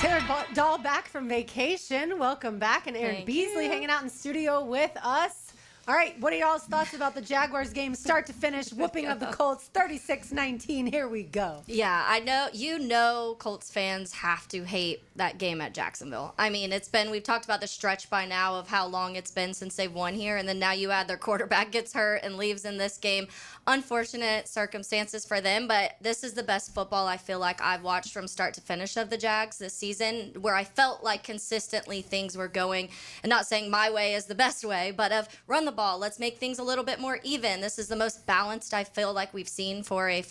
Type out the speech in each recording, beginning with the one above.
Sarah Dahl back from vacation. Welcome back. And Aaron Thank Beasley you. hanging out in studio with us. All right, what are y'all's thoughts about the Jaguars game start to finish? Whooping of the Colts, 36-19. Here we go. Yeah, I know, Colts fans have to hate that game at Jacksonville. I mean, we've talked about the stretch by now of how long it's been since they've won here, and then now you add their quarterback gets hurt and leaves in this game. Unfortunate circumstances for them, but this is the best football I feel like I've watched from start to finish of the Jags this season, where I felt like consistently things were going, and not saying my way is the best way, but of run the ball. Let's make things a little bit more even. This is the most balanced I feel like we've seen for a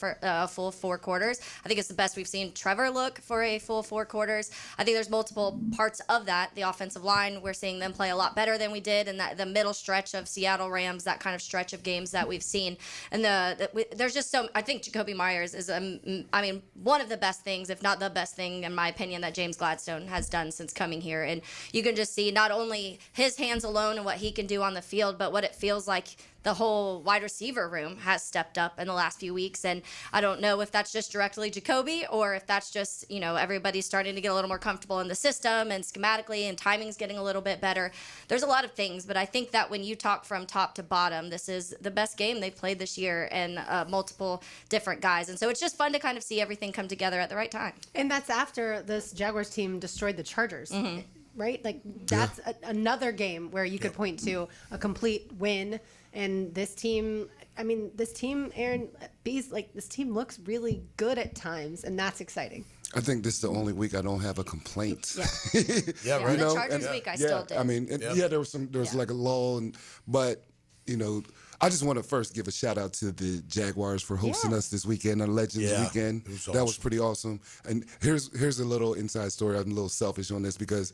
full 4 quarters. I think it's the best we've seen Trevor look for a full 4 quarters. I think there's multiple parts of that. The offensive line, we're seeing them play a lot better than we did in the middle stretch of Seattle Rams, that kind of stretch of games that we've seen. And there's just I think Jacoby Myers is, one of the best things, if not the best thing, in my opinion, that James Gladstone has done since coming here. And you can just see not only his hands alone and what he can do on the field, but what it feels like the whole wide receiver room has stepped up in the last few weeks. And I don't know if that's just directly Jacoby or if that's just, everybody's starting to get a little more comfortable in the system and schematically, and timing's getting a little bit better. There's a lot of things, but I think that when you talk from top to bottom, this is the best game they've played this year, and multiple different guys. And so it's just fun to kind of see everything come together at the right time. And that's after this Jaguars team destroyed the Chargers. Mm-hmm. Right? Like, that's another game where you could point to a complete win. And this team, Aaron B's, this team looks really good at times, and that's exciting. I think this is the only week I don't have a complaint. Yeah, yeah, right. The Chargers week I still did. I mean, there was like a lull, but I just want to first give a shout out to the Jaguars for hosting us this weekend, the Legends weekend. That was pretty awesome. And here's a little inside story. I'm a little selfish on this because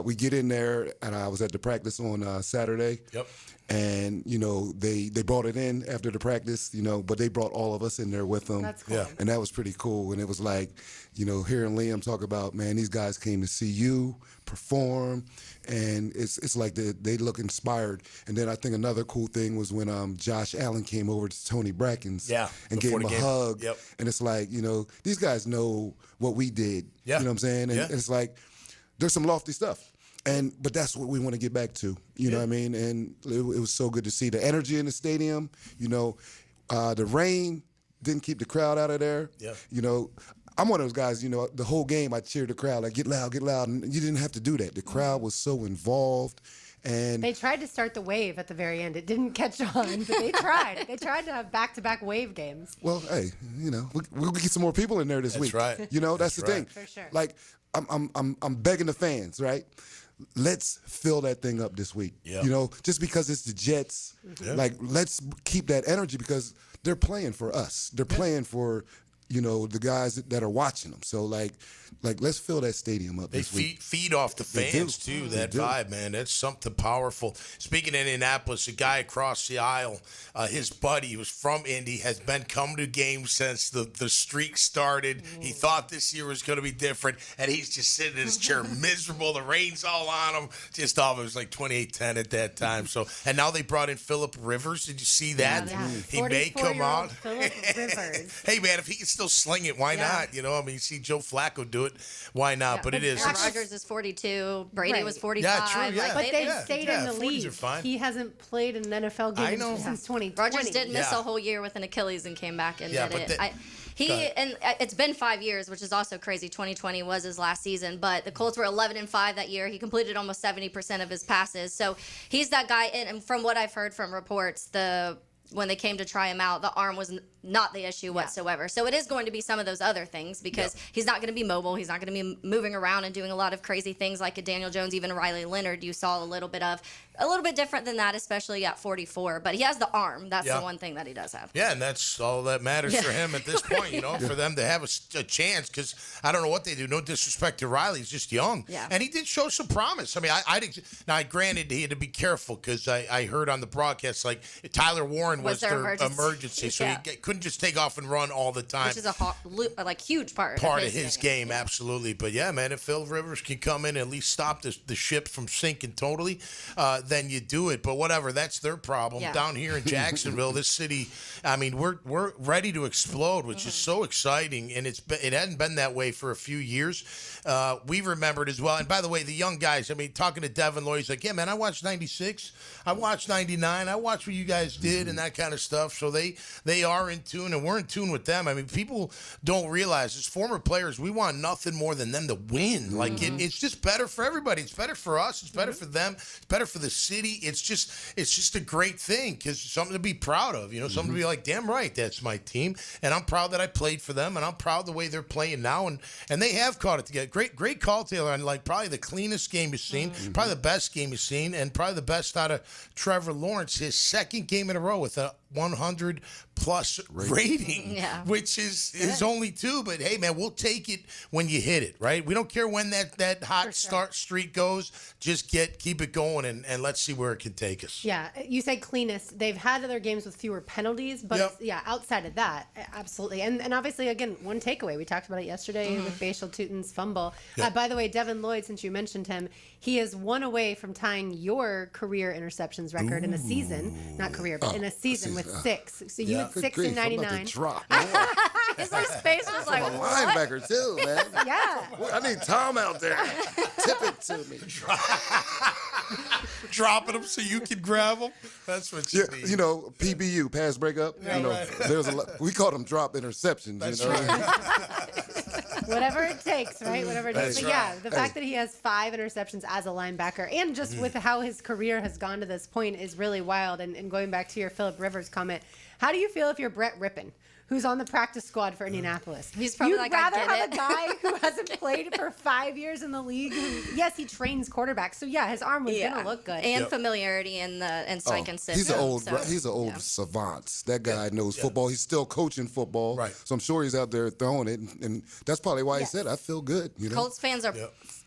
we get in there, and I was at the practice on Saturday. Yep. And, they brought it in after the practice, but they brought all of us in there with them. That's cool. Yeah. And that was pretty cool. And it was like, hearing Liam talk about, man, these guys came to see you perform. And it's like they look inspired. And then I think another cool thing was when Josh Allen came over to Tony Bracken's and gave him a hug. Yep. And it's like, these guys know what we did. Yeah. You know what I'm saying? And it's like, there's some lofty stuff. But that's what we want to get back to, you know what I mean? And it was so good to see the energy in the stadium. The rain didn't keep the crowd out of there. Yeah. I'm one of those guys, the whole game I cheered the crowd, like, get loud, get loud. And you didn't have to do that. The crowd was so involved. And they tried to start the wave at the very end. It didn't catch on, but they tried. They tried to have back-to-back wave games. Well, hey, we'll get some more people in there this week. That's right. That's the thing. For sure. Like, I'm begging the fans, right? Let's fill that thing up this week. Yeah. Just because it's the Jets, let's keep that energy because they're playing for us. They're playing for, the guys that are watching them. So, let's fill that stadium up this week. They feed off the fans, too, that vibe, man. That's something powerful. Speaking of Indianapolis, a guy across the aisle, his buddy who's from Indy, has been coming to games since the streak started. He thought this year was going to be different, and he's just sitting in his chair miserable. The rain's all on him. Just thought it was like 28-10 at that time. So, and now they brought in Phillip Rivers. Did you see that? Yeah. He may come on. Phillip Rivers. Hey, man, if he can still sling it, why not? You see Joe Flacco do it. Why not? Yeah, but it is. Aaron Rodgers is 42. Brady was 45. Yeah, true, yeah. But they've stayed in the 40s league. are fine. He hasn't played in an NFL game since 2020. Rodgers did miss a whole year with an Achilles and came back and did it. And it's been 5 years, which is also crazy. 2020 was his last season, but the Colts were 11-5 that year. He completed almost 70% of his passes. So he's that guy. And from what I've heard from reports, when they came to try him out, the arm was not the issue whatsoever. So it is going to be some of those other things because he's not going to be mobile. He's not going to be moving around and doing a lot of crazy things like a Daniel Jones, even Riley Leonard. You saw a little bit different than that, especially at 44. But he has the arm. That's the one thing that he does have. Yeah, and that's all that matters for him at this point, for them to have a chance because I don't know what they do. No disrespect to Riley. He's just young. Yeah. And he did show some promise. I mean, I think now, granted, he had to be careful because I heard on the broadcast, like, Tyler Warren was their emergency. So he couldn't just take off and run all the time. Which is a huge part of his game, absolutely. But yeah, man, if Phil Rivers can come in and at least stop the ship from sinking totally, then you do it. But whatever, that's their problem. Yeah. Down here in Jacksonville, this city, I mean, we're ready to explode, which is so exciting, and it hadn't been that way for a few years. We remembered as well. And by the way, the young guys, I mean, talking to Devin Lloyd, he's like, yeah, man, I watched 96, I watched 99, I watched what you guys did and that kind of stuff. So they are in tune, and we're in tune with them. I mean, people don't realize, as former players, we want nothing more than them to win. Like, it's just better for everybody. It's better for us. It's better for them. It's better for the city. It's just a great thing, because something to be proud of, something to be like, damn right, that's my team. And I'm proud that I played for them, and I'm proud the way they're playing now. And they have caught it together. Great call, Taylor, on like probably the cleanest game you've seen, probably the best game you've seen, and probably the best out of Trevor Lawrence, his second game in a row with a 100 plus rating, which is only 2. But hey, man, we'll take it when you hit it, right? We don't care when that hot start streak goes. Just keep it going, and let's see where it can take us. Yeah, you say cleanest. They've had other games with fewer penalties, but outside of that, absolutely. And obviously, again, one takeaway. We talked about it yesterday with Bashal Tutin's fumble. By the way, Devin Lloyd, since you mentioned him, he is one away from tying your career interceptions record in a season. Not career, but in a season with 6. So you had 6 in 99. His face was like, I'm a linebacker too, man. Yeah. I need Tom out there. Tip it to me. Dropping them so you can grab them. That's what you need. PBU, pass breakup. There's we call them drop interceptions. That's right. Whatever it takes, right? Whatever it takes. That's But yeah, the fact that he has 5 interceptions as a linebacker, and just with how his career has gone to this point, is really wild. And going back to your Phillip Rivers comment, how do you feel if you're Brett Rippon, who's on the practice squad for Indianapolis? He's probably You'd like, rather I get have it. a guy who hasn't played for 5 years in the league. Yes, he trains quarterbacks, so yeah, his arm was gonna look good. And familiarity in Steichen's system. He's an old savant. That guy knows football. He's still coaching football, right? So I'm sure he's out there throwing it, and that's probably why he said, "I feel good." Colts fans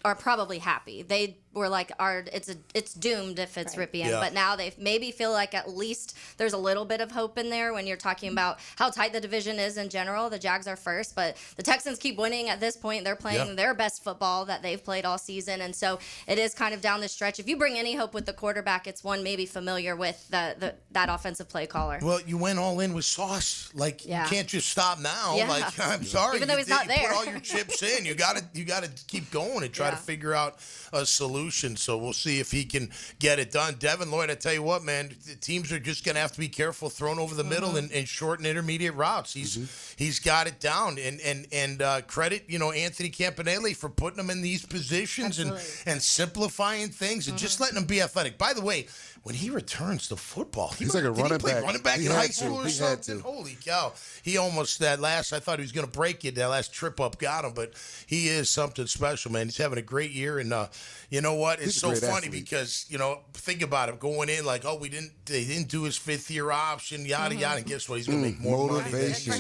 are probably happy. They were like, it's doomed if it's Ripien. But now they maybe feel like at least there's a little bit of hope in there when you're talking about how tight the division is in general. The Jags are first, but the Texans keep winning at this point. They're playing their best football that they've played all season. And so it is kind of down the stretch. If you bring any hope with the quarterback, it's one maybe familiar with that offensive play caller. Well, you went all in with Sauce. Like, you can't just stop now. Yeah. Like, I'm sorry. Even though he's not there. Put all your chips in. You got to keep going and try to figure out a solution. So we'll see if he can get it done. Devin Lloyd, I tell you what, man, the teams are just going to have to be careful throwing over the middle and short and intermediate routes. He's got it down. And credit, Anthony Campanelli for putting him in these positions and simplifying things and just letting him be athletic. By the way, when he returns to football, he's like a running back. Running back in high school or something. Holy cow! He almost I thought he was going to break it. That last trip up got him, but he is something special, man. He's having a great year, and you know what? It's so funny because think about it, going in like, they didn't do his 5th year option, yada yada. And guess what? He's going to make more money. Motivation.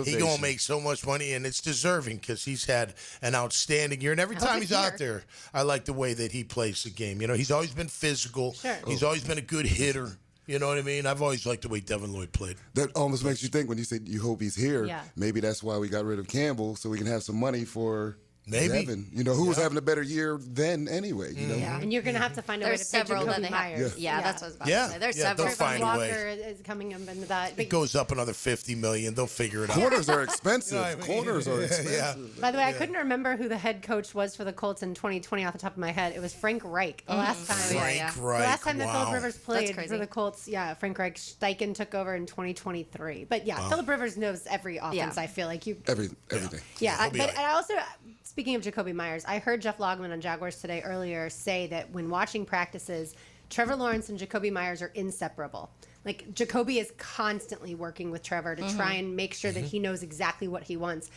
He's going to make so much money, and it's deserving because he's had an outstanding year. And every time he's out there, I like the way that he plays the game. He's always been physical. Sure. He's always been a good hitter. You know what I mean? I've always liked the way Devin Lloyd played. That almost makes you think when you said you hope he's here. Yeah. Maybe that's why we got rid of Campbell, so we can have some money for Maybe. Devin. Who was having a better year then anyway. Yeah, and you're going to have to find a way to pay several that Jacoby they Myers. have. Yeah, that's what I was about to say. There's several. They'll find a Walker way. is coming up into that. It goes up another $50 million. They'll figure it out. Corners are expensive. You know what I mean? Corners are expensive. By the way, I couldn't remember who the head coach was for the Colts in 2020 off the top of my head. It was Frank Reich. The last time. Frank The Reich. last time that Phillip Wow. Rivers played crazy. for the Colts, Frank Reich. Steichen took over in 2023. But Phillip Rivers knows every offense. I feel like Everything. But I also, speaking of Jacoby Myers, I heard Jeff Logman on Jaguars Today earlier say that when watching practices, Trevor Lawrence and Jacoby Myers are inseparable. Like, Jacoby is constantly working with Trevor to try and make sure that he knows exactly what he wants.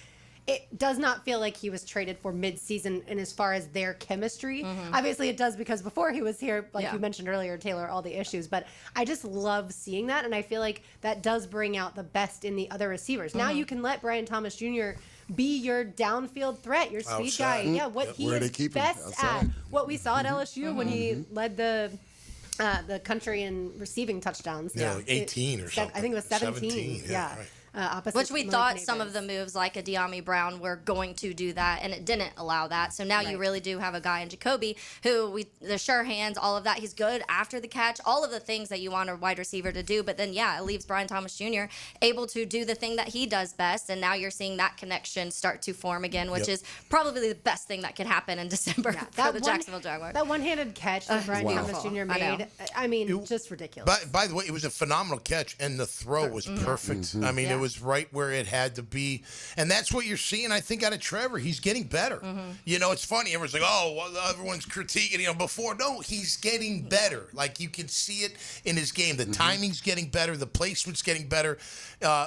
It does not feel like he was traded for mid-season, and as far as their chemistry, obviously it does, because before he was here, like you mentioned earlier, Taylor, all the issues. But I just love seeing that, and I feel like that does bring out the best in the other receivers. Now you can let Brian Thomas Jr. be your downfield threat, your speed guy. Yeah, what he Where they is keep him, best outside. at. What we saw at LSU when he led the country in receiving touchdowns. Yeah, like 18 or something. I think it was 17. 17, Yeah. right. opposite. Which we Malik thought Neighbors. some of the moves like a De'Ami Brown were going to do that, and it didn't allow that. So now you really do have a guy in Jacoby who the sure hands, all of that. He's good after the catch, all of the things that you want a wide receiver to do. But then, yeah, it leaves Brian Thomas Jr. able to do the thing that he does best. And now you're seeing that connection start to form again, which is probably the best thing that could happen in December for the Jacksonville Jaguars. That one-handed catch that Brian Thomas Jr. made, I mean, just ridiculous. By the way, it was a phenomenal catch, and the throw was perfect. I mean, it was right where it had to be. And that's what you're seeing, I think, out of Trevor. He's getting better. You know, it's funny. Everyone's like, oh, well, everyone's critiquing, before. No, he's getting better. Like, you can see it in his game. The timing's getting better. The placement's getting better.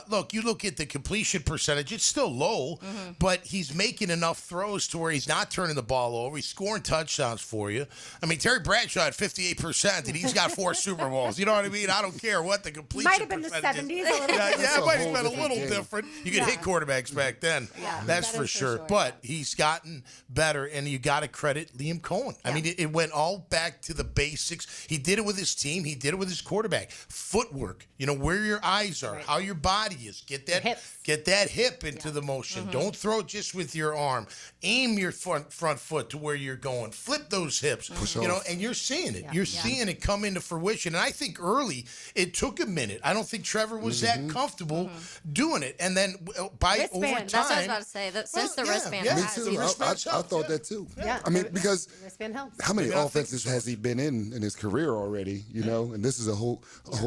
Look, you look at the completion percentage. It's still low, but he's making enough throws to where he's not turning the ball over. He's scoring touchdowns for you. I mean, Terry Bradshaw had 58%, and he's got 4 Super Bowls. You know what I mean? I don't care what the completion Might have been the percentage 70s. is. A little Yeah, it might have been a little game. different. You could hit quarterbacks back then. That's for sure. But he's gotten better, and you got to credit Liam Cohen. I mean, it went all back to the basics. He did it with his team. He did it with his quarterback. Footwork, where your eyes are, how your body is. Get that hip into the motion. Don't throw it just with your arm. Aim your front foot to where you're going. Flip those hips. And you're seeing it. You're seeing it come into fruition. And I think early it took a minute. I don't think Trevor was that comfortable doing it. And then over time, That's what I was about to say. Since the wristband, Me has, too. I thought that too. Yeah. I mean, because wristband helps. how many offenses has he been in his career already? And this is a whole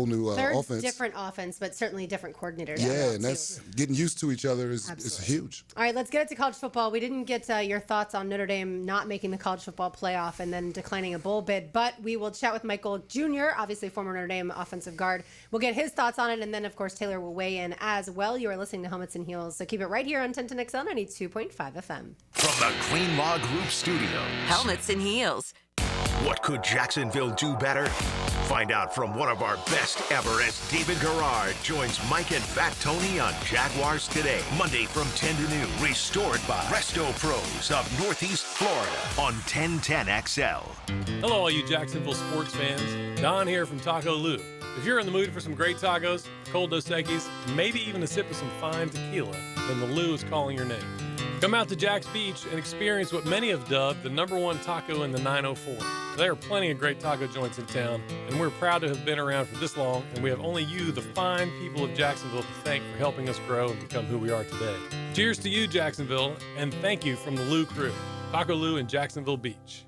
new They're offense. different offense, but certainly different coordinators. Yeah, and that's getting used to each other is huge. All right, let's get it to college football. We didn't get your thoughts on Notre Dame not making the college football playoff and then declining a bowl bid, but we will chat with Michael Jr., obviously former Notre Dame offensive guard. We'll get his thoughts on it, and then, of course, Taylor will weigh in as well. You are listening to Helmets and Heels, so keep it right here on 1010XL 92.5 FM. From the Green Law Group Studio. Helmets and Heels. What could Jacksonville do better? Find out from one of our best ever as David Garrard joins Mike and Fat Tony on Jaguars Today. Monday from 10 to noon. Restored by Resto Pros of Northeast Florida on 1010XL. Hello, all you Jacksonville sports fans. Don here from Taco Lou. If you're in the mood for some great tacos, cold Dos Equis, maybe even a sip of some fine tequila, then the Lou is calling your name. Come out to Jack's Beach and experience what many have dubbed the #1 taco in the 904. There are plenty of great taco joints in town, and we're proud to have been around for this long, and we have only you, the fine people of Jacksonville, to thank for helping us grow and become who we are today. Cheers to you, Jacksonville, and thank you from the Lou crew. Taco Lou in Jacksonville Beach.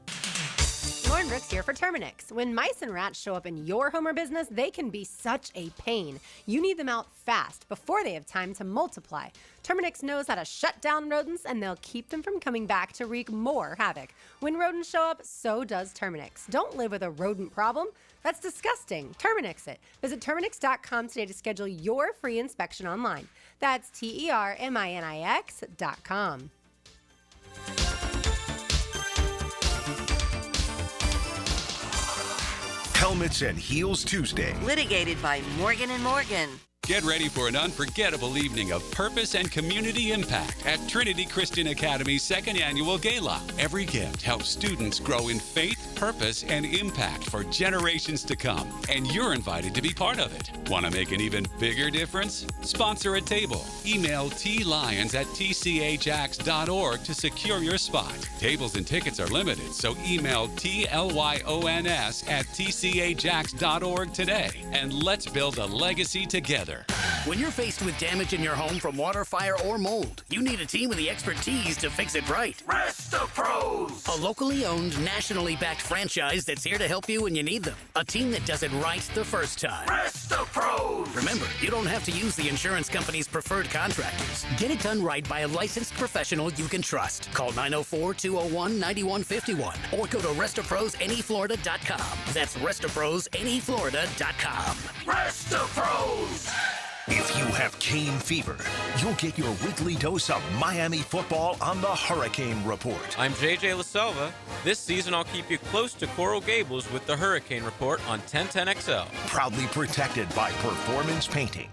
Lauren Brooks here for Terminix. When mice and rats show up in your home or business, they can be such a pain. You need them out fast before they have time to multiply. Terminix knows how to shut down rodents, and they'll keep them from coming back to wreak more havoc. When rodents show up, so does Terminix. Don't live with a rodent problem. That's disgusting. Terminix it. Visit Terminix.com today to schedule your free inspection online. That's TERMINIX.com. Helmets and Heels Tuesday. Litigated by Morgan & Morgan. Get ready for an unforgettable evening of purpose and community impact at Trinity Christian Academy's second annual gala. Every gift helps students grow in faith, purpose, and impact for generations to come. And you're invited to be part of it. Want to make an even bigger difference? Sponsor a table. Email tlyons@tcajax.org to secure your spot. Tables and tickets are limited, so email tlyons@tcajax.org today. And let's build a legacy together. When you're faced with damage in your home from water, fire, or mold, you need a team with the expertise to fix it right. Resto Pros! A locally owned, nationally backed franchise that's here to help you when you need them. A team that does it right the first time. Resto Pros! Remember, you don't have to use the insurance company's preferred contractors. Get it done right by a licensed professional you can trust. Call 904-201-9151 or go to RestoProsNEFlorida.com. That's RestoProsNEFlorida.com. Resto Pros! If you have cane fever, you'll get your weekly dose of Miami football on the Hurricane Report. I'm JJ LaSelva. This season, I'll keep you close to Coral Gables with the Hurricane Report on 1010XL. Proudly protected by Performance Painting.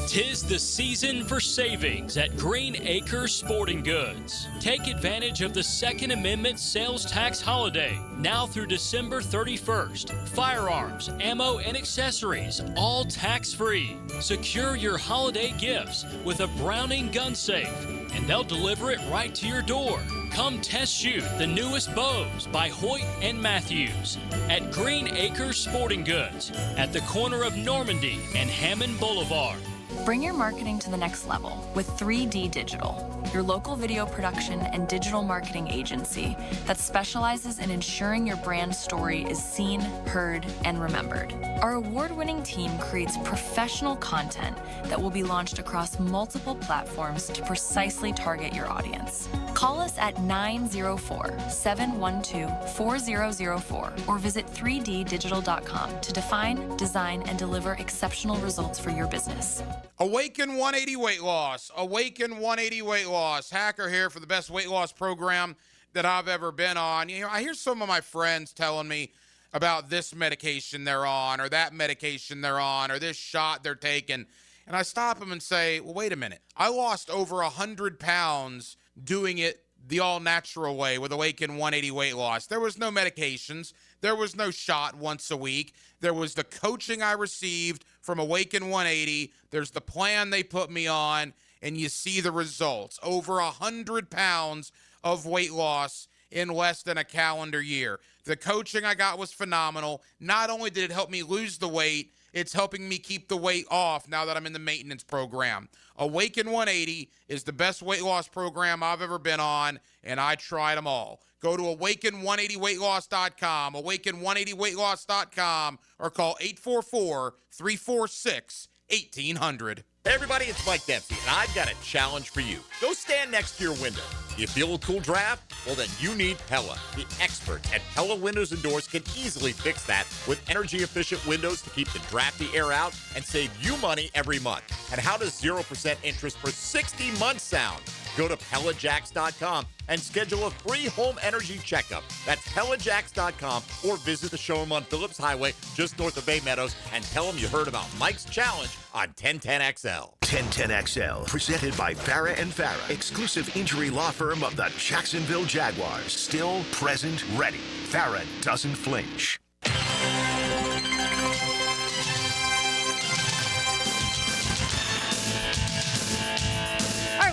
'Tis the season for savings at Green Acres Sporting Goods. Take advantage of the Second Amendment sales tax holiday now through December 31st. Firearms, ammo, and accessories, all tax-free. Secure your holiday gifts with a Browning gun safe, and they'll deliver it right to your door. Come test shoot the newest bows by Hoyt and Matthews at Green Acres Sporting Goods at the corner of Normandy and Hammond Boulevard. Bring your marketing to the next level with 3D Digital, your local video production and digital marketing agency that specializes in ensuring your brand story is seen, heard, and remembered. Our award-winning team creates professional content that will be launched across multiple platforms to precisely target your audience. Call us at 904-712-4004 or visit 3ddigital.com to define, design, and deliver exceptional results for your business. Awaken 180 weight loss. Awaken 180 weight loss. Hacker here for the best weight loss program that I've ever been on. You know, I hear some of my friends telling me about this medication they're on or that medication they're on or this shot they're taking. And I stop them and say, well, wait a minute. I lost over 100 pounds doing it the all-natural way with Awaken 180 weight loss. There was no medications. There was no shot once a week. There was the coaching I received from Awaken 180. There's the plan they put me on, and you see the results. Over 100 pounds of weight loss in less than a calendar year. The coaching I got was phenomenal. Not only did it help me lose the weight, it's helping me keep the weight off now that I'm in the maintenance program. Awaken 180 is the best weight loss program I've ever been on, and I tried them all. Go to awaken180weightloss.com, awaken180weightloss.com, or call 844-346-1800. Hey everybody, it's Mike Dempsey, and I've got a challenge for you. Go stand next to your window. You feel a cool draft? Well, then you need Pella. The experts at Pella Windows and Doors can easily fix that with energy-efficient windows to keep the drafty air out and save you money every month. And how does 0% interest for 60 months sound? Go to PellaJacks.com and schedule a free home energy checkup. That's PellaJacks.com, or visit the showroom on Phillips Highway just north of Bay Meadows and tell them you heard about Mike's challenge on 1010XL. 1010XL, presented by Farah and Farah, exclusive injury law firm of the Jacksonville Jaguars. Still, present, ready. Farah doesn't flinch.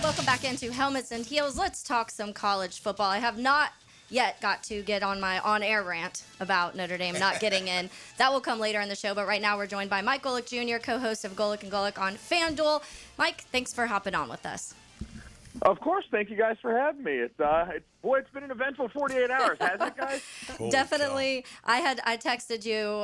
Welcome back into Helmets and Heels. Let's talk some college football. I have not yet got to get on my on-air rant about Notre Dame not getting in. That will come later in the show, but right now we're joined by Mike Golick Jr., co-host of Golick and Golick on FanDuel. Mike, thanks for hopping on with us. Of course. Thank you guys for having me. It's been an eventful 48 hours, hasn't it, guys? Definitely. I texted you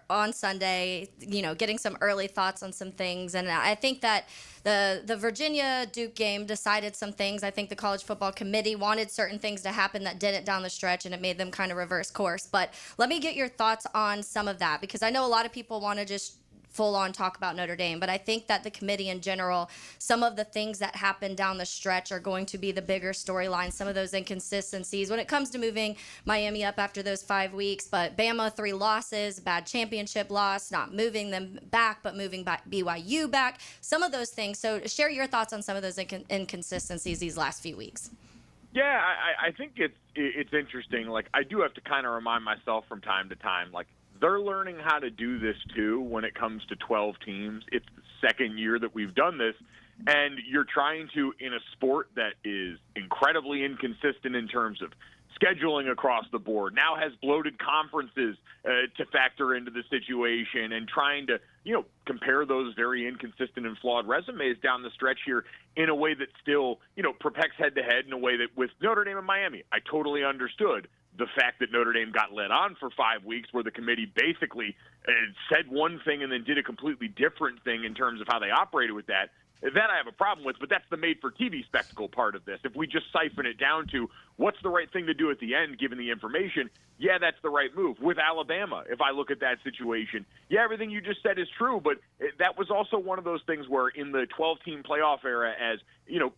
on Sunday, getting some early thoughts on some things, and I think that the Virginia-Duke game decided some things. I think the College Football Committee wanted certain things to happen that didn't down the stretch, and it made them kind of reverse course. But let me get your thoughts on some of that, because I know a lot of people want to just full-on talk about Notre Dame, but I think that the committee in general, some of the things that happen down the stretch are going to be the bigger storyline, some of those inconsistencies when it comes to moving Miami up after those 5 weeks. But Bama, 3 losses, bad championship loss, not moving them back, but moving back BYU back, some of those things. So share your thoughts on some of those inconsistencies these last few weeks. Yeah, I think it's interesting. Like, I do have to kind of remind myself from time to time, like, they're learning how to do this, too, when it comes to 12 teams. It's the second year that we've done this, and you're trying to, in a sport that is incredibly inconsistent in terms of scheduling across the board, now has bloated conferences to factor into the situation, and trying to, compare those very inconsistent and flawed resumes down the stretch here in a way that still, protects head-to-head in a way that with Notre Dame and Miami, I totally understood the fact that Notre Dame got led on for 5 weeks where the committee basically said one thing and then did a completely different thing in terms of how they operated with that. That I have a problem with, but that's the made-for-TV spectacle part of this. If we just siphon it down to what's the right thing to do at the end, given the information, yeah, that's the right move. With Alabama, if I look at that situation, yeah, everything you just said is true, but that was also one of those things where in the 12-team playoff era, as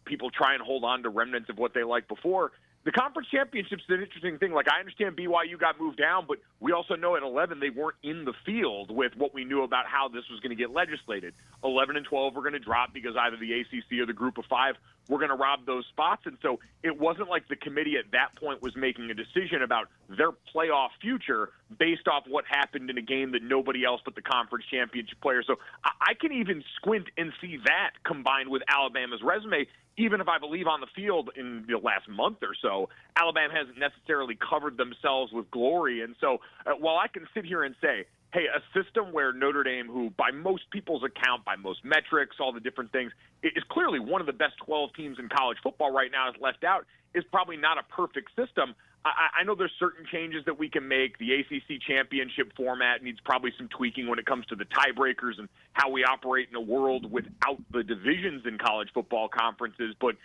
people try and hold on to remnants of what they liked before. The conference championship's an interesting thing. Like, I understand BYU got moved down, but we also know at 11 they weren't in the field with what we knew about how this was going to get legislated. 11 and 12 were going to drop because either the ACC or the Group of Five were going to rob those spots. And so it wasn't like the committee at that point was making a decision about their playoff future based off what happened in a game that nobody else but the conference championship players. So I can even squint and see that combined with Alabama's resume. Even if I believe on the field in the last month or so, Alabama hasn't necessarily covered themselves with glory. And so while I can sit here and say, hey, a system where Notre Dame, who by most people's account, by most metrics, all the different things, is clearly one of the best 12 teams in college football right now, is left out, is probably not a perfect system. I know there's certain changes that we can make. The ACC championship format needs probably some tweaking when it comes to the tiebreakers and how we operate in a world without the divisions in college football conferences. But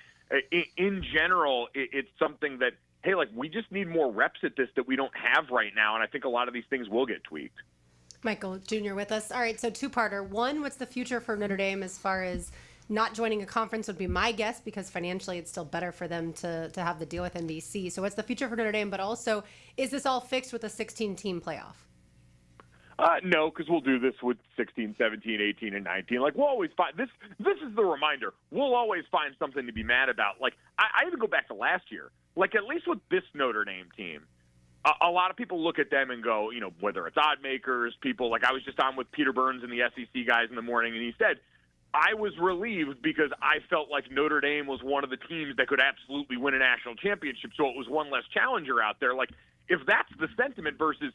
in general, it's something that, hey, like, we just need more reps at this that we don't have right now, and I think a lot of these things will get tweaked. Michael Jr. with us. All right, so two-parter. One, what's the future for Notre Dame as far as not joining a conference would be my guess, because financially it's still better for them to have the deal with NBC. So what's the future for Notre Dame? But also, is this all fixed with a 16-team playoff? No, because we'll do this with 16, 17, 18, and 19. Like, we'll always find this. This is the reminder. We'll always find something to be mad about. Like, I even go back to last year. Like, at least with this Notre Dame team, a lot of people look at them and go, whether it's odd makers, people like I was just on with Peter Burns and the SEC guys in the morning, and he said, I was relieved because I felt like Notre Dame was one of the teams that could absolutely win a national championship, so it was one less challenger out there. Like, if that's the sentiment versus,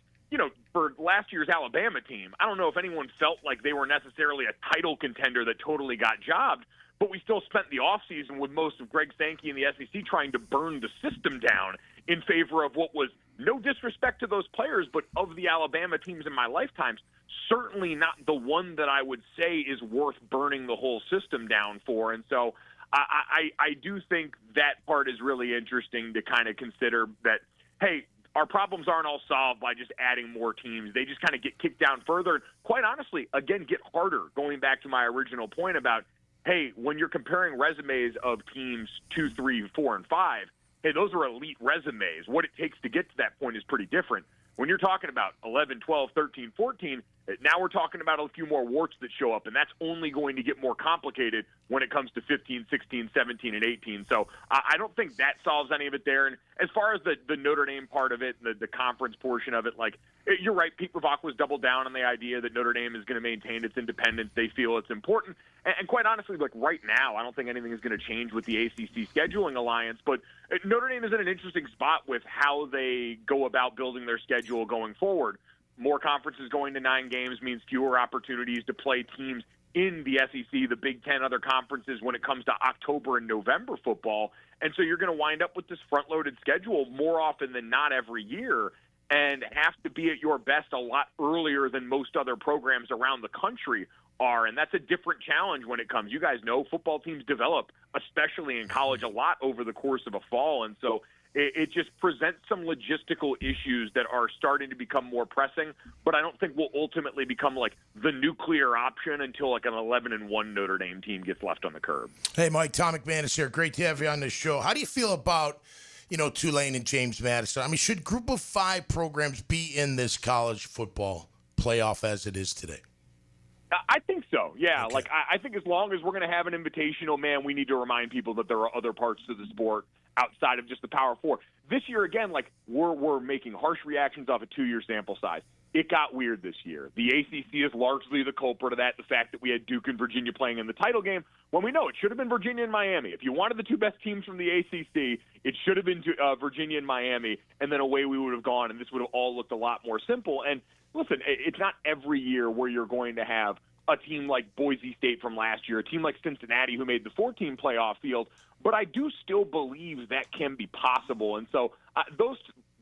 for last year's Alabama team, I don't know if anyone felt like they were necessarily a title contender that totally got jobbed, but we still spent the offseason with most of Greg Sankey and the SEC trying to burn the system down in favor of what was, no disrespect to those players, but of the Alabama teams in my lifetimes, certainly not the one that I would say is worth burning the whole system down for. And so I do think that part is really interesting to kind of consider that, hey, our problems aren't all solved by just adding more teams. They just kind of get kicked down further. And quite honestly, again, get harder, going back to my original point about, hey, when you're comparing resumes of teams 2, 3, 4, and 5, hey, those are elite resumes. What it takes to get to that point is pretty different. When you're talking about 11, 12, 13, 14, now we're talking about a few more warts that show up, and that's only going to get more complicated when it comes to 15, 16, 17, and 18. So I don't think that solves any of it there. And as far as the Notre Dame part of it, the conference portion of it, like, you're right, Pete Ravach was doubled down on the idea that Notre Dame is going to maintain its independence. They feel it's important. And quite honestly, like, right now, I don't think anything is going to change with the ACC scheduling alliance, but Notre Dame is in an interesting spot with how they go about building their schedule going forward. More conferences going to 9 games means fewer opportunities to play teams in the SEC, the Big Ten, other conferences when it comes to October and November football. And so you're going to wind up with this front-loaded schedule more often than not every year and have to be at your best a lot earlier than most other programs around the country are. And that's a different challenge when it comes. You guys know football teams develop, especially in college, a lot over the course of a fall. And so it just presents some logistical issues that are starting to become more pressing, but I don't think will ultimately become like the nuclear option until like an 11-1 Notre Dame team gets left on the curb. Hey, Mike, Tom McManus here. Great to have you on the show. How do you feel about, Tulane and James Madison? I mean, should Group of 5 programs be in this college football playoff as it is today? I think so, yeah. Okay. Like, I think as long as we're going to have an invitational, man, we need to remind people that there are other parts to the sport outside of just the Power Four. This year, again, like, we're making harsh reactions off a 2-year sample size. It got weird this year. The ACC is largely the culprit of that, the fact that we had Duke and Virginia playing in the title game, when we know it should have been Virginia and Miami. If you wanted the 2 best teams from the ACC, it should have been Virginia and Miami, and then away we would have gone, and this would have all looked a lot more simple. And listen, it's not every year where you're going to have a team like Boise State from last year, a team like Cincinnati who made the 14 playoff field, but I do still believe that can be possible. And so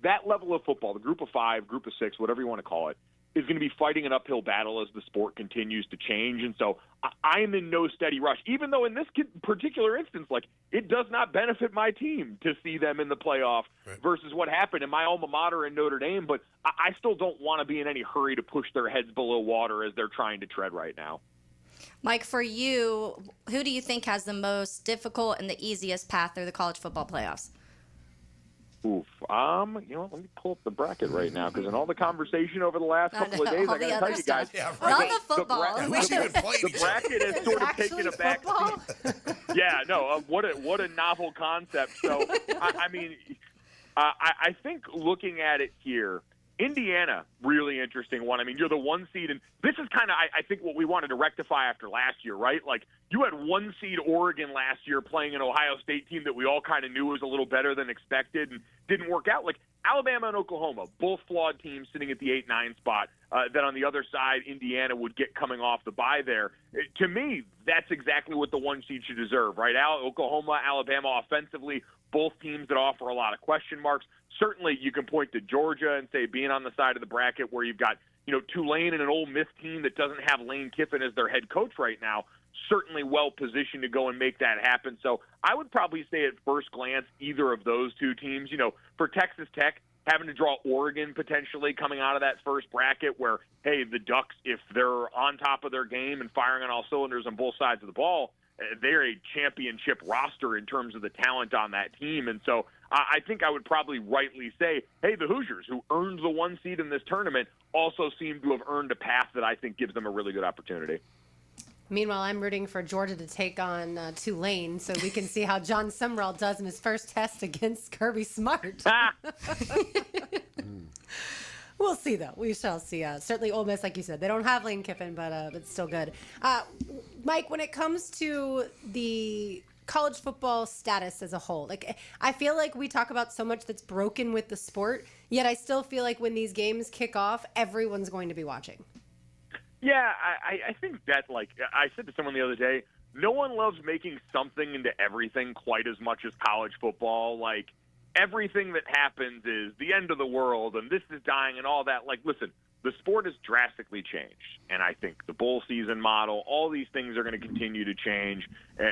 that level of football, the Group of 5, Group of 6, whatever you want to call it, is going to be fighting an uphill battle as the sport continues to change. And so I'm in no steady rush, even though in this particular instance, like, it does not benefit my team to see them in the playoff versus what happened in my alma mater in Notre Dame. But I still don't want to be in any hurry to push their heads below water as they're trying to tread right now. Mike, for you, who do you think has the most difficult and the easiest path through the college football playoffs? Oof. Let me pull up the bracket right now because in all the conversation over the last couple of days, I got to tell you guys, Not the football. the bracket has sort of taken a back seat. Yeah, no, what a novel concept. So, I think looking at it here, Indiana, really interesting one. I mean, you're the 1 seed, and this is kind of, I think, what we wanted to rectify after last year, right? Like, you had 1 seed Oregon last year playing an Ohio State team that we all kind of knew was a little better than expected and didn't work out. Like, Alabama and Oklahoma, both flawed teams sitting at the 8-9 spot. Then on the other side, Indiana would get coming off the bye there. To me, that's exactly what the 1 seed should deserve, right? Oklahoma, Alabama offensively, both teams that offer a lot of question marks. Certainly, you can point to Georgia and say being on the side of the bracket where you've got, Tulane and an Ole Miss team that doesn't have Lane Kiffin as their head coach right now, certainly well positioned to go and make that happen. So I would probably say at first glance either of those two teams. For Texas Tech, having to draw Oregon potentially coming out of that first bracket where, hey, the Ducks, if they're on top of their game and firing on all cylinders on both sides of the ball, they're a championship roster in terms of the talent on that team. And so I think I would probably rightly say, hey, the Hoosiers, who earned the 1 seed in this tournament, also seem to have earned a path that I think gives them a really good opportunity. Meanwhile, I'm rooting for Georgia to take on Tulane so we can see how John Sumrall does in his first test against Kirby Smart. We'll see, though. We shall see. Certainly Ole Miss, like you said, they don't have Lane Kiffin, but it's still good. Mike, when it comes to the college football status as a whole, like I feel like we talk about so much that's broken with the sport, yet I still feel like when these games kick off, everyone's going to be watching. Yeah, I think that, like I said to someone the other day, no one loves making something into everything quite as much as college football. Like, everything that happens is the end of the world and this is dying and all that. Like, listen, the sport has drastically changed. And I think the bowl season model, all these things are going to continue to change.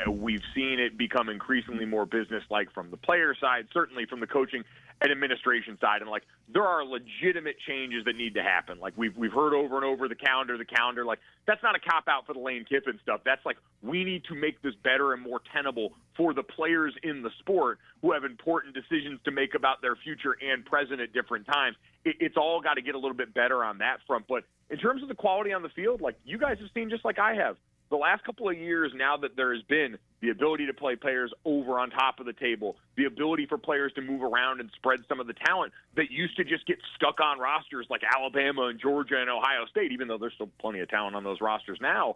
We've seen it become increasingly more business-like from the player side, certainly from the coaching and administration side. And, like, there are legitimate changes that need to happen. Like, we've heard over and over the calendar. Like, that's not a cop-out for the Lane Kiffin stuff. That's like, we need to make this better and more tenable for the players in the sport who have important decisions to make about their future and present at different times. It's all got to get a little bit better on that front. But in terms of the quality on the field, like you guys have seen just like I have, the last couple of years now that there has been the ability to play players over on top of the table, the ability for players to move around and spread some of the talent that used to just get stuck on rosters like Alabama and Georgia and Ohio State, even though there's still plenty of talent on those rosters now.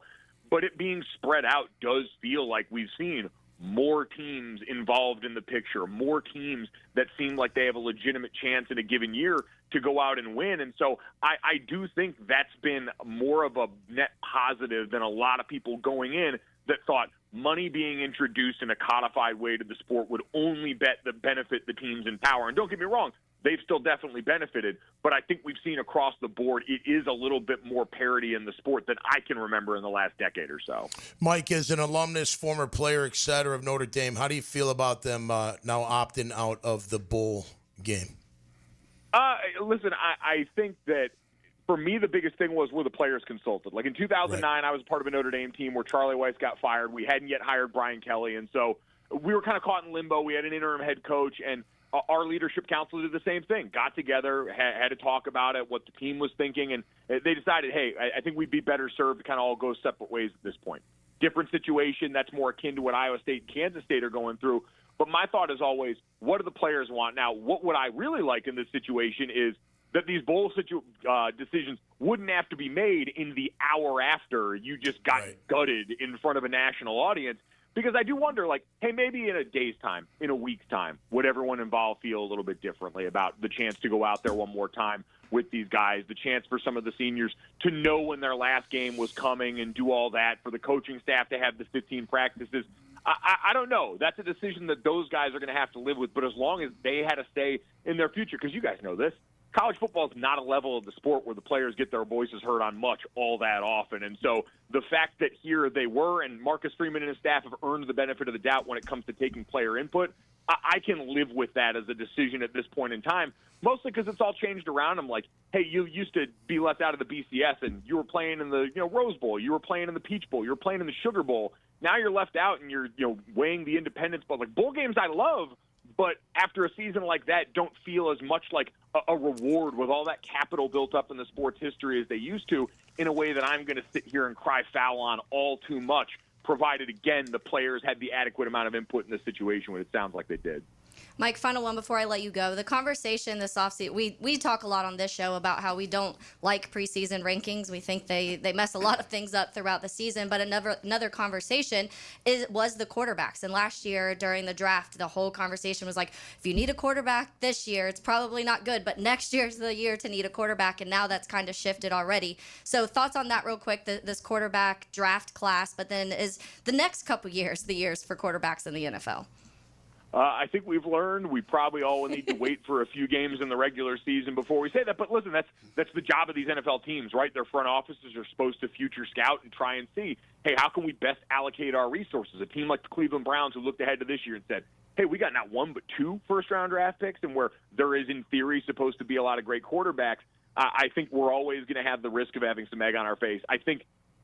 But it being spread out does feel like we've seen more teams involved in the picture, more teams that seem like they have a legitimate chance in a given year to go out and win. And so I do think that's been more of a net positive than a lot of people going in that thought money being introduced in a codified way to the sport would only benefit the teams in power. And don't get me wrong, they've still definitely benefited, but I think we've seen across the board it is a little bit more parity in the sport than I can remember in the last decade or so. Mike, as an alumnus, former player, et cetera, of Notre Dame, how do you feel about them now opting out of the bowl game? Listen, I think that for me, the biggest thing were the players consulted. Like in 2009, right. I was part of a Notre Dame team where Charlie Weiss got fired. We hadn't yet hired Brian Kelly, and so we were kind of caught in limbo. We had an interim head coach, and our leadership council did the same thing, got together, had to talk about it, what the team was thinking, and they decided, hey, I think we'd be better served to kind of all go separate ways at this point. Different situation, that's more akin to what Iowa State and Kansas State are going through. But my thought is always, what do the players want? Now, what would I really like in this situation is that these bowl decisions wouldn't have to be made in the hour after you just got gutted in front of a national audience. Because I do wonder, like, hey, maybe in a day's time, in a week's time, would everyone involved feel a little bit differently about the chance to go out there one more time with these guys, the chance for some of the seniors to know when their last game was coming and do all that, for the coaching staff to have the 15 practices. I don't know. That's a decision that those guys are going to have to live with. But as long as they had a say in their future, because you guys know this, college football is not a level of the sport where the players get their voices heard on much all that often. And so the fact that here they were, and Marcus Freeman and his staff have earned the benefit of the doubt when it comes to taking player input, I can live with that as a decision at this point in time, mostly because it's all changed around. I'm like, hey, you used to be left out of the BCS, and you were playing in the Rose Bowl, you were playing in the Peach Bowl, you were playing in the Sugar Bowl. Now you're left out, and you're weighing the independence. But like bowl games, I love, but after a season like that, don't feel as much like a reward with all that capital built up in the sport's history as they used to, in a way that I'm going to sit here and cry foul on all too much, provided, again, the players had the adequate amount of input in the situation, when it sounds like they did. Mike, final one before I let you go. The conversation this offseason, we talk a lot on this show about how we don't like preseason rankings. We think they mess a lot of things up throughout the season. But another conversation was the quarterbacks. And last year during the draft, the whole conversation was like, if you need a quarterback this year, it's probably not good. But next year's the year to need a quarterback. And now that's kind of shifted already. So thoughts on that real quick, this quarterback draft class. But then is the next couple years the years for quarterbacks in the NFL? I think we've learned we probably all need to wait for a few games in the regular season before we say that. But listen, that's the job of these NFL teams, right? Their front offices are supposed to future scout and try and see, hey, how can we best allocate our resources? A team like the Cleveland Browns, who looked ahead to this year and said, hey, we got not one but 2 first-round draft picks, and where there is, in theory, supposed to be a lot of great quarterbacks, I think we're always going to have the risk of having some egg on our face. I think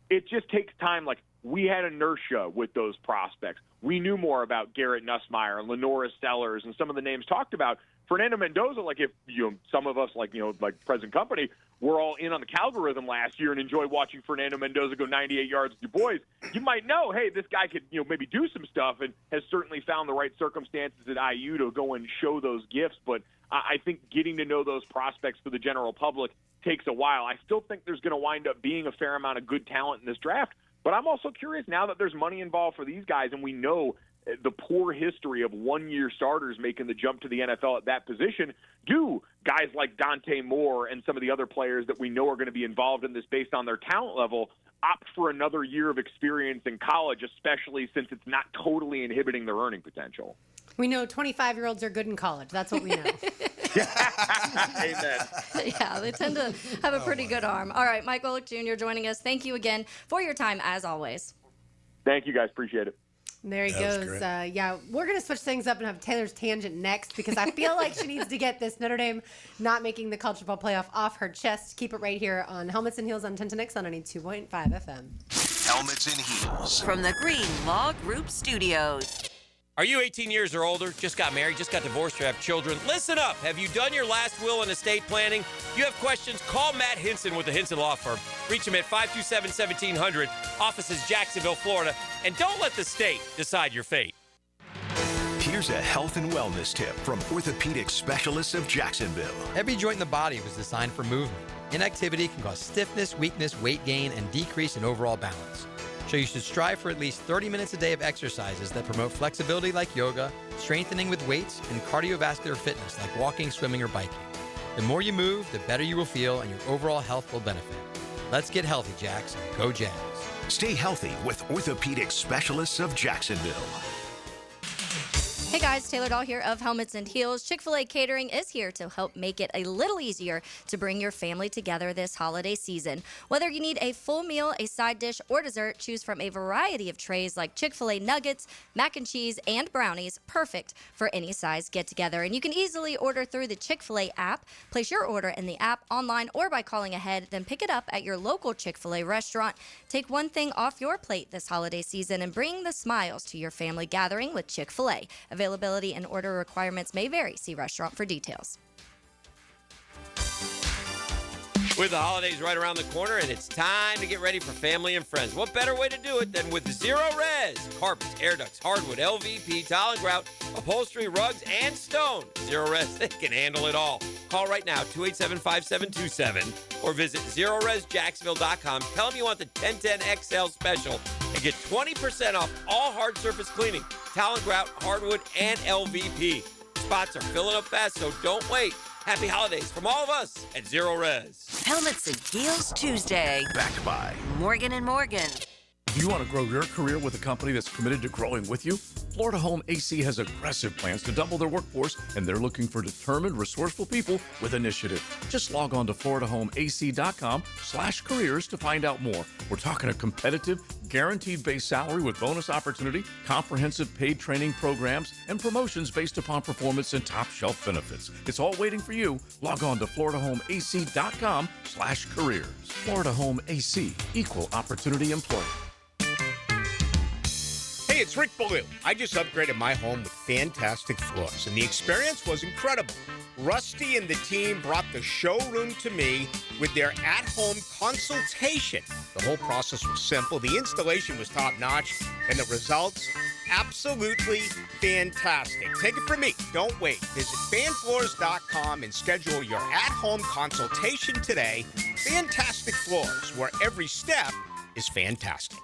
it just takes time. Like, we had inertia with those prospects. We knew more about Garrett Nussmeier and Lenora Sellers and some of the names talked about. Fernando Mendoza, like if some of us, like present company, were all in on the Calgorithm last year and enjoyed watching Fernando Mendoza go 98 yards with your boys, you might know, hey, this guy could maybe do some stuff, and has certainly found the right circumstances at IU to go and show those gifts. But I think getting to know those prospects for the general public takes a while. I still think there's going to wind up being a fair amount of good talent in this draft. But I'm also curious, now that there's money involved for these guys, and we know the poor history of one-year starters making the jump to the NFL at that position, do guys like Dante Moore and some of the other players that we know are going to be involved in this based on their talent level opt for another year of experience in college, especially since it's not totally inhibiting their earning potential? We know 25-year-olds are good in college. That's what we know. Amen. Yeah, they tend to have a pretty good arm. All right, Mike Golick Jr. joining us. Thank you again for your time, as always. Thank you, guys. Appreciate it. There he goes. Yeah, we're going to switch things up and have Taylor's tangent next, because I feel like she needs to get this Notre Dame not making the college football playoff off her chest. Keep it right here on Helmets and Heels on 10 to Nix on 92.5 FM. Helmets and Heels. From the Green Law Group Studios. Are you 18 years or older, just got married, just got divorced, or have children? Listen up. Have you done your last will and estate planning? If you have questions, call Matt Hinson with the Hinson Law Firm. Reach him at 527-1700. Office is Jacksonville, Florida. And don't let the state decide your fate. Here's a health and wellness tip from orthopedic specialists of Jacksonville. Every joint in the body was designed for movement. Inactivity can cause stiffness, weakness, weight gain, and decrease in overall balance. So you should strive for at least 30 minutes a day of exercises that promote flexibility like yoga, strengthening with weights, and cardiovascular fitness like walking, swimming, or biking. The more you move, the better you will feel, and your overall health will benefit. Let's get healthy, Jacks. Go Jags. Stay healthy with orthopedic specialists of Jacksonville. Hey guys, Taylor Dahl here of Helmets and Heels. Chick-fil-A Catering is here to help make it a little easier to bring your family together this holiday season. Whether you need a full meal, a side dish, or dessert, choose from a variety of trays like Chick-fil-A nuggets, mac and cheese, and brownies, perfect for any size get-together. And you can easily order through the Chick-fil-A app. Place your order in the app, online, or by calling ahead, then pick it up at your local Chick-fil-A restaurant. Take one thing off your plate this holiday season and bring the smiles to your family gathering with Chick-fil-A. Availability and order requirements may vary. See restaurant for details. With the holidays right around the corner, and it's time to get ready for family and friends. What better way to do it than with Zero Res? Carpets, air ducts, hardwood, LVP, tile and grout, upholstery, rugs, and stone. Zero Res, they can handle it all. Call right now, 287-5727, or visit ZeroResJacksonville.com. Tell them you want the 1010 XL special and get 20% off all hard surface cleaning, tile and grout, hardwood, and LVP. Spots are filling up fast, so don't wait. Happy holidays from all of us at Zero Res. Helmets and Heels Tuesday. Backed by Morgan & Morgan. Do you want to grow your career with a company that's committed to growing with you? Florida Home AC has aggressive plans to double their workforce, and they're looking for determined, resourceful people with initiative. Just log on to floridahomeac.com/careers to find out more. We're talking a competitive, guaranteed base salary with bonus opportunity, comprehensive paid training programs, and promotions based upon performance and top shelf benefits. It's all waiting for you. Log on to floridahomeac.com/careers. Florida Home AC, equal opportunity employer. Hey, it's Rick Ballou. I just upgraded my home with fantastic floors, and the experience was incredible. Rusty and the team brought the showroom to me with their at-home consultation. The whole process was simple, the installation was top-notch, and the results, absolutely fantastic. Take it from me. Don't wait. Visit fanfloors.com and schedule your at-home consultation today. Fantastic Floors, where every step is fantastic.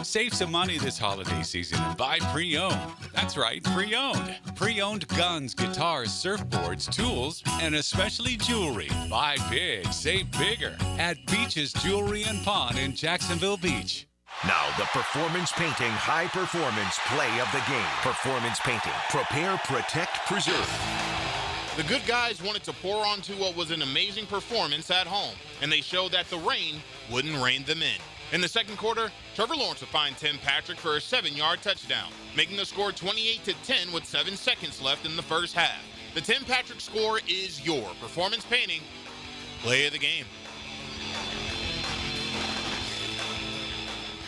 Save some money this holiday season and buy pre-owned. That's right, pre-owned. Pre-owned guns, guitars, surfboards, tools, and especially jewelry. Buy big, save bigger at Beach's Jewelry and Pawn in Jacksonville Beach. Now, the Performance Painting High Performance Play of the Game. Performance Painting. Prepare, protect, preserve. The good guys wanted to pour onto what was an amazing performance at home, and they showed that the rain wouldn't rein them in. In the second quarter, Trevor Lawrence would find Tim Patrick for a 7-yard touchdown, making the score 28-10 with 7 seconds left in the first half. The Tim Patrick score is your Performance Painting Play of the Game.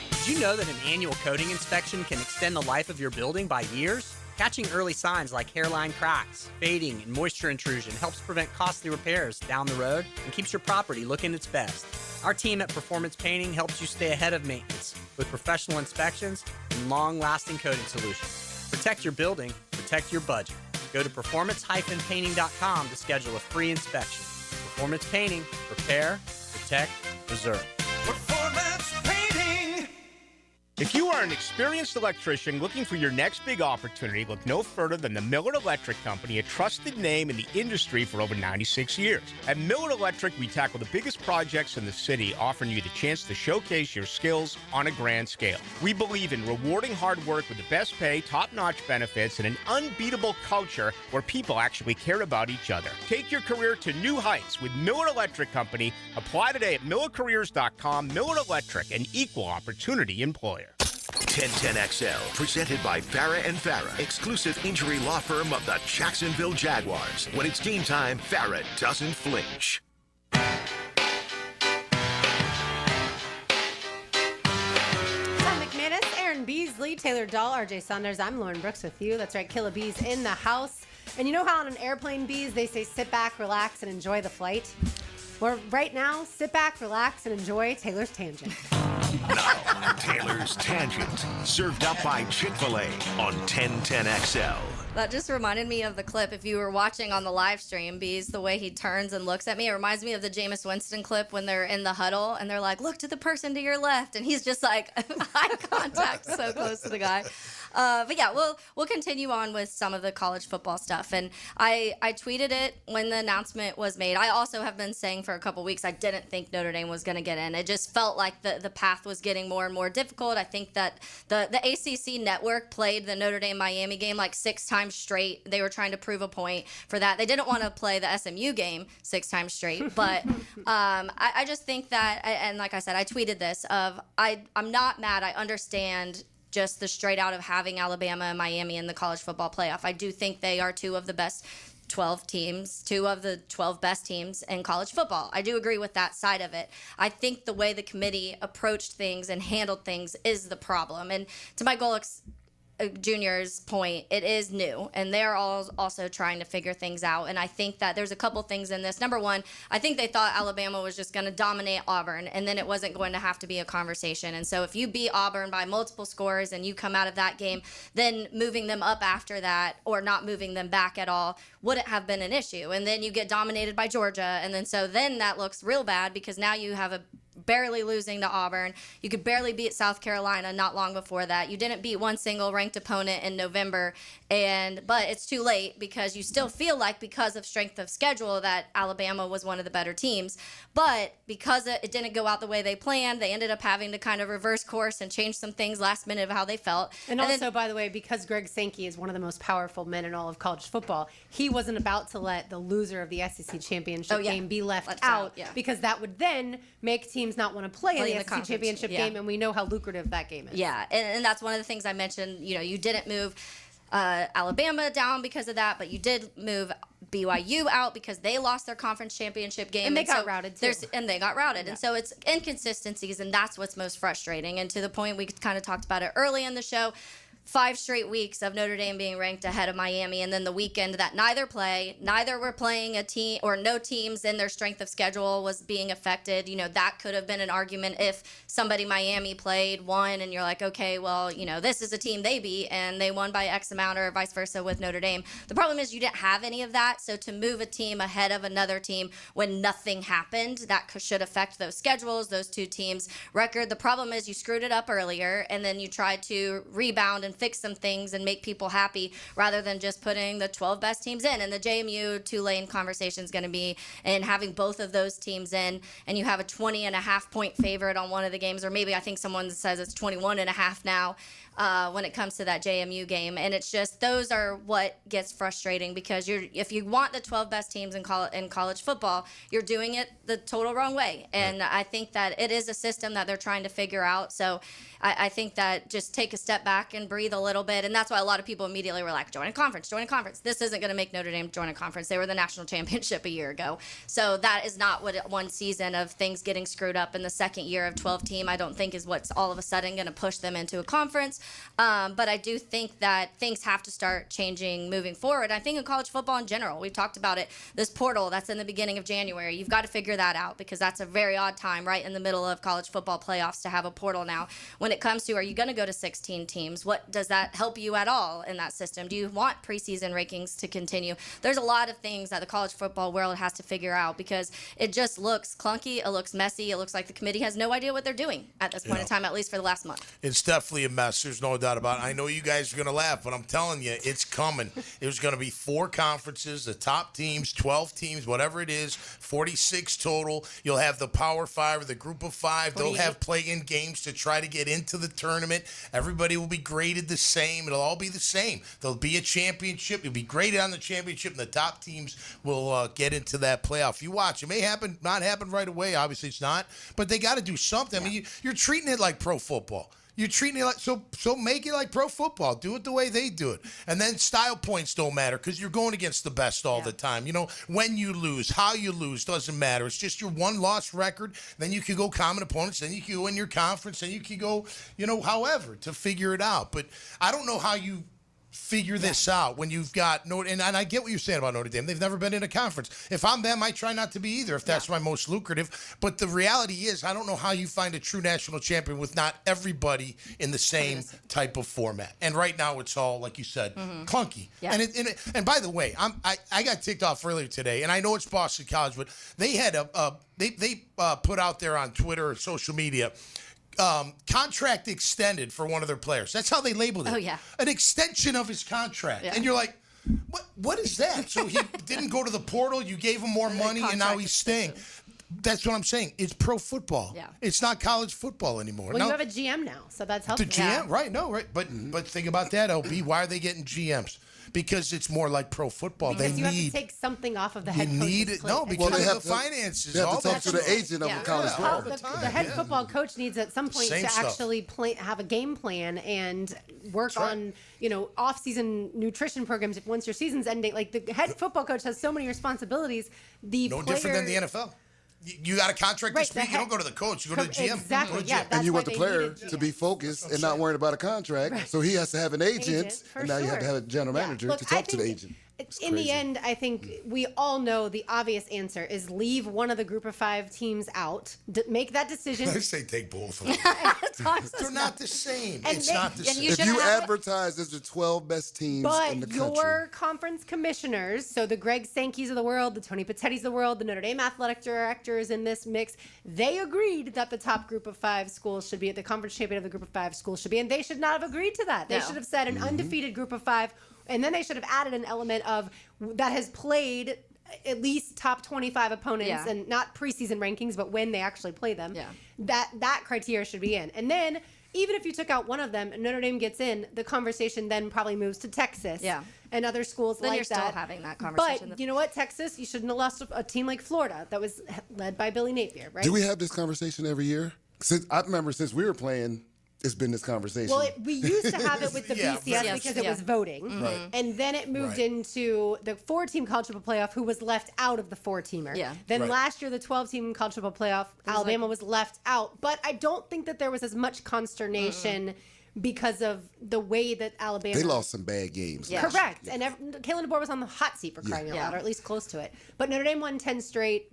Did you know that an annual coating inspection can extend the life of your building by years? Catching early signs like hairline cracks, fading, and moisture intrusion helps prevent costly repairs down the road and keeps your property looking its best. Our team at Performance Painting helps you stay ahead of maintenance with professional inspections and long-lasting coating solutions. Protect your building, protect your budget. Go to performance-painting.com to schedule a free inspection. Performance Painting, repair, protect, preserve. Performance Painting! If you are an experienced electrician looking for your next big opportunity, look no further than the Miller Electric Company, a trusted name in the industry for over 96 years. At Miller Electric, we tackle the biggest projects in the city, offering you the chance to showcase your skills on a grand scale. We believe in rewarding hard work with the best pay, top-notch benefits, and an unbeatable culture where people actually care about each other. Take your career to new heights with Miller Electric Company. Apply today at millercareers.com. Miller Electric, an equal opportunity employer. 1010XL, presented by Farah and Farah, exclusive injury law firm of the Jacksonville Jaguars. When it's game time, Farah doesn't flinch. Tom McManus, Aaron Beasley, Taylor Dahl, RJ Saunders. I'm Lauren Brooks with you. That's right, Killa Bees in the house. And you know how on an airplane, Bees, they say sit back, relax, and enjoy the flight? Well, right now, sit back, relax, and enjoy Taylor's Tangent. Now, Taylor's Tangent, served up by Chick-fil-A on 1010XL. That just reminded me of the clip. If you were watching on the live stream, Bees, the way he turns and looks at me, it reminds me of the Jameis Winston clip when they're in the huddle and they're like, look to the person to your left. And he's just like, eye contact so close to the guy. But yeah, we'll continue on with some of the college football stuff. And I tweeted it when the announcement was made. I also have been saying for a couple weeks I didn't think Notre Dame was going to get in. It just felt like the path was getting more and more difficult. I think that the ACC network played the Notre Dame-Miami game like 6 times straight. They were trying to prove a point for that. They didn't want to play the SMU game 6 times straight. But I just think that, and like I said, I tweeted this, I'm not mad. I understand just the straight out of having Alabama and Miami in the college football playoff. I do think they are 2 of the best 12 teams, 2 of the 12 best teams in college football. I do agree with that side of it. I think the way the committee approached things and handled things is the problem. And to Mike Golick's Junior's point, it is new, and they're all also trying to figure things out. And I think that there's a couple things in this. Number one, I think they thought Alabama was just going to dominate Auburn, and then it wasn't going to have to be a conversation. And so if you beat Auburn by multiple scores and you come out of that game, then moving them up after that or not moving them back at all wouldn't have been an issue. And then you get dominated by Georgia, and then that looks real bad because now you have a barely losing to Auburn. You could barely beat South Carolina not long before that. You didn't beat one single ranked opponent in November, but it's too late because you still feel like because of strength of schedule that Alabama was one of the better teams. But because it didn't go out the way they planned, they ended up having to kind of reverse course and change some things last minute of how they felt. And also, by the way, because Greg Sankey is one of the most powerful men in all of college football, he wasn't about to let the loser of the SEC championship game be left out because that would then make teams not want to play in the SEC championship game, and we know how lucrative that game is. Yeah, and that's one of the things I mentioned. You didn't move Alabama down because of that, but you did move BYU out because they lost their conference championship game. And they got routed, too. And they got routed. And so it's inconsistencies, and that's what's most frustrating. And to the point, we kind of talked about it early in the show, 5 straight weeks of Notre Dame being ranked ahead of Miami, and then the weekend that neither were playing a team, or no teams in their strength of schedule was being affected. That could have been an argument if somebody Miami won, and you're like, okay, well, this is a team they beat, and they won by X amount, or vice versa with Notre Dame. The problem is you didn't have any of that, so to move a team ahead of another team when nothing happened, that should affect those schedules, those two teams' record. The problem is you screwed it up earlier, and then you tried to rebound and fix some things and make people happy rather than just putting the 12 best teams in. And the JMU Tulane conversation is going to be and having both of those teams in, and you have a 20.5 point favorite on one of the games, or maybe I think someone says it's 21.5 now. When it comes to that JMU game. And it's just, those are what gets frustrating because if you want the 12 best teams in college football, you're doing it the total wrong way. And I think that it is a system that they're trying to figure out. So I think that just take a step back and breathe a little bit. And that's why a lot of people immediately were like, join a conference. This isn't going to make Notre Dame join a conference. They were the national championship a year ago. So that is not what one season of things getting screwed up in the second year of 12 team, I don't think is what's all of a sudden going to push them into a conference. But I do think that things have to start changing moving forward. I think in college football in general, we've talked about it, this portal that's in the beginning of January, you've got to figure that out because that's a very odd time right in the middle of college football playoffs to have a portal now. When it comes to, are you going to go to 16 teams? What does that help you at all in that system? Do you want preseason rankings to continue? There's a lot of things that the college football world has to figure out because it just looks clunky, it looks messy, it looks like the committee has no idea what they're doing at this point in time, at least for the last month. It's definitely a mess. There's no doubt about it. I know you guys are going to laugh, but I'm telling you, it's coming. There's going to be 4 conferences, the top teams, 12 teams, whatever it is, 46 total. You'll have the Power 5 or the Group of 5. They'll have play-in games to try to get into the tournament. Everybody will be graded the same. It'll all be the same. There'll be a championship. You'll be graded on the championship, and the top teams will get into that playoff. You watch. It may happen, not happen right away. Obviously, it's not. But they got to do something. I mean, you're treating it like pro football. You're treating it like so make it like pro football. Do it the way they do it. And then style points don't matter because you're going against the best all the time. When you lose, how you lose doesn't matter. It's just your one-loss record. Then you can go common opponents. Then you can go in your conference. Then you can go, however, to figure it out. But I don't know how you figure this out when you've got and I get what you're saying about Notre Dame. They've never been in a conference. If I'm them, I try not to be either if that's my most lucrative. But the reality is I don't know how you find a true national champion with not everybody in the same type of format. And right now it's all, like you said, clunky. Yeah. And by the way, I got ticked off earlier today, and I know it's Boston College, but they had they put out there on Twitter or social media contract extended for one of their players. That's how they labeled it. Oh, yeah. An extension of his contract. Yeah. And you're like, what is that? So he didn't go to the portal, you gave him more money, and now he's staying. That's what I'm saying. It's pro football. Yeah. It's not college football anymore. Well, you have a GM now, so that's helpful. The GM, right? No, right. But think about that, LB. Why are they getting GMs? Because it's more like pro football. Because you have to take something off of the head coach's plate. No, because of the finances. They have to talk to the agent of the college football. The head football coach needs at some point to actually have a game plan and work on, off-season nutrition programs once your season's ending. Like the head football coach has so many responsibilities. No different than the NFL. You got a contract this week, you don't go to the coach, you go to the GM. Exactly, and you want the player to be focused and not worried about a contract. Right. So he has to have an agent and now you have to have a general manager to talk to the agent. In the end, I think we all know the obvious answer is leave one of the group of 5 teams out. Make that decision. I say take both of them. They're not the same. And It's they- not the and same. you If should you have- advertise as the 12 best teams in the But country. your conference commissioners, so the Greg Sankeys of the world, the Tony Petittis of the world, the Notre Dame athletic directors in this mix, they agreed that the top group of 5 schools should be at the conference champion of the group of 5 schools should be, and they should not have agreed to that. They No. should have said an undefeated group of 5, and then they should have added an element of that has played at least top 25 opponents, Yeah. and not preseason rankings, but when they actually play them. Yeah. That criteria should be in. And then even if you took out one of them and Notre Dame gets in, the conversation then probably moves to Texas. Yeah. And other schools Then like you're still that. having that conversation. But you know what, Texas, you shouldn't have lost a team like Florida that was led by Billy Napier, right? Do we have this conversation every year? I remember since we were playing, it's been this conversation. Well, we used to have it with the Yeah, BCS yes, because it yeah. was voting. Right. And then it moved Right. into the 4-team college football playoff, who was left out of the 4-teamer. Yeah. Then Right. last year, the 12-team college football playoff, Alabama was left out. But I don't think that there was as much consternation because of the way that Alabama. They lost some bad games. Yeah. last year. Correct. And Kalen DeBoer was on the hot seat for crying out Yeah. loud, or at least close to it. But Notre Dame won 10 straight.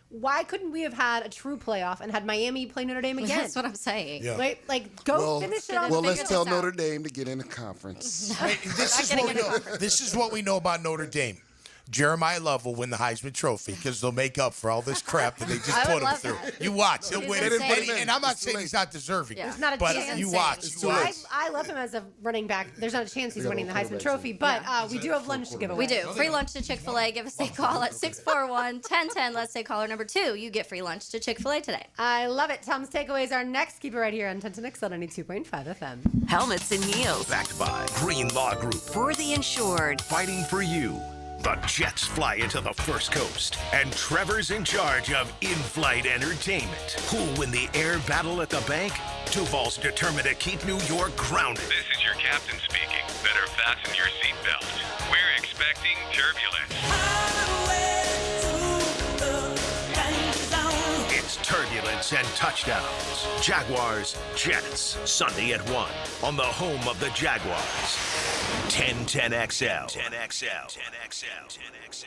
Why couldn't we have had a true playoff and had Miami play Notre Dame again? That's what I'm saying. Yeah. Right? Like, go finish it on Well, the let's tell figure this Notre out. Dame to get in the conference. Hey, this is what we know about Notre Dame. Jeremiah Love will win the Heisman Trophy because they'll make up for all this crap that they just I put would him love through. that. You watch. He'll He's win. insane. And I'm not It's too saying late. he's not deserving. Yeah. There's not a But chance. you Insane. watch. It's You too watch. late. I love him as a running back. There's not a chance he's got winning the more Heisman quarterbacks Trophy, but we do have lunch to give away. We do. Free lunch to Chick-fil-A. Give us a call at 641-1010. Let's say caller number 2. You get free lunch to Chick-fil-A today. I love it. Tom's Takeaways are next. Keep it right here on 10 to Next on 92.5 FM. Helmets and heels. Backed by Green Law Group. For the insured. Fighting for you. The Jets fly into the first coast, and Trevor's in charge of in-flight entertainment. Who'll win the air battle at the bank? Duval's determined to keep New York grounded. This is your captain speaking. Better fasten your seatbelt. We're expecting turbulence. It's turbulence and touchdowns. Jaguars, Jets, Sunday at 1 on the home of the Jaguars. 1010XL. 10XL. 10XL. 10XL.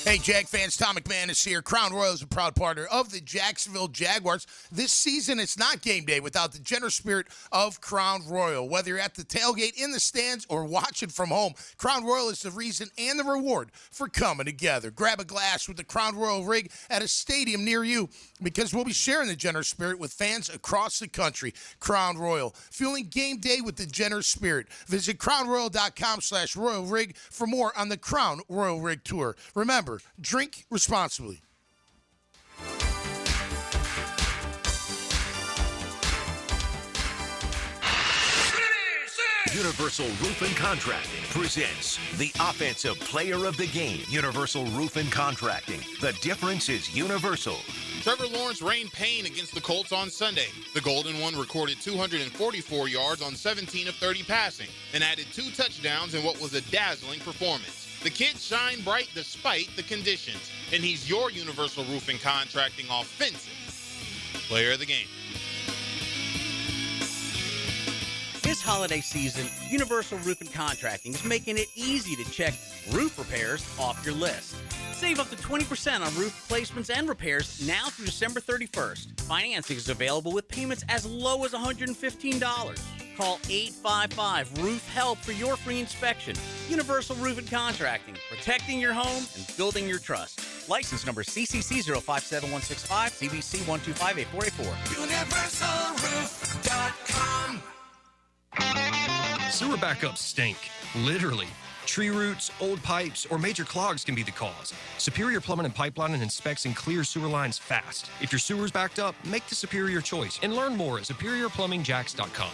Hey, Jag fans, Tom McManus here. Crown Royal is a proud partner of the Jacksonville Jaguars. This season, it's not game day without the generous spirit of Crown Royal. Whether you're at the tailgate, in the stands, or watching from home, Crown Royal is the reason and the reward for coming together. Grab a glass with the Crown Royal rig at a stadium near you because we'll be sharing the generous spirit with fans across the country. Crown Royal, fueling game day with the generous spirit. Visit crownroyal.com/Royal Rig for more on the Crown Royal Rig Tour. Remember, drink responsibly. Universal Roof and Contracting presents the Offensive Player of the Game. Universal Roof and Contracting. The difference is universal. Trevor Lawrence rained pain against the Colts on Sunday. The Golden One recorded 244 yards on 17 of 30 passing and added 2 touchdowns in what was a dazzling performance. The kid shined bright despite the conditions, and he's your Universal Roof and Contracting Offensive Player of the Game. This holiday season, Universal Roof and Contracting is making it easy to check roof repairs off your list. Save up to 20% on roof replacements and repairs now through December 31st. Financing is available with payments as low as $115. Call 855-ROOF-HELP for your free inspection. Universal Roof and Contracting, protecting your home and building your trust. License number CCC 057165, CBC 1258484. UniversalRoof.com. Sewer backups stink, literally. Tree roots, old pipes, or major clogs can be the cause. Superior Plumbing and Pipelining inspects and clears sewer lines fast. If your sewer's backed up, make the Superior choice and learn more at superiorplumbingjacks.com.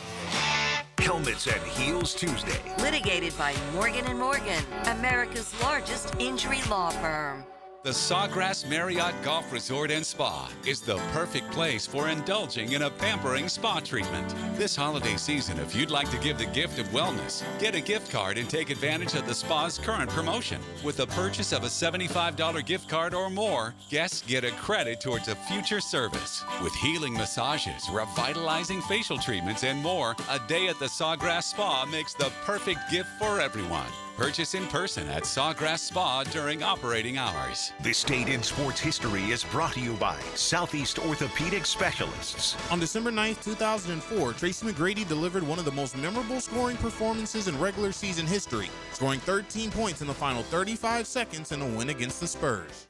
Helmets and Heels Tuesday. Litigated by Morgan & Morgan, America's largest injury law firm. The Sawgrass Marriott Golf Resort and Spa is the perfect place for indulging in a pampering spa treatment. This holiday season, if you'd like to give the gift of wellness, get a gift card and take advantage of the spa's current promotion. With the purchase of a $75 gift card or more, guests get a credit towards a future service. With healing massages, revitalizing facial treatments, and more, a day at the Sawgrass Spa makes the perfect gift for everyone. Purchase in person at Sawgrass Spa during operating hours. This date in sports history is brought to you by Southeast Orthopedic Specialists. On December 9th, 2004, Tracy McGrady delivered one of the most memorable scoring performances in regular season history, scoring 13 points in the final 35 seconds in a win against the Spurs.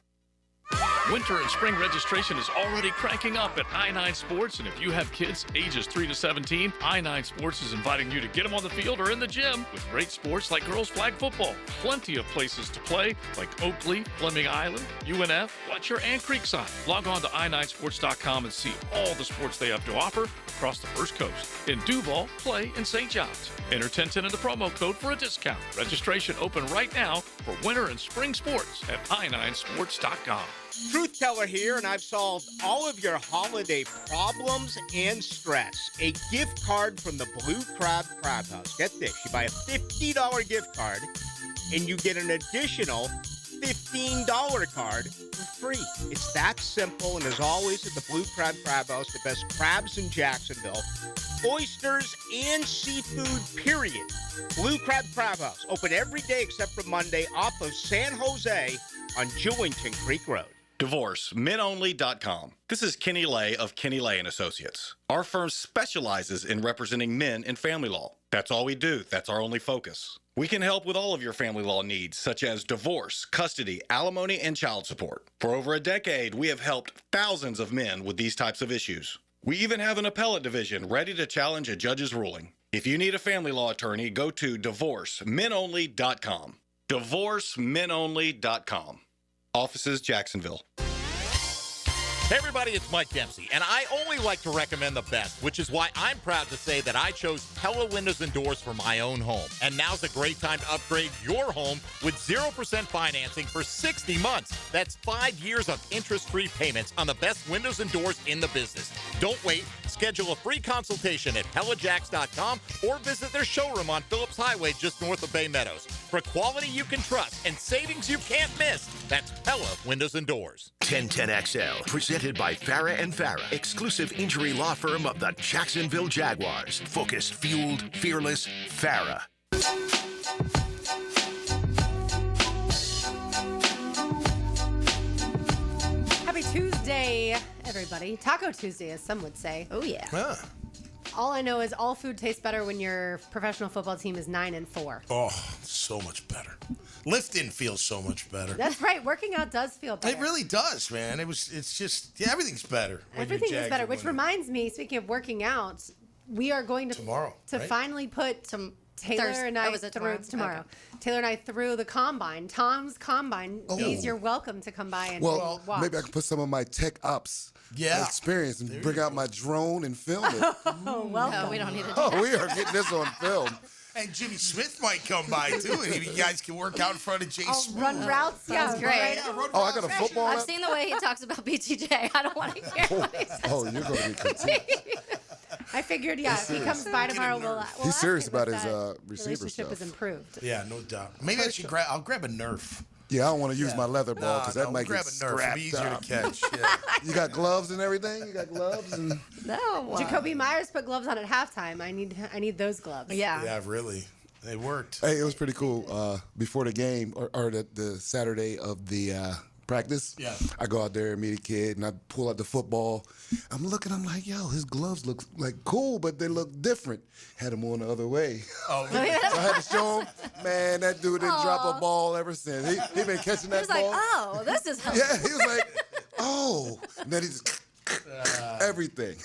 Winter and spring registration is already cranking up at I-9 Sports, and if you have kids ages 3 to 17, I-9 Sports is inviting you to get them on the field or in the gym with great sports like girls flag football. Plenty of places to play like Oakley, Fleming Island, UNF, Fletcher, and Creekside. Log on to i9sports.com and see all the sports they have to offer across the First Coast. In Duval, Clay, and St. John's. Enter 1010 in the promo code for a discount. Registration open right now for winter and spring sports at i9sports.com. Truth Teller here, and I've solved all of your holiday problems and stress. A gift card from the Blue Crab Crab House. Get this, you buy a $50 gift card, and you get an additional $15 card for free. It's that simple, and as always at the Blue Crab Crab House, the best crabs in Jacksonville, oysters, and seafood, period. Blue Crab Crab House, open every day except for Monday, off of San Jose on Jewington Creek Road. DivorceMenOnly.com. This is Kenny Lay of Kenny Lay & Associates. Our firm specializes in representing men in family law. That's all we do. That's our only focus. We can help with all of your family law needs, such as divorce, custody, alimony, and child support. For over a decade, we have helped thousands of men with these types of issues. We even have an appellate division ready to challenge a judge's ruling. If you need a family law attorney, go to DivorceMenOnly.com. DivorceMenOnly.com. Offices, Jacksonville. Hey everybody, it's Mike Dempsey, and I only like to recommend the best, which is why I'm proud to say that I chose Pella Windows and Doors for my own home. And now's a great time to upgrade your home with 0% financing for 60 months. That's 5 years of interest-free payments on the best windows and doors in the business. Don't wait. Schedule a free consultation at PellaJacks.com or visit their showroom on Phillips Highway just north of Bay Meadows. For quality you can trust and savings you can't miss, that's Pella Windows and Doors. 1010XL, presented by Farah and Farah, exclusive injury law firm of the Jacksonville Jaguars. Focused, fueled, fearless, Farah. Happy Tuesday, everybody. Taco Tuesday, as some would say. Oh, yeah. Huh. All I know is all food tastes better when your professional football team is 9-4. Oh, so much better. Lifting feels so much better. That's right. Working out does feel better. It really does, man. It's just everything's better. Everything is better. Which reminds me, speaking of working out, we are going to tomorrow to right? finally put Taylor and I through tomorrow. Okay. Taylor and I through the combine, Tom's combine. Oh. Please, you're welcome to come by and Well, watch. maybe I can put some of my tech ops experience and bring out my drone and film it. Oh, welcome. No, we don't need to do Oh, we are getting this on film. And Jimmy Smith might come by too, and you guys can work out in front of Jay Smith. Run routes. Yeah, Sounds great. Oh, I got a football. I've seen the way he talks about BTJ. I don't want to hear what he says. Oh, you're going to be critiqued. I figured, if he comes by tomorrow, we'll He's ask serious him about if his that receiver relationship stuff. is improved. Yeah, no doubt. Maybe I should I'll grab a Nerf. Yeah, I don't want to use my leather ball because that might grab get a Nerf. It'll scrapped be easier up. to catch. Yeah. You got gloves and everything? You got gloves? And No. Jacoby Myers put gloves on at halftime. I need those gloves. Yeah. Yeah, really. They worked. Hey, it was pretty cool. Before the game or the Saturday of the practice, I go out there and meet a kid, and I pull out the football. I'm looking, I'm like, yo, his gloves look like cool, but they look different. Had them on the other way. Oh, So I had to show him, man, that dude didn't drop a ball ever since. He been catching that He was like, ball. oh, this is helpful. Yeah, he was like, oh. And then he just everything.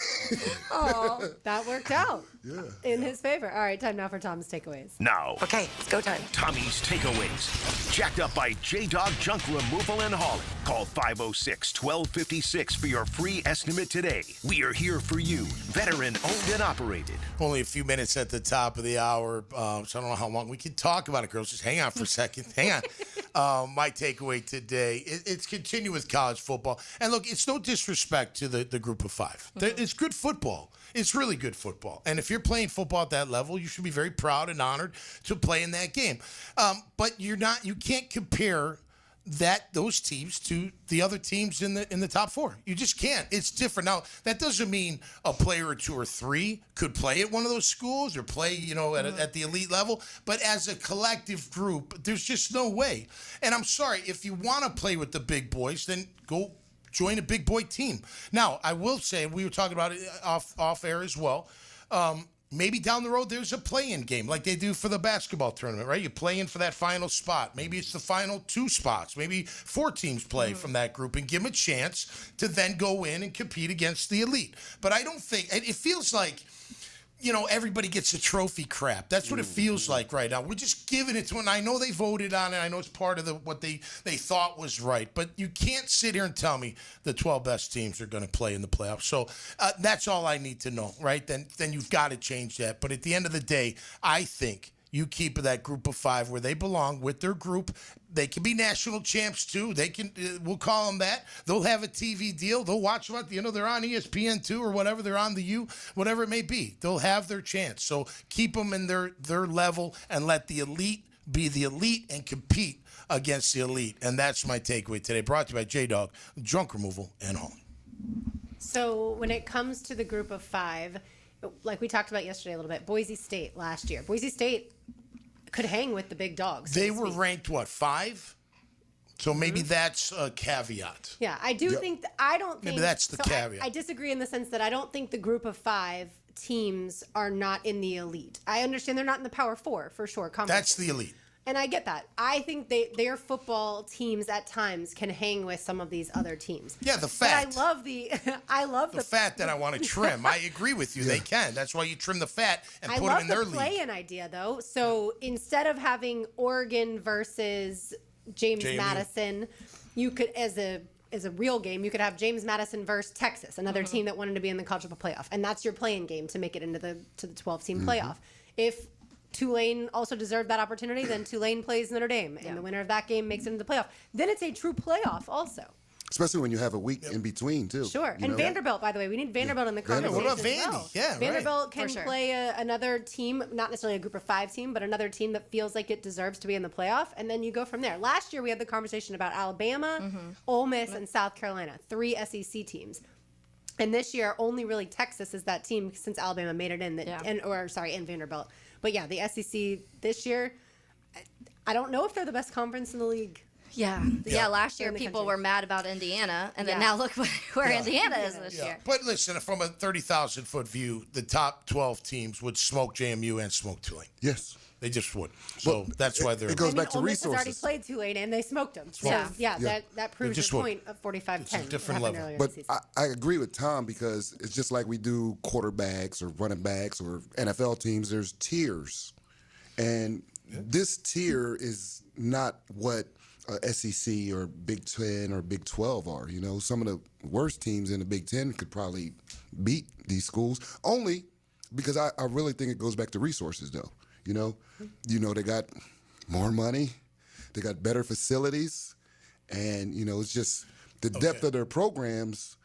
Oh, that worked out. Yeah. In his favor. All right, time now for Tom's takeaways. Now, Okay, it's go time. Tommy's Takeaways. Jacked up by J-Dog Junk Removal and Hauling. Call 506-1256 for your free estimate today. We are here for you. Veteran owned and operated. Only a few minutes at the top of the hour, so I don't know how long we can talk about it, girls. Just hang on for a second. Hang on. My takeaway today, it's continue with college football. And look, it's no disrespect to the group of five. It's good football. It's really good football. And if you're playing football at that level, you should be very proud and honored to play in that game. But you can't compare those teams to the other teams in the top 4. You just can't. It's different. Now, that doesn't mean a player or 2 or 3 could play at one of those schools or play, at the elite level. But as a collective group, there's just no way. And I'm sorry, if you want to play with the big boys, then go join a big boy team. Now, I will say, we were talking about it off air as well. Maybe down the road there's a play-in game like they do for the basketball tournament, right? You play in for that final spot. Maybe it's the final 2 spots. Maybe 4 teams play from that group and give them a chance to then go in and compete against the elite. But I don't think – it feels like – everybody gets a trophy crap. That's what it feels like right now. We're just giving it to them. I know they voted on it. I know it's part of what they thought was right. But you can't sit here and tell me the 12 best teams are going to play in the playoffs. So that's all I need to know, right? Then you've got to change that. But at the end of the day, I think you keep that group of 5 where they belong with their group. They can be national champs too. They can. We'll call them that. They'll have a TV deal. They'll watch them. They're on ESPN2 or whatever. They're on the U, whatever it may be. They'll have their chance. So keep them in their level and let the elite be the elite and compete against the elite. And that's my takeaway today. Brought to you by J-Dog, Junk Removal and Hauling. So when it comes to the group of 5, like we talked about yesterday a little bit, Boise State last year. Boise State could hang with the big dogs. They were ranked, 5? So maybe that's a caveat. Yeah, I do think I don't think maybe that's the caveat. I disagree in the sense that I don't think the group of 5 teams are not in the elite. I understand they're not in the Power 4 for sure. That's the elite. And I get that. I think their football teams at times can hang with some of these other teams. Yeah, the fat. But I love the fat that I want to trim. I agree with you. They can. That's why you trim the fat and put them in their league. I love the play-in idea, though. So instead of having Oregon versus James Madison, you could, as a real game, you could have James Madison versus Texas, another team that wanted to be in the college football playoff, and that's your play-in game to make it into the 12-team playoff. If Tulane also deserved that opportunity, then Tulane plays Notre Dame, and the winner of that game makes it into the playoff. Then it's a true playoff also. Especially when you have a week in between, too. Sure. And Vanderbilt, by the way. We need Vanderbilt in the conversation. What about as well. Vandy? Yeah, Vanderbilt can play another team, not necessarily a group of 5 team, but another team that feels like it deserves to be in the playoff, and then you go from there. Last year, we had the conversation about Alabama, Ole Miss, and South Carolina, 3 SEC teams. And this year, only really Texas is that team since Alabama made it in, and Vanderbilt. But yeah, the SEC this year, I don't know if they're the best conference in the league. Yeah. Last year people were mad about Indiana, and then now look where Indiana is this year. But listen, from a 30,000-foot view, the top 12 teams would smoke JMU and smoke Tulane. Yes. They just would. So that's why they're. It goes back to Ole Miss resources. has already played Tulane, and they smoked them. So, that proves your point of 45-10. It's a different level. But I agree with Tom because it's just like we do quarterbacks or running backs or NFL teams. There's tiers. And this tier is not what SEC or Big 10 or Big 12 are. Some of the worst teams in the Big 10 could probably beat these schools. Only because I really think it goes back to resources, though. They got more money, they got better facilities, and it's just the depth of their programs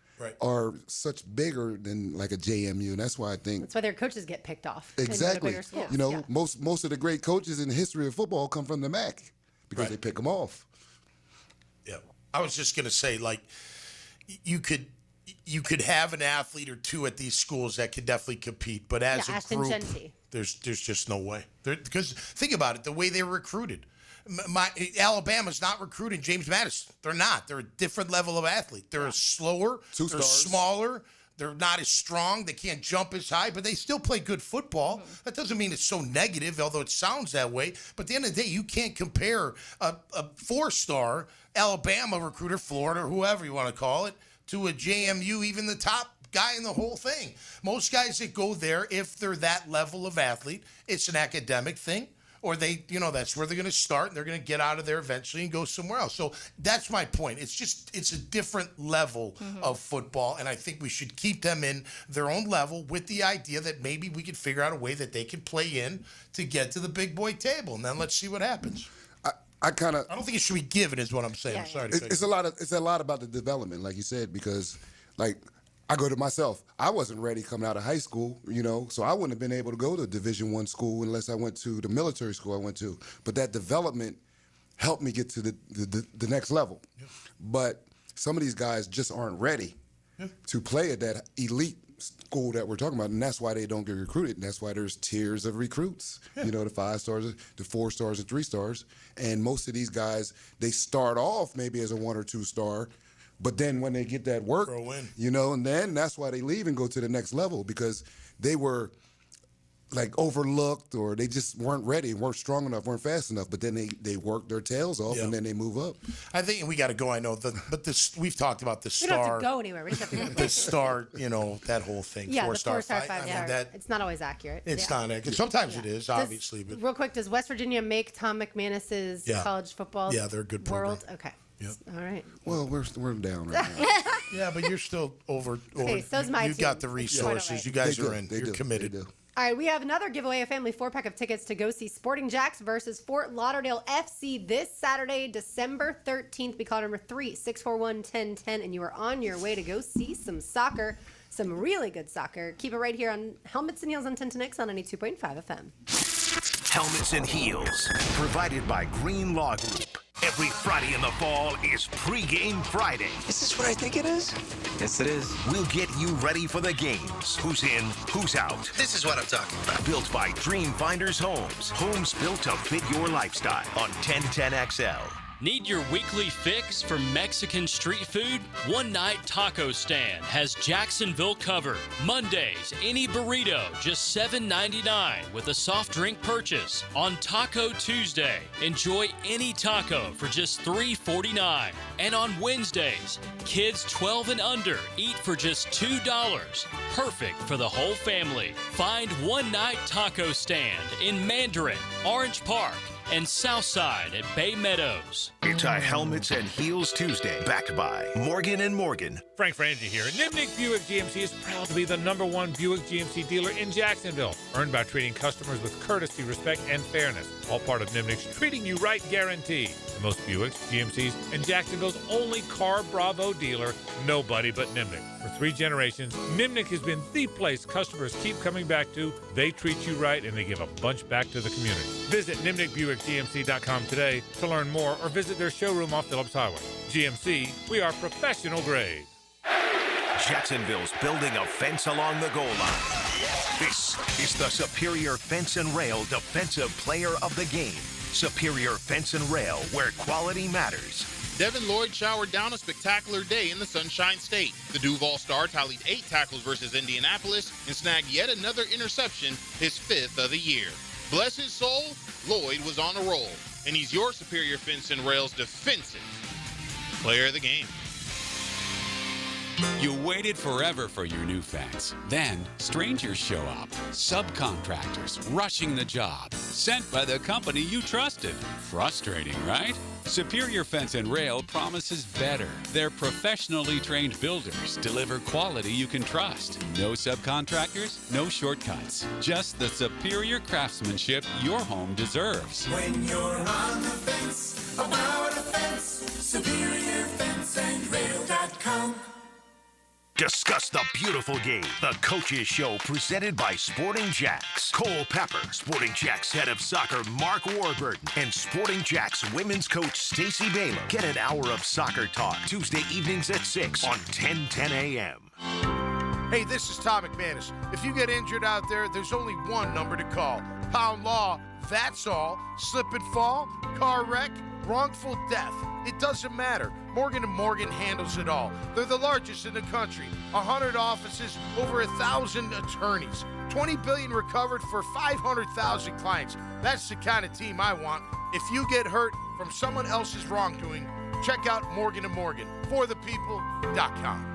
are such bigger than like a JMU, and that's why I think that's why their coaches get picked off. Exactly. Most of the great coaches in the history of football come from the MAC because they pick them off. Yeah, I was just gonna say, like, you could have an athlete or 2 at these schools that could definitely compete, but as a group, there's just no way. Because think about it, the way they were recruited. Alabama's not recruiting James Madison. They're not. They're a different level of athlete. They're slower. They're smaller. They're not as strong. They can't jump as high, but they still play good football. That doesn't mean it's so negative, although it sounds that way. But at the end of the day, you can't compare a 4-star Alabama recruiter, Florida, or whoever you want to call it, to a JMU, even the top guy in the whole thing. Most guys that go there, if they're that level of athlete, it's an academic thing, or that's where they're going to start, and they're going to get out of there eventually and go somewhere else. So that's my point. It's a different level of football, and I think we should keep them in their own level with the idea that maybe we could figure out a way that they can play in to get to the big boy table, and then let's see what happens. I don't think it should be given, is what I'm saying. I'm sorry. It's a lot about the development, like you said, because like I go to myself. I wasn't ready coming out of high school, so I wouldn't have been able to go to Division I school unless I went to the military school I went to. But that development help me get to the next level. Yeah. But some of these guys just aren't ready to play at that elite school that we're talking about, and that's why they don't get recruited. And that's why there's tiers of recruits. You know, the 5 stars, the 4 stars, and 3 stars. And most of these guys, they start off maybe as a 1 or 2 star, but then when they get that work, you know, and then that's why they leave and go to the next level, because they were like overlooked, or they just weren't ready, weren't strong enough, weren't fast enough. But then they work their tails off, and then they move up. I think we got to go. I know, but this we've talked about the star. We don't have to go anywhere. We just have to go. The star, you know, that whole thing. Yeah, 4-star, 4-star, 5 5-star. that, It's not always accurate. it's not accurate. Sometimes it is, obviously. But real quick, does West Virginia make Tom McManus's college football? Yeah, they're a good program. World? Okay. Yep. All right. Well, we're down right now. Yeah, but you're still over. Okay, so's my you team. got the resources. You guys are in. You're committed. All right, we have another giveaway, a family 4-pack of tickets to go see Sporting Jacks versus Fort Lauderdale FC this Saturday, December 13th. Be call number 3-641-1010, and you are on your way to go see some soccer, some really good soccer. Keep it right here on Helmets and Heels on 1010X on 92.5 FM. Helmets and Heels, provided by Green Law Group. Every Friday in the fall is Pre-Game Friday. Is this what I think it is? Yes, it is. We'll get you ready for the games. Who's in, who's out. This is what I'm talking about. Built by Dream Finders Homes. Homes built to fit your lifestyle on 1010XL. Need your weekly fix for Mexican street food? One Night Taco Stand has Jacksonville covered. Mondays, any burrito, just $7.99 with a soft drink purchase. On Taco Tuesday, enjoy any taco for just $3.49. And on Wednesdays, kids 12 and under eat for just $2. Perfect for the whole family. Find One Night Taco Stand in Mandarin, Orange Park, and Southside at Bay Meadows. It's a Helmets and Heels Tuesday, backed by Morgan & Morgan. Frank Frangie here. Nimnick Buick GMC is proud to be the #1 Buick GMC dealer in Jacksonville, earned by treating customers with courtesy, respect, and fairness. All part of Nimnick's Treating You Right guarantee. The most Buicks, GMCs, and Jacksonville's only Car Bravo dealer, nobody but Nimnick. For 3 generations, Nimnick has been the place customers keep coming back to. They treat you right, and they give a bunch back to the community. Visit NimnickBuickGMC.com today to learn more, or visit their showroom off Phillips Highway. GMC, we are professional grade. Jacksonville's building a fence along the goal line. This is the Superior Fence and Rail Defensive Player of the Game. Superior Fence and Rail, where quality matters. Devin Lloyd showered down a spectacular day in the Sunshine State. The Duval star tallied 8 tackles versus Indianapolis and snagged yet another interception, his 5th of the year. Bless his soul, Lloyd was on a roll, and he's your Superior Fence and Rail's defensive player of the game. You waited forever for your new fence. Then, strangers show up. Subcontractors rushing the job. Sent by the company you trusted. Frustrating, right? Superior Fence and Rail promises better. Their professionally trained builders deliver quality you can trust. No subcontractors, no shortcuts. Just the superior craftsmanship your home deserves. When you're on the fence, about a fence, SuperiorFenceandRail.com. Discuss the beautiful game. The Coaches Show, presented by Sporting Jacks. Cole Pepper, Sporting Jacks head of soccer Mark Warburton, and Sporting Jacks women's coach Stacey Baylor. Get an hour of soccer talk Tuesday evenings at 6 on 1010 a.m. Hey, this is Tom McManus. If you get injured out there, there's only one number to call. Pound Law, that's all. Slip and fall, car wreck, wrongful death. It doesn't matter. Morgan & Morgan handles it all. They're the largest in the country. 100 offices, over 1,000 attorneys. $20 billion recovered for 500,000 clients. That's the kind of team I want. If you get hurt from someone else's wrongdoing, check out Morgan & Morgan. ForThePeople.com.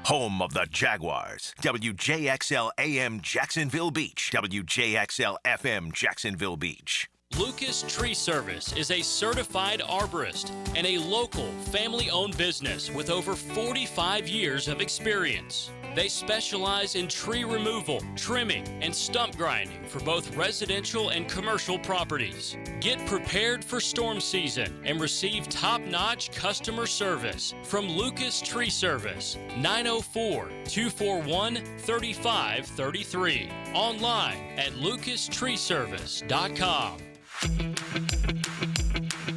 Home of the Jaguars. WJXL AM Jacksonville Beach. WJXL FM Jacksonville Beach. Lucas Tree Service is a certified arborist and a local family-owned business with over 45 years of experience. They specialize in tree removal, trimming, and stump grinding for both residential and commercial properties. Get prepared for storm season and receive top-notch customer service from Lucas Tree Service, 904-241-3533. Online at lucastreeservice.com.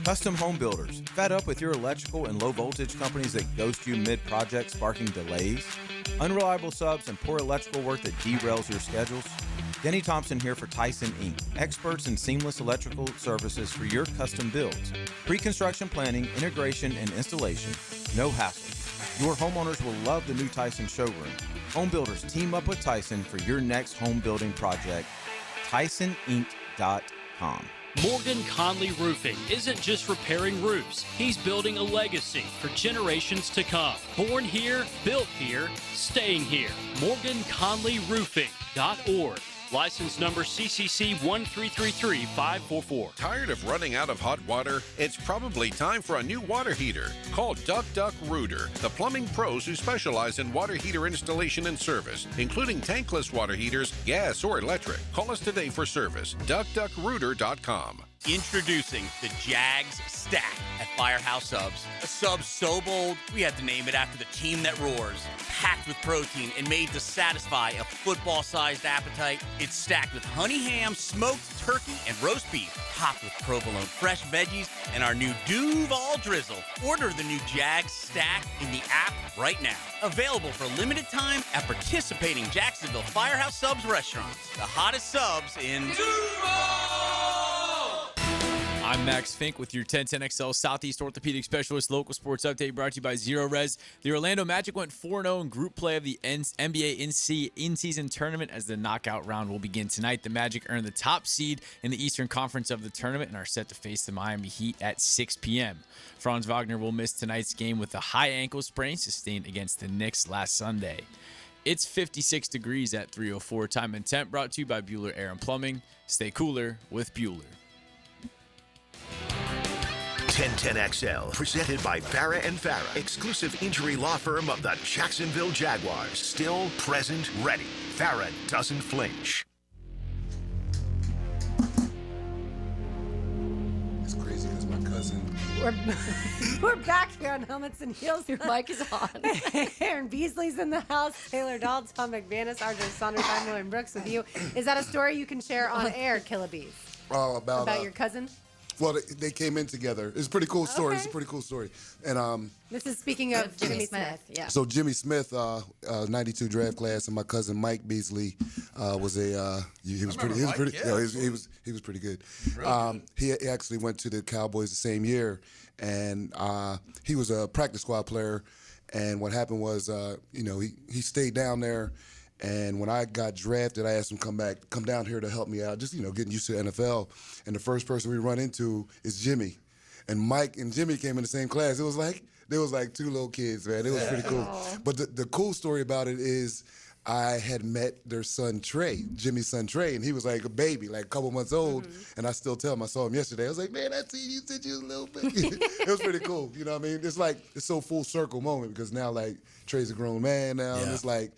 Custom home builders, fed up with your electrical and low voltage companies that ghost you mid-project, sparking delays? Unreliable subs and poor electrical work that derails your schedules? Denny Thompson here for Tyson Inc., experts in seamless electrical services for your custom builds. Pre-construction planning, integration, and installation. No hassle. Your homeowners will love the new Tyson showroom. Home builders team up with Tyson for your next home building project. TysonInc.com. Morgan Conley Roofing isn't just repairing roofs. He's building a legacy for generations to come. Born here, built here, staying here. MorganConleyRoofing.org. License number CCC 1333544. Tired of running out of hot water? It's probably time for a new water heater. Call Duck Duck Rooter, the plumbing pros who specialize in water heater installation and service, including tankless water heaters, gas or electric. Call us today for service. DuckDuckRooter.com. Introducing the Jags Stack at Firehouse Subs. A sub so bold, we had to name it after the team that roars. Packed with protein and made to satisfy a football-sized appetite. It's stacked with honey ham, smoked turkey, and roast beef. Topped with provolone fresh veggies and our new Duval drizzle. Order the new Jags Stack in the app right now. Available for limited time at participating Jacksonville Firehouse Subs restaurants. The hottest subs in Duval! I'm Max Fink with your 1010XL Southeast Orthopedic Specialist local sports update brought to you by Zero Res. The Orlando Magic went 4-0 in group play of the NBA in-season tournament as the knockout round will begin tonight. The Magic earned the top seed in the Eastern Conference of the tournament and are set to face the Miami Heat at 6 p.m. Franz Wagner will miss tonight's game with a high ankle sprain sustained against the Knicks last Sunday. It's 56 degrees at 3:04. Time and temp brought to you by Bueller Air and Plumbing. Stay cooler with Bueller. 1010XL, presented by Farah & Farah, exclusive injury law firm of the Jacksonville Jaguars. Still, present, ready. Farah doesn't flinch. It's crazy because my cousin... We're back here on Helmets and Heels. Your mic is on. Aaron Beasley's in the house. Taylor Dahl, Tom McManus, RJ Saunders, I'm William Brooks with you. Is that a story you can share on air, Killabees? Oh, about your cousin? Well, they came in together. It's a pretty cool story. Okay. It's a pretty cool story. And This is speaking of Jimmy Smith. Yeah. So Jimmy Smith, 92 draft class, and my cousin Mike Beasley was he was pretty good. He actually went to the Cowboys the same year, and he was a practice squad player. And what happened was, he stayed down there. And when I got drafted, I asked him come down here to help me out, just getting used to the NFL. And the first person we run into is Jimmy, and Mike and Jimmy came in the same class. It was like there was like two little kids, man. It was pretty cool. But the cool story about it is I had met their son Trey, Jimmy's son Trey, and he was like a baby, like a couple months old. And I still tell him, I saw him yesterday. I was like, man, I see you since you was a little bit. It was pretty cool. You know what I mean? It's like it's so full circle moment because now like Trey's a grown man now, and it's like.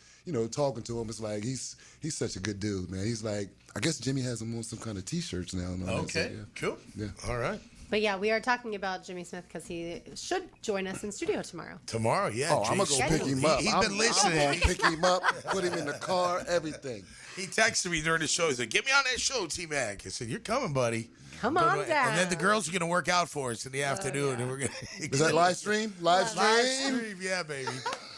Talking to him, it's like he's such a good dude, man. He's like, I guess Jimmy has him on some kind of T-shirts now. And all that, so, Cool. Yeah. All right. But yeah, we are talking about Jimmy Smith because he should join us in studio tomorrow. Tomorrow, yeah. Oh, I'm going to go pick him up. He's been listening. I'm going to pick him up, put him in the car, everything. He texted me during the show. He's like, get me on that show, T-Mac. I said, you're coming, buddy. Come on down. And then the girls are going to work out for us in the afternoon. Yeah. And we're gonna Is that live stream? Live stream? Yeah, baby.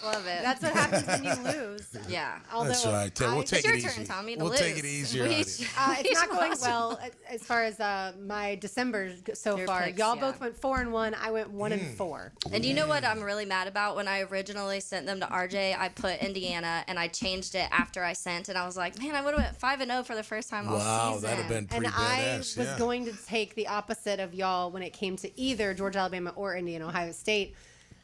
Love it. That's what happens when you lose. Yeah. That's right. We'll take it easy. It's your turn, Tommy, to We'll lose. take it easier on you. It's not going well as far as my December so Your far. picks, Y'all yeah. both went 4-1. I went 1-4. And you know what I'm really mad about? When I originally sent them to RJ, I put Indiana, and I changed it after I sent, and I was like, man, I would have went 5-0 for the first time all Wow, season. that'd have been pretty And I badass. was going to take the opposite of y'all when it came to either Georgia, Alabama, or Indiana, Ohio State.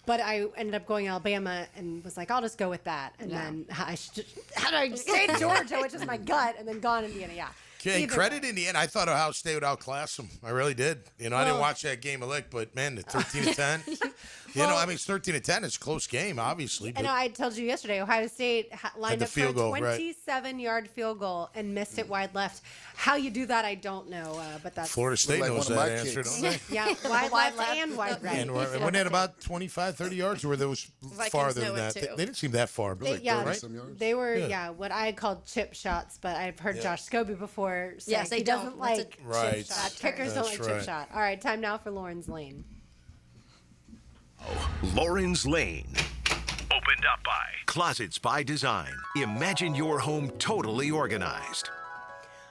But I ended up going Alabama and was like, I'll just go with that. And then I stayed Georgia, which is my gut, and then gone Indiana. Yeah. Okay, Either credit way. in the end. I thought Ohio State would outclass them. I really did. I didn't watch that game a lick, but man, the 13-10. Well, it's 13-10. It's a close game, obviously. And But I told you yesterday, Ohio State lined the up for a field goal, right. 27-yard field goal and missed it wide left. How you do that, I don't know, but that's Florida State like knows one of that my answer, kicks. don't they? yeah, wide left and wide right. And went at about 25, 30 yards, or there was farther than know it that. too. They didn't seem that far. But They were Yeah. what I called chip shots, but I've heard Josh Scobie before say Yes, they he don't. doesn't That's a like Right. chip shot. Kickers don't like That's chip right. shot. All right, time now for Lauren's Lane. Lauren's Lane. Opened up by Closets by Design. Imagine your home totally organized.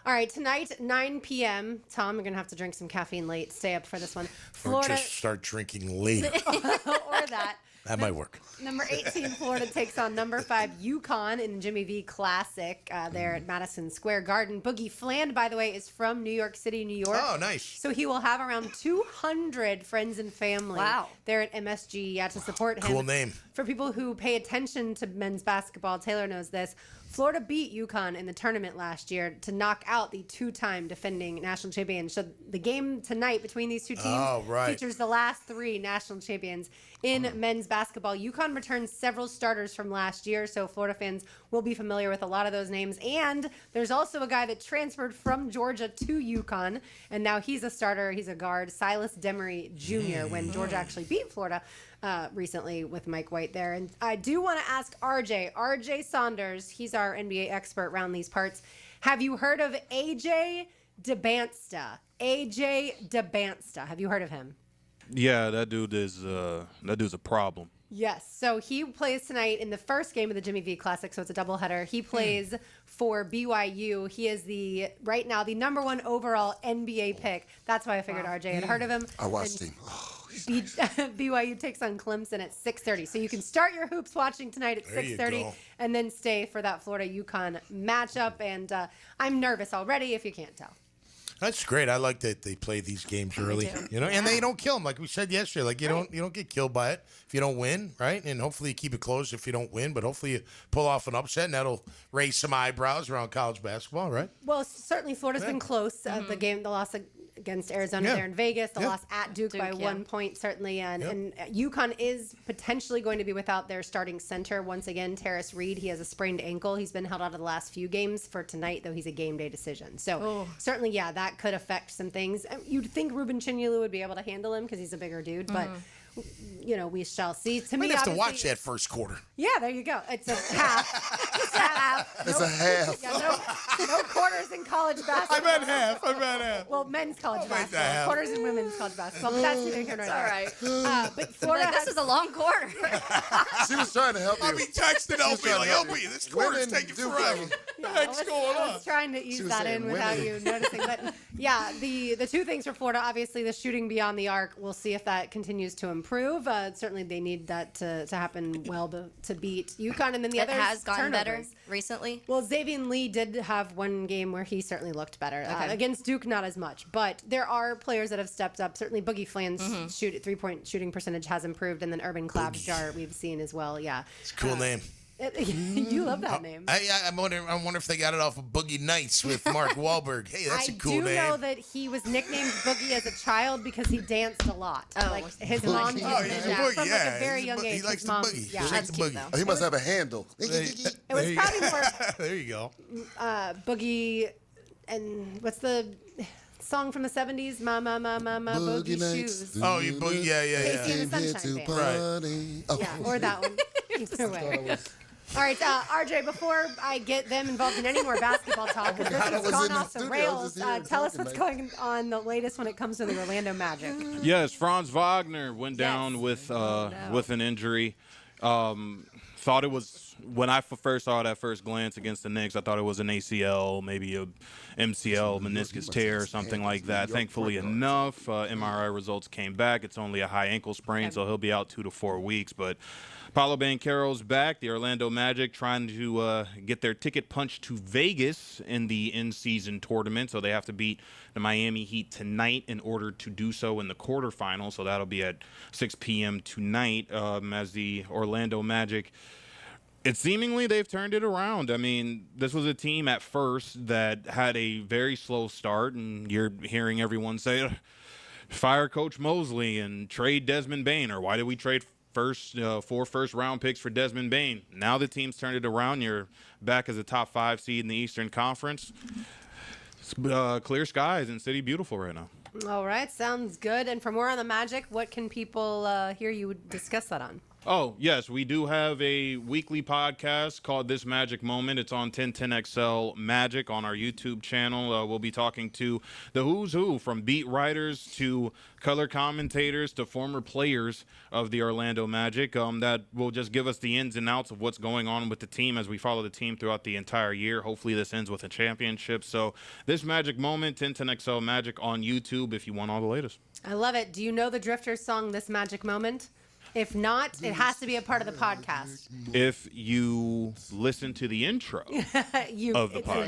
All right, tonight, 9 p.m. Tom, you're going to have to drink some caffeine late. Stay up for this one. Or Florida, just start drinking later. or that. That might work. Number 18, Florida takes on number 5, UConn in the Jimmy V Classic there at Madison Square Garden. Boogie Fland, by the way, is from New York City, New York. Oh, nice. So he will have around 200 friends and family there at MSG to support him. Cool name. For people who pay attention to men's basketball, Taylor knows this. Florida beat UConn in the tournament last year to knock out the 2-time defending national champions. So the game tonight between these two teams features the last 3 national champions in men's basketball. UConn returns several starters from last year, so Florida fans will be familiar with a lot of those names. And there's also a guy that transferred from Georgia to UConn, and now he's a starter. He's a guard, Silas Demery Jr., when Georgia actually beat Florida recently with Mike White there. And I do want to ask RJ Saunders, he's our NBA expert around these parts. Have you heard of AJ DeBansta? AJ DeBansta. Have you heard of him? Yeah, that dude's a problem. Yes. So he plays tonight in the first game of the Jimmy V Classic, so it's a doubleheader. He plays for BYU. He is right now the number 1 overall NBA pick. That's why I figured RJ had heard of him. I watched him. BYU takes on Clemson at 6:30. So you can start your hoops watching tonight at There you 6:30 go. and then stay for that Florida-UConn matchup. And I'm nervous already, if you can't tell. That's great. I like that they play these games early, and they don't kill them like we said yesterday. Like you don't get killed by it if you don't win, right? And hopefully you keep it close if you don't win, but hopefully you pull off an upset, and that'll raise some eyebrows around college basketball, right? Well, certainly Florida's been close. The loss against Arizona there in Vegas, the loss at Duke by 1 point, certainly. And UConn is potentially going to be without their starting center once again, Terrace Reed. He has a sprained ankle. He's been held out of the last few games. For tonight, though, he's a game day decision. So certainly, that could affect some things. You'd think Ruben Chinyulu would be able to handle him because he's a bigger dude, but we shall see. To me, We'd have to obviously- watch that first quarter. Yeah, there you go. It's a half. It's a half. It's a half. Yeah, no quarters in college basketball. I meant half. Well, men's college Oh, wait, basketball. half. Quarters in women's college basketball. But that's neither here nor there. all right. But Florida This is a long quarter. She was trying to help you. I'll be texting LB like, LB, this quarter's taking forever. What's going I on? was trying to ease was that saying in without women. you noticing. But yeah, the 2 things for Florida, obviously the shooting beyond the arc. We'll see if that continues to improve. Certainly they need that to happen well to beat UConn. And then the It other has gotten better turnovers. recently. Well, Xavier Lee did have one game where he certainly looked better. Against Duke, not as much. But there are players that have stepped up. Certainly Boogie Fland's 3-point shooting percentage has improved. And then Urban Klabjar we've seen as well. Yeah. It's a cool name. You love that name. I wonder if they got it off of Boogie Nights with Mark Wahlberg. Hey, that's a cool I do name. know that he was nicknamed Boogie as a child because he danced a lot. Like his mom did. Oh, he's a Yeah, boogie, from like yeah. a very He's a young boogie. He age. likes His the mom, boogie. yeah. He likes the boogie. Oh, he must have a handle. It was probably more There you go. Boogie and what's the song from the 70s? Ma Boogie Shoes. Oh, you boogie, yeah. Casey and the Sunshine Band. Oh. Yeah, or that one. Either way. All right, RJ, before I get them involved in any more basketball talk, because this God, I has was gone in the off the studio. I was rails, just here tell us talking, what's man. going on the latest when it comes to the Orlando Magic. Yes, Franz Wagner went down with an injury. Thought it was, when I first saw it at first glance against the Knicks, I thought it was an ACL, maybe a MCL, meniscus tear or something like that. Thankfully enough, MRI results came back. It's only a high ankle sprain, so he'll be out 2 to 4 weeks. But Paolo Banchero's back. The Orlando Magic trying to get their ticket punched to Vegas in the in-season tournament, so they have to beat the Miami Heat tonight in order to do so in the quarterfinals. So that'll be at 6 p.m. tonight as the Orlando Magic. It's seemingly they've turned it around. I mean, this was a team at first that had a very slow start, and you're hearing everyone say, fire Coach Mosley and trade Desmond Bain, or why did we trade 4 first-round picks for Desmond Bain. Now the team's turned it around. You're back as a top 5 seed in the Eastern Conference. It's clear skies and City Beautiful right now. All right, sounds good. And for more on the Magic, what can people hear you discuss that on? Oh, yes, we do have a weekly podcast called This Magic Moment. It's on 1010XL Magic on our YouTube channel. We'll be talking to the who's who, from beat writers to color commentators to former players of the Orlando Magic. That will just give us the ins and outs of what's going on with the team as we follow the team throughout the entire year. Hopefully this ends with a championship. So This Magic Moment, 1010XL Magic on YouTube if you want all the latest. I love it. Do you know the Drifters song, This Magic Moment? If not, it has to be a part of the podcast. If you listen to the intro of the it's in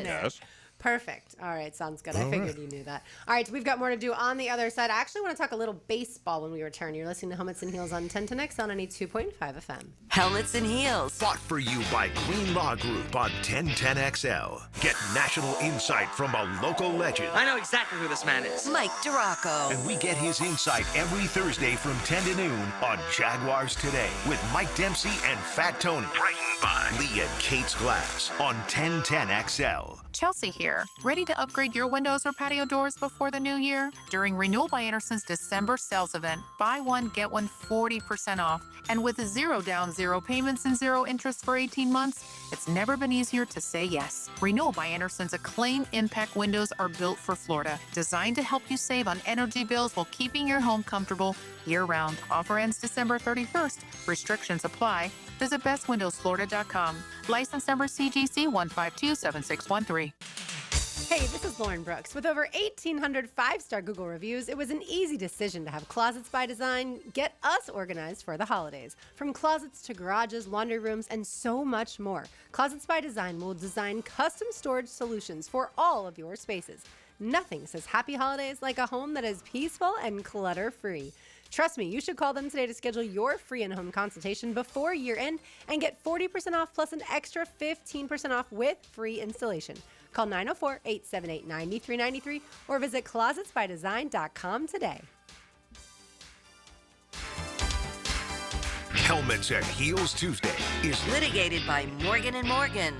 there. podcast. Perfect. All right, sounds good. I figured you knew that. All right, we've got more to do on the other side. I actually want to talk a little baseball when we return. You're listening to Helmets and Heels on 1010X on 92.5 FM. Helmets and Heels. Brought for you by Green Law Group on 1010XL. Get national insight from a local legend. I know exactly who this man is. Mike Duraco. And we get his insight every Thursday from 10 to noon on Jaguars Today with Mike Dempsey and Fat Tony. Brightened by Lee and Kate's Glass on 1010XL. Chelsea here. Ready to upgrade your windows or patio doors before the new year? During Renewal by Anderson's December sales event, buy one, get one 40% off. And with 0 down, 0 payments, and 0 interest for 18 months, it's never been easier to say yes. Renewal by Anderson's Acclaim Impact windows are built for Florida, designed to help you save on energy bills while keeping your home comfortable year-round. Offer ends December 31st. Restrictions apply. Visit bestwindowsflorida.com. License number CGC 1527613. Hey, this is Lauren Brooks. With over 1,800 five-star Google reviews, it was an easy decision to have Closets by Design get us organized for the holidays. From closets to garages, laundry rooms, and so much more, Closets by Design will design custom storage solutions for all of your spaces. Nothing says happy holidays like a home that is peaceful and clutter-free. Trust me, you should call them today to schedule your free in-home consultation before year-end and get 40% off plus an extra 15% off with free installation. Call 904-878-9393 or visit closetsbydesign.com today. Helmets and Heels Tuesday is Litigated by Morgan & Morgan.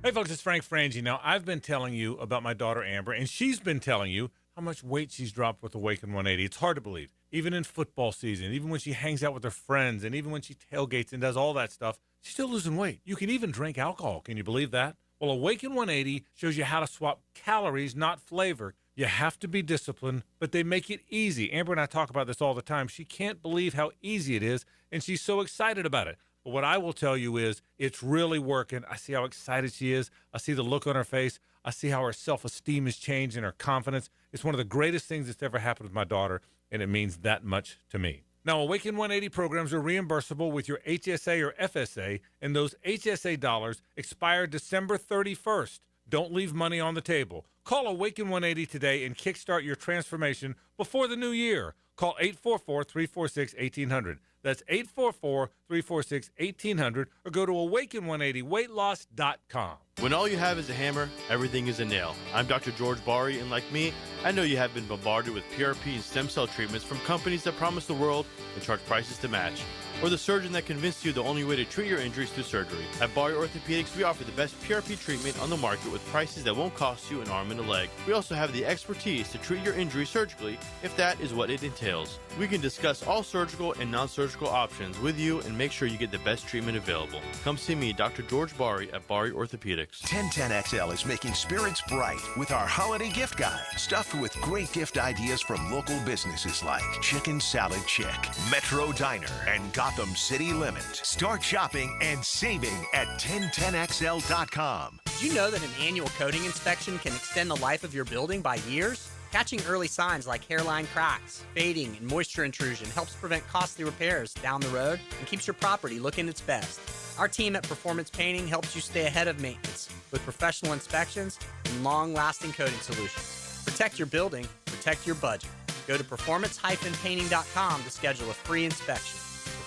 Hey, folks, it's Frank Frangie. Now, I've been telling you about my daughter, Amber, and she's been telling you how much weight she's dropped with Awaken 180. It's hard to believe. Even in football season, even when she hangs out with her friends, and even when she tailgates and does all that stuff, she's still losing weight. You can even drink alcohol. Can you believe that? Well, Awaken 180 shows you how to swap calories, not flavor. You have to be disciplined, but they make it easy. Amber and I talk about this all the time. She can't believe how easy it is, and she's so excited about it. But what I will tell you is it's really working. I see how excited she is. I see the look on her face. I see how her self-esteem has changed and her confidence. It's one of the greatest things that's ever happened with my daughter, and it means that much to me. Now, Awaken 180 programs are reimbursable with your HSA or FSA, and those HSA dollars expire December 31st. Don't leave money on the table. Call Awaken 180 today and kickstart your transformation before the new year. Call 844-346-1800. That's 844-346-1800, or go to awaken180weightloss.com. When all you have is a hammer, everything is a nail. I'm Dr. George Bari, and like me, I know you have been bombarded with PRP and stem cell treatments from companies that promise the world and charge prices to match. Or the surgeon that convinced you the only way to treat your injuries through surgery. At Bari Orthopedics, we offer the best PRP treatment on the market with prices that won't cost you an arm and a leg. We also have the expertise to treat your injury surgically if that is what it entails. We can discuss all surgical and non-surgical options with you and make sure you get the best treatment available. Come see me, Dr. George Bari at Bari Orthopedics. 1010XL is making spirits bright with our holiday gift guide, stuffed with great gift ideas from local businesses like Chicken Salad Chick, Metro Diner, and Gotham City Limit. Start shopping and saving at 1010XL.com. Did you know that an annual coating inspection can extend the life of your building by years? Catching early signs like hairline cracks, fading, and moisture intrusion helps prevent costly repairs down the road and keeps your property looking its best. Our team at Performance Painting helps you stay ahead of maintenance with professional inspections and long-lasting coating solutions. Protect your building, protect your budget. Go to performance-painting.com to schedule a free inspection.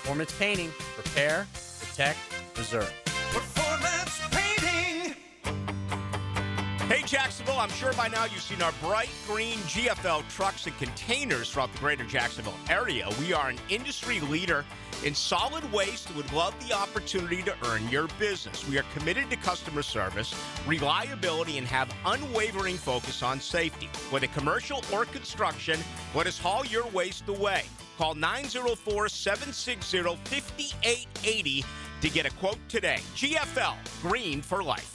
Performance Painting, repair, protect, preserve. Performance Painting. Hey, Jacksonville, I'm sure by now you've seen our bright green GFL trucks and containers throughout the greater Jacksonville area. We are an industry leader in solid waste and would love the opportunity to earn your business. We are committed to customer service, reliability, and have unwavering focus on safety. Whether commercial or construction, let us haul your waste away. Call 904-760-5880 to get a quote today. GFL, green for life.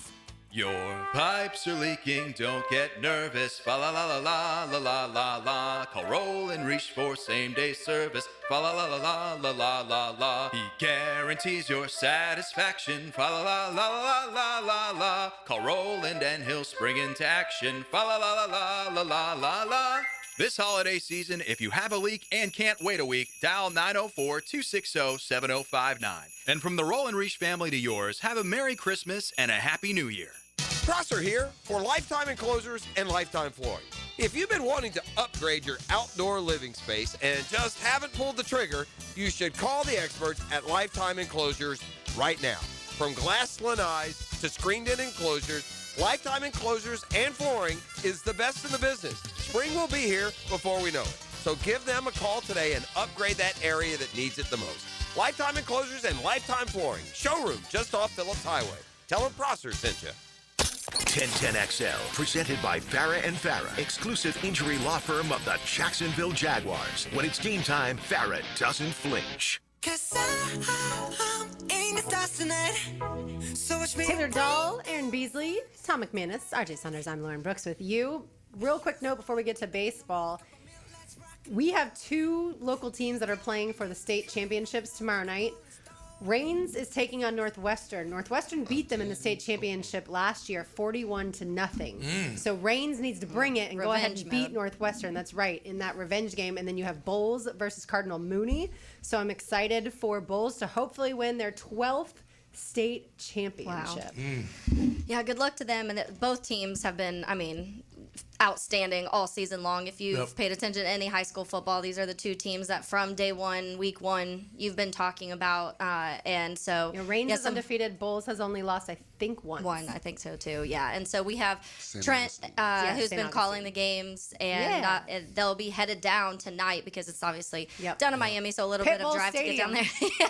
Your pipes are leaking, don't get nervous. Fa la la la la la la la la. Call Roll and Reach for same day service. Fa la la la la la la la la. He guarantees your satisfaction. Fa la la la la la la la. Call Roland and he'll spring into action. Fa la la la la la la la la. This holiday season, if you have a leak and can't wait a week, dial 904-260-7059. And from the Roll and Reach family to yours, have a Merry Christmas and a Happy New Year. Prosser here for Lifetime Enclosures and Lifetime Flooring. If you've been wanting to upgrade your outdoor living space and just haven't pulled the trigger, you should call the experts at Lifetime Enclosures right now. From glass lanais to screened-in enclosures, Lifetime Enclosures and Flooring is the best in the business. Spring will be here before we know it. So give them a call today and upgrade that area that needs it the most. Lifetime Enclosures and Lifetime Flooring. Showroom just off Phillips Highway. Tell them Prosser sent you. 1010XL, presented by Farrah and Farrah, exclusive injury law firm of the Jacksonville Jaguars. When it's game time, Farrah doesn't flinch. Taylor Dahl, Aaron Beasley, Tom McManus, RJ Saunders, I'm Lauren Brooks with you. Real quick note before we get to baseball. We have two local teams that are playing for the state championships tomorrow night. Reigns is taking on Northwestern. Northwestern beat them in the state championship last year, 41-0. So Reigns needs to bring it and go ahead and beat Northwestern. That's right, in that revenge game. And then you have Bulls versus Cardinal Mooney. So I'm excited for Bulls to hopefully win their 12th state championship. Yeah, good luck to them. And both teams have been, outstanding all season long. If you've paid attention to any high school football, these are the two teams that from day one, week one, you've been talking about. And so Reigns is undefeated. Bulls has only lost, I think, once. One, I think so too. Yeah. And so we have St. Trent, Augustine. who's St. been calling the games, and they'll be headed down tonight because it's obviously down in Miami, so a little bit of drive to get down there.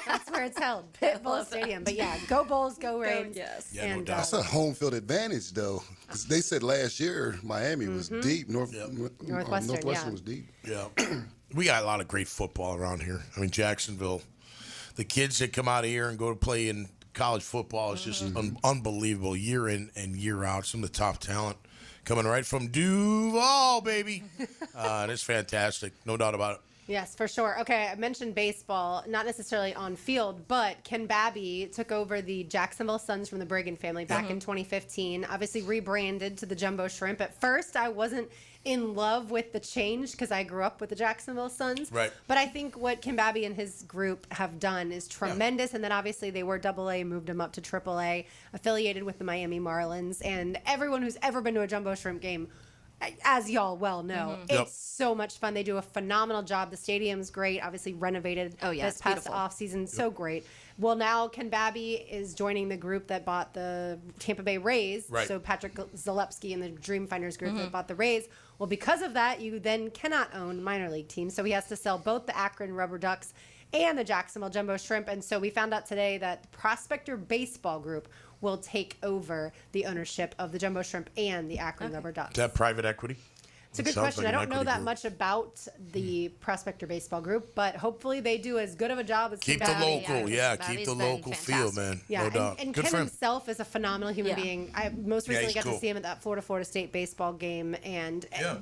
That's where it's held. Pit Bull Stadium. But yeah, go Bulls, go Reigns. Yes. Yeah, no doubt. That's a home field advantage, though. 'Cause they said last year Miami was deep. Northwestern was deep. Yeah. We got a lot of great football around here. Jacksonville, the kids that come out of here and go to play in college football is just unbelievable year in and year out. Some of the top talent coming right from Duval, baby. And it's fantastic. No doubt about it. Yes, for sure. Okay, I mentioned baseball, not necessarily on field, but Ken Babby took over the Jacksonville Suns from the Brigham family back in 2015, obviously rebranded to the Jumbo Shrimp. At first, I wasn't in love with the change because I grew up with the Jacksonville Suns. Right. But I think what Ken Babby and his group have done is tremendous. And then obviously they were AA, moved them up to AAA, affiliated with the Miami Marlins. And everyone who's ever been to a Jumbo Shrimp game, as y'all well know, it's so much fun. They do a phenomenal job. The stadium's great, obviously renovated this past offseason. So great. Well, now Ken Babby is joining the group that bought the Tampa Bay Rays. Right. So Patrick Zalewski and the Dreamfinders group that bought the Rays. Well, because of that, you then cannot own minor league teams. So he has to sell both the Akron Rubber Ducks and the Jacksonville Jumbo Shrimp. And so we found out today that Prospector Baseball Group will take over the ownership of the Jumbo Shrimp and the Akron Rubber Ducks. Is that private equity? It's a good question. I don't know that much about the Prospector Baseball Group, but hopefully they do as good of a job as Keep the local, keep the local feel, man. Yeah, no doubt. And Good Ken for him. himself is a phenomenal human being. I most recently he's got cool. to see him at that Florida State baseball game,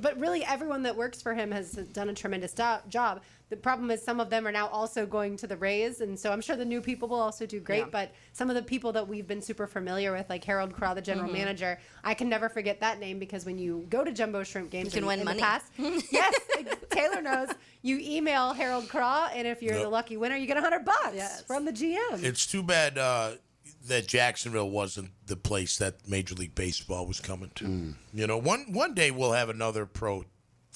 but really everyone that works for him has done a tremendous job. The problem is some of them are now also going to the Rays, and so I'm sure the new people will also do great, but some of the people that we've been super familiar with, like Harold Craw, the general manager, I can never forget that name because when you go to Jumbo Shrimp games You can win in money. the past, yes, Taylor knows, you email Harold Craw, and if you're the lucky winner, you get $100 from the GM. It's too bad that Jacksonville wasn't the place that Major League Baseball was coming to. One day we'll have another pro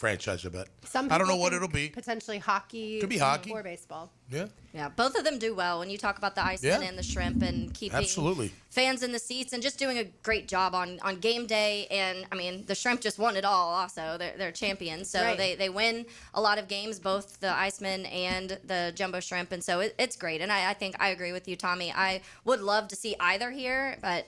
franchise, I bet. Some I don't know people what think it'll be. Potentially hockey. Could be hockey. Or baseball. Yeah. Yeah, both of them do well when you talk about the Iceman Yeah. and the shrimp and keeping Absolutely. fans in the seats and just doing a great job on game day. And I mean, the shrimp just won it all. Also, they're champions, so Right. they win a lot of games, both the Iceman and the jumbo shrimp, and so it's great. And I think I agree with you, Tommy. I would love to see either here, but.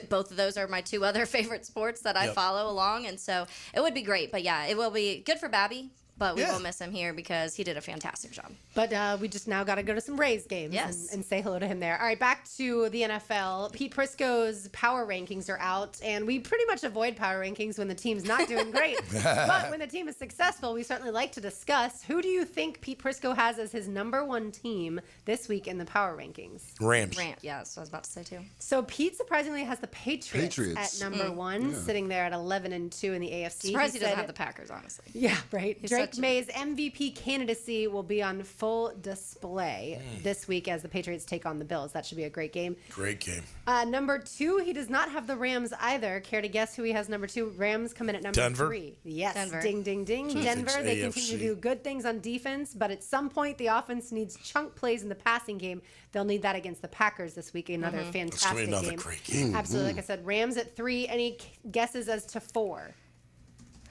Both of those are my two other favorite sports that I follow along, and so it would be great. But yeah, it will be good for Babby, but we will miss him here because he did a fantastic job. But we just now got to go to some Rays games and say hello to him there. All right, back to the NFL. Pete Prisco's power rankings are out, and we pretty much avoid power rankings when the team's not doing great. But when the team is successful, we certainly like to discuss. Who do you think Pete Prisco has as his number one team this week in the power rankings? Rams. Yeah, that's what I was about to say too. So Pete surprisingly has the Patriots. At number one, sitting there at 11-2 in the AFC. Surprised he doesn't have the Packers, honestly. Yeah, right. He's Drake such a- May's MVP candidacy will be on full display this week as the Patriots take on the Bills. That should be a great game. Great game. Number two, he does not have the Rams either. Care to guess who he has number two? Rams come in at number Denver? 3. Yes. Denver. Ding, ding, ding. So Denver, it's they AFC. continue to do good things on defense, but at some point the offense needs chunk plays in the passing game. They'll need that against the Packers this week. Another That's fantastic gonna be another game. great game. Absolutely. Like I said, Rams at 3. Any guesses as to 4?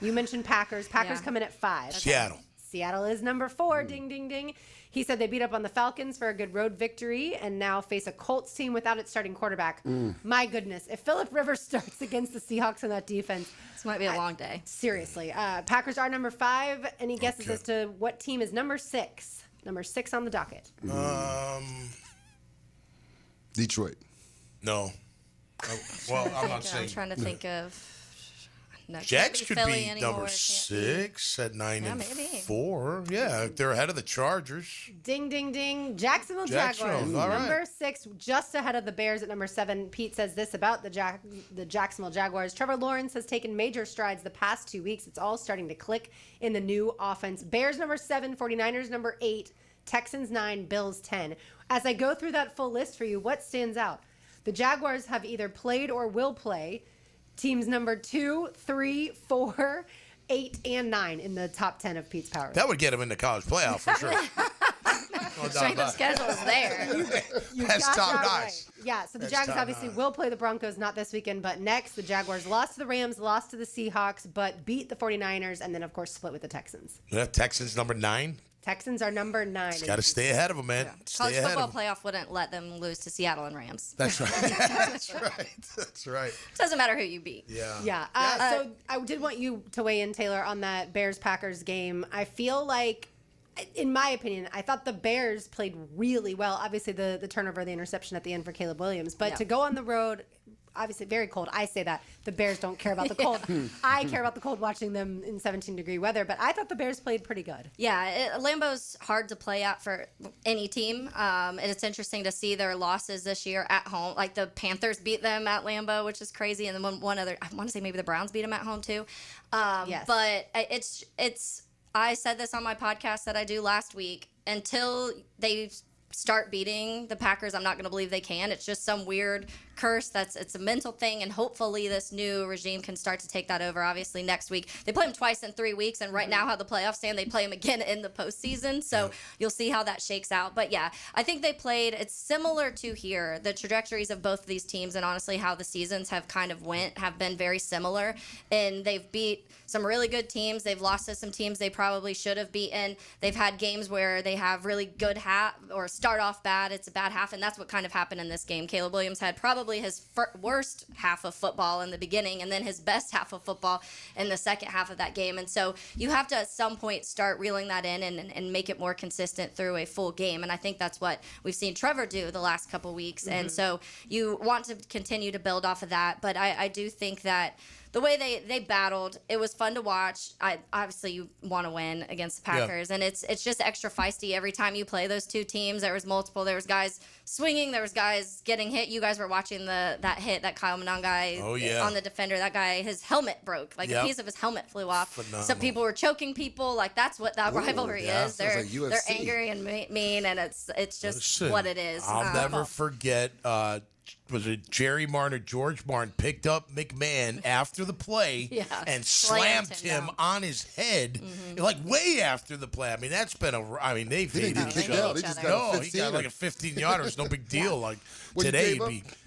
You mentioned Packers. Packers Yeah. come in at 5. Seattle. Seattle is number 4. Ding, ding, ding. He said they beat up on the Falcons for a good road victory and now face a Colts team without its starting quarterback. My goodness. If Phillip Rivers starts against the Seahawks in that defense. This might be a long day. Seriously. Packers are number 5. Any guesses as to what team is number 6? Number 6 on the docket. Detroit. No. Well, I'm not saying. I'm trying to think of. No, Jags can't could Philly be anymore, number can't 6 at 9-4. maybe. Yeah, they're ahead of the Chargers. Ding, ding, ding. Jacksonville Jaguars. All right. Number 6, just ahead of the Bears at number 7. Pete says this about the Jacksonville Jaguars. Trevor Lawrence has taken major strides the past 2 weeks. It's all starting to click in the new offense. Bears number 7, 49ers number 8, Texans 9, Bills 10. As I go through that full list for you, what stands out? The Jaguars have either played or will play teams number 2, 3, 4, 8, and 9 in the top 10 of Pete's power. That would get them in the college playoff for sure. Strength of schedule is there. You That's got top that notch. right. Yeah, so the That's Jaguars top obviously notch. will play the Broncos, not this weekend, but next. The Jaguars lost to the Rams, lost to the Seahawks, but beat the 49ers, and then, of course, split with the Texans. Yeah, Texans number 9. Texans are number 9. Got to stay ahead of them, man. Stay College ahead football of them. playoff wouldn't let them lose to Seattle and Rams. That's right. That's right. That's right. Doesn't matter who you beat. Yeah. Yeah. So I did want you to weigh in, Taylor, on that Bears-Packers game. I feel like, in my opinion, I thought the Bears played really well. Obviously, the turnover, the interception at the end for Caleb Williams. But to go on the road, obviously very cold. I say that. The Bears don't care about the cold. I care about the cold watching them in 17-degree weather. But I thought the Bears played pretty good. Yeah, Lambeau's hard to play at for any team. And it's interesting to see their losses this year at home. Like the Panthers beat them at Lambeau, which is crazy. And then one other, I want to say maybe the Browns beat them at home too. Yes. But it's I said this on my podcast that I do last week. Until they start beating the Packers, I'm not going to believe they can. It's just some weird curse. It's a mental thing, and hopefully this new regime can start to take that over. Obviously next week they play them twice in 3 weeks, and right now how the playoffs stand, they play them again in the postseason, so you'll see how that shakes out. But yeah, I think they played, it's similar to here, the trajectories of both of these teams, and honestly how the seasons have kind of have been very similar, and they've beat some really good teams. They've lost to some teams they probably should have beaten. They've had games where they have really good half or start off bad. It's a bad half, and that's what kind of happened in this game. Caleb Williams had probably his worst half of football in the beginning and then his best half of football in the second half of that game. And so you have to at some point start reeling that in and make it more consistent through a full game. And I think that's what we've seen Trevor do the last couple weeks. And so you want to continue to build off of that. But I do think that the way they battled, it was fun to watch. Obviously, you want to win against the Packers, and it's just extra feisty every time you play those two teams. There was multiple. There was guys swinging. There was guys getting hit. You guys were watching that hit that Kyle Manon guy on the defender. That guy, his helmet broke. Like a piece of his helmet flew off. Phenomenal. Some people were choking people. Like that's what that rivalry is. They're like UFC. angry and mean, and it's just what it is. I'll never forget was it Jerry Martin or George Martin picked up McMahon after the play and slammed him on his head, like way after the play. I mean, that's been they've hated each other. No, he got like a 15-yarder. It's no big deal. Like today,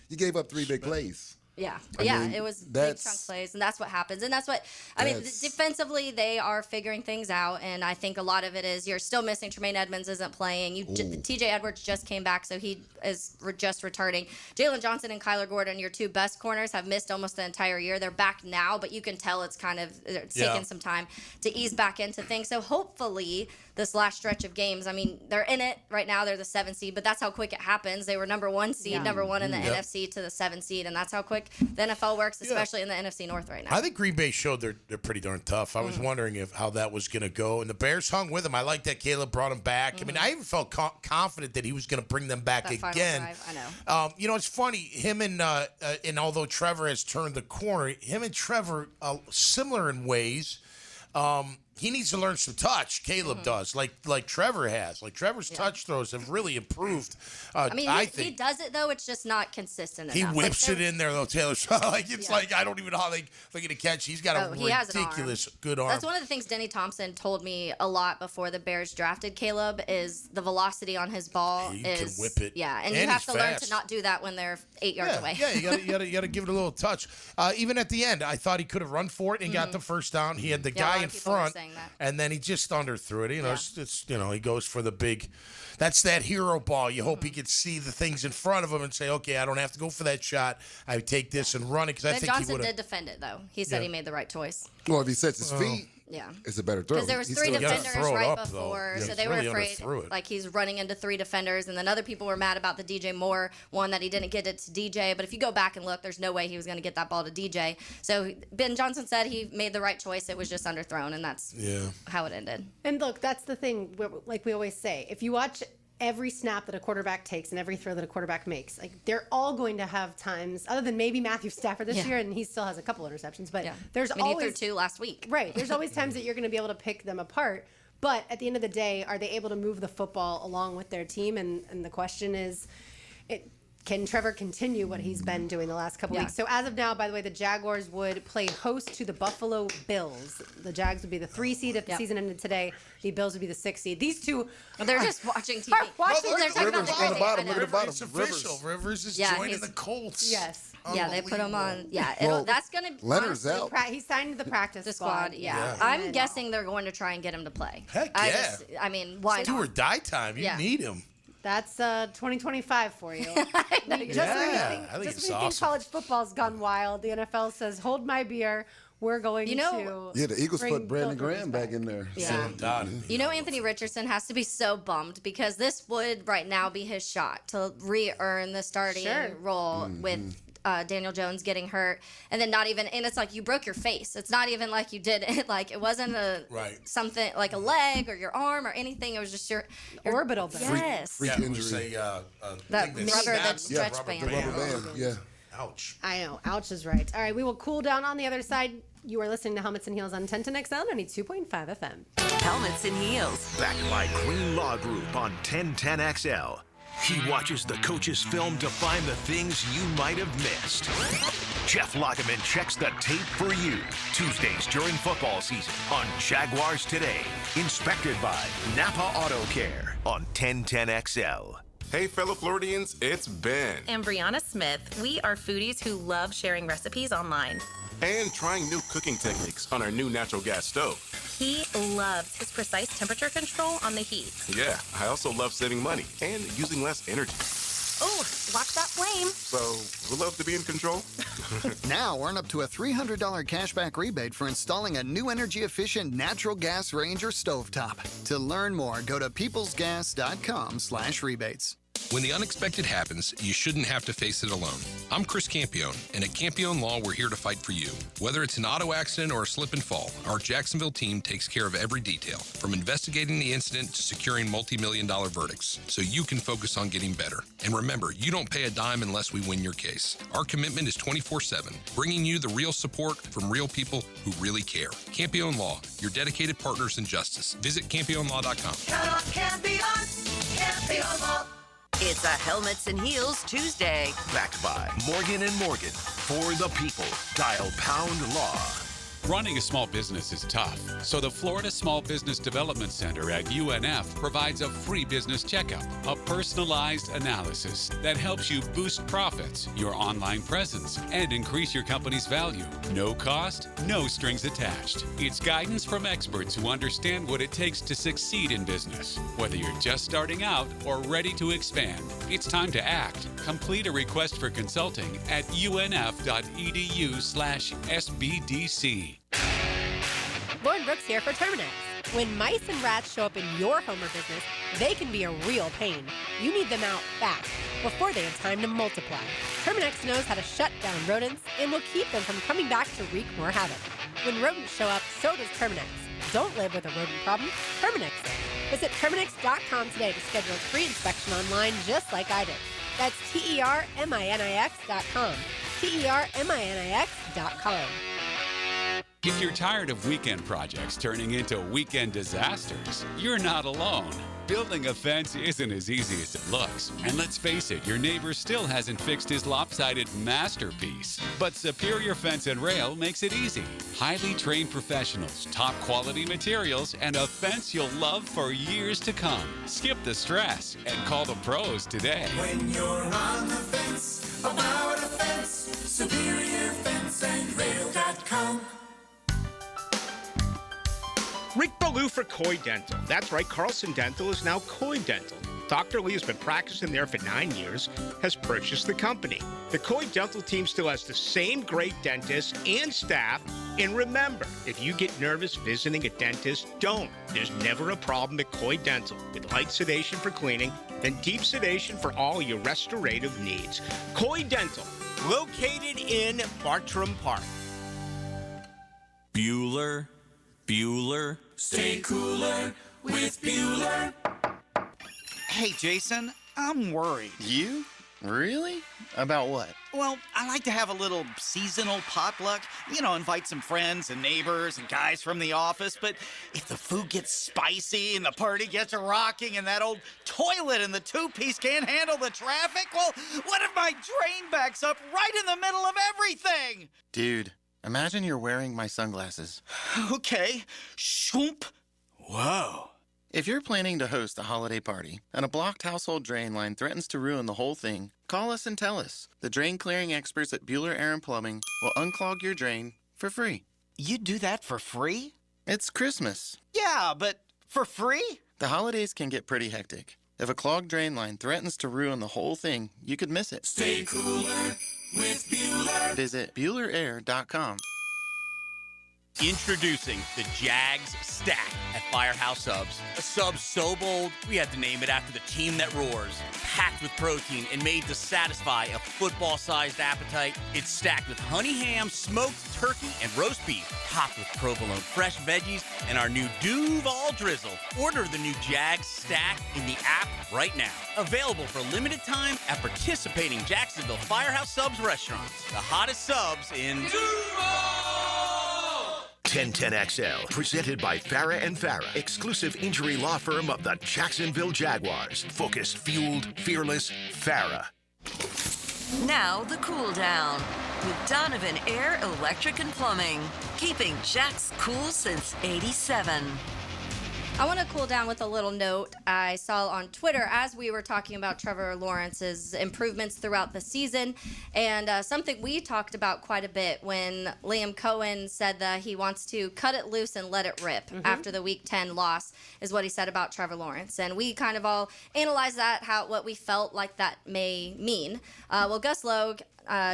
you gave up 3 big plays. Yeah, I mean, it was big chunk plays, and that's what happens. And that's what I mean. Defensively, they are figuring things out, and I think a lot of it is you're still missing. Tremaine Edmonds isn't playing. T.J. Edwards just came back, so he is just returning. Jalen Johnson and Kyler Gordon, your 2 best corners, have missed almost the entire year. They're back now, but you can tell it's kind of taking some time to ease back into things. So hopefully, this last stretch of games, I mean, they're in it right now. They're the 7th seed, but that's how quick it happens. They were number 1 seed, number 1 in the NFC to the 7th seed, and that's how quick the NFL works, especially in the NFC North right now. I think Green Bay showed they're pretty darn tough. I was wondering how that was going to go, and the Bears hung with them. I like that Caleb brought them back. I mean, I even felt confident that he was going to bring them back again. I know. It's funny, him and although Trevor has turned the corner, him and Trevor similar in ways. He needs to learn some touch. Caleb does, like Trevor has. Like Trevor's touch throws have really improved. I mean, he does it though. It's just not consistent enough. He whips it in there though, Taylor. Like I don't even know how they're going to catch. He's got a ridiculous good arm. That's one of the things Denny Thompson told me a lot before the Bears drafted Caleb is the velocity on his ball. He can whip it. Yeah, and you have to learn to not do that when they're 8 yards away. Yeah, you got to give it a little touch. Even at the end, I thought he could have run for it and got the first down. He had the guy in front. And then he just underthrew it. It's he goes for the big. That's that hero ball. You hope he can see the things in front of him and say, okay, I don't have to go for that shot. I take this and run it because I think Johnson he would did defend it though. He said he made the right choice. Well, if he sets his feet, it's a better throw. Because there was 3 defenders right before, so they were afraid. Like he's running into 3 defenders, and then other people were mad about the DJ Moore one that he didn't get it to DJ. But if you go back and look, there's no way he was going to get that ball to DJ. So Ben Johnson said he made the right choice. It was just underthrown, and that's how it ended. And look, that's the thing. Like we always say, if you watch every snap that a quarterback takes and every throw that a quarterback makes, like they're all going to have times, other than maybe Matthew Stafford this year, and he still has a couple interceptions, but there's always he threw 2 last week. Right. There's always times that you're going to be able to pick them apart. But at the end of the day, are they able to move the football along with their team? And the question is, can Trevor continue what he's been doing the last couple weeks? So as of now, by the way, the Jaguars would play host to the Buffalo Bills. The Jags would be the 3 seed if the season ended today. The Bills would be the 6 seed. These two, they're just watching TV. They're talking about the bottom. Look at the bottom. It's official. Rivers is joining the Colts. Yes. Yeah, they put him on. Yeah, that's going to Leonard's out. He signed the practice squad. Yeah. I'm guessing they're going to try and get him to play. Heck yeah. I mean, why not? Do or die time. You need him. That's 2025 for you. I think it's awesome. College football's gone wild. The NFL says, "Hold my beer. We're going to." The Eagles put Brandon Graham back in there. Yeah. Anthony Richardson has to be so bummed because this would right now be his shot to re-earn the starting role with Daniel Jones getting hurt, and then not even. And it's like you broke your face. It's not even like you did it. Like it wasn't something like a leg or your arm or anything. It was just your orbital band. Yes. Freak injury. That rubber, that stretch band. The rubber band. Yeah. Ouch. I know. Ouch is right. All right, we will cool down on the other side. You are listening to Helmets and Heels on 1010XL 92.5 FM. Helmets and Heels. Backed by Green Law Group on 1010XL. He watches the coach's film to find the things you might have missed. Jeff Lageman checks the tape for you. Tuesdays during football season on Jaguars Today. Inspected by Napa Auto Care on 1010XL. Hey, fellow Floridians, it's Ben. And Brianna Smith. We are foodies who love sharing recipes online. And trying new cooking techniques on our new natural gas stove. He loves his precise temperature control on the heat. Yeah, I also love saving money and using less energy. Oh, watch that flame. So, we'll love to be in control. Now earn up to a $300 cashback rebate for installing a new energy-efficient natural gas range or stovetop. To learn more, go to peoplesgas.com/rebates. When the unexpected happens, you shouldn't have to face it alone. I'm Chris Campione, and at Campione Law, we're here to fight for you. Whether it's an auto accident or a slip and fall, our Jacksonville team takes care of every detail, from investigating the incident to securing multi-million-dollar verdicts, so you can focus on getting better. And remember, you don't pay a dime unless we win your case. Our commitment is 24/7, bringing you the real support from real people who really care. Campione Law, your dedicated partners in justice. Visit CampioneLaw.com. Count on Campione. Campione Law. It's a Helmets and Heels Tuesday. Backed by Morgan & Morgan. For the people. Dial # law. Running a small business is tough, so the Florida Small Business Development Center at UNF provides a free business checkup, a personalized analysis that helps you boost profits, your online presence, and increase your company's value. No cost, no strings attached. It's guidance from experts who understand what it takes to succeed in business. Whether you're just starting out or ready to expand, it's time to act. Complete a request for consulting at unf.edu/SBDC. Lauren Brooks here for Terminix. When mice and rats show up in your home or business, they can be a real pain. You need them out fast, before they have time to multiply. Terminix knows how to shut down rodents and will keep them from coming back to wreak more havoc. When rodents show up, so does Terminix. Don't live with a rodent problem, Terminix it. Visit Terminix.com today to schedule a free inspection online just like I did. That's TERMINIX.com. TERMINIX.com. If you're tired of weekend projects turning into weekend disasters, you're not alone. Building a fence isn't as easy as it looks. And let's face it, your neighbor still hasn't fixed his lopsided masterpiece. But Superior Fence and Rail makes it easy. Highly trained professionals, top quality materials, and a fence you'll love for years to come. Skip the stress and call the pros today. When you're on the fence, about a fence, SuperiorFenceandRail.com. Rick Ballou for Coy Dental. That's right, Carlson Dental is now Coy Dental. Dr. Lee has been practicing there for 9 years, has purchased the company. The Coy Dental team still has the same great dentists and staff. And remember, if you get nervous visiting a dentist, don't. There's never a problem at Coy Dental. With light sedation for cleaning, then deep sedation for all your restorative needs. Coy Dental, located in Bartram Park. Bueller. Stay cooler with Bueller. Hey, Jason, I'm worried. You? Really? About what? Well, I like to have a little seasonal potluck. You know, invite some friends and neighbors and guys from the office. But if the food gets spicy and the party gets rocking and that old toilet in the two-piece can't handle the traffic, well, what if my drain backs up right in the middle of everything? Dude, imagine you're wearing my sunglasses. Okay. Shoomp. Whoa. If you're planning to host a holiday party and a blocked household drain line threatens to ruin the whole thing, call us and tell us. The drain clearing experts at Bueller Air & Plumbing will unclog your drain for free. You do that for free? It's Christmas. Yeah, but for free? The holidays can get pretty hectic. If a clogged drain line threatens to ruin the whole thing, you could miss it. Stay cooler with Bueller. Visit BuellerAir.com. Introducing the Jags Stack at Firehouse Subs. A sub so bold, we had to name it after the team that roars. Packed with protein and made to satisfy a football-sized appetite. It's stacked with honey ham, smoked turkey, and roast beef. Topped with provolone fresh veggies and our new Duval drizzle. Order the new Jags Stack in the app right now. Available for limited time at participating Jacksonville Firehouse Subs restaurants. The hottest subs in Duval! 1010XL, presented by Farah & Farah, exclusive injury law firm of the Jacksonville Jaguars. Focused, fueled, fearless, Farah. Now the cool down with Donovan Air, Electric and Plumbing, keeping Jack's cool since '87. I want to cool down with a little note I saw on Twitter as we were talking about Trevor Lawrence's improvements throughout the season, and something we talked about quite a bit when Liam Cohen said that he wants to cut it loose and let it rip after the Week 10 loss is what he said about Trevor Lawrence. And we kind of all analyzed that, what we felt like that may mean. Well, Gus Logue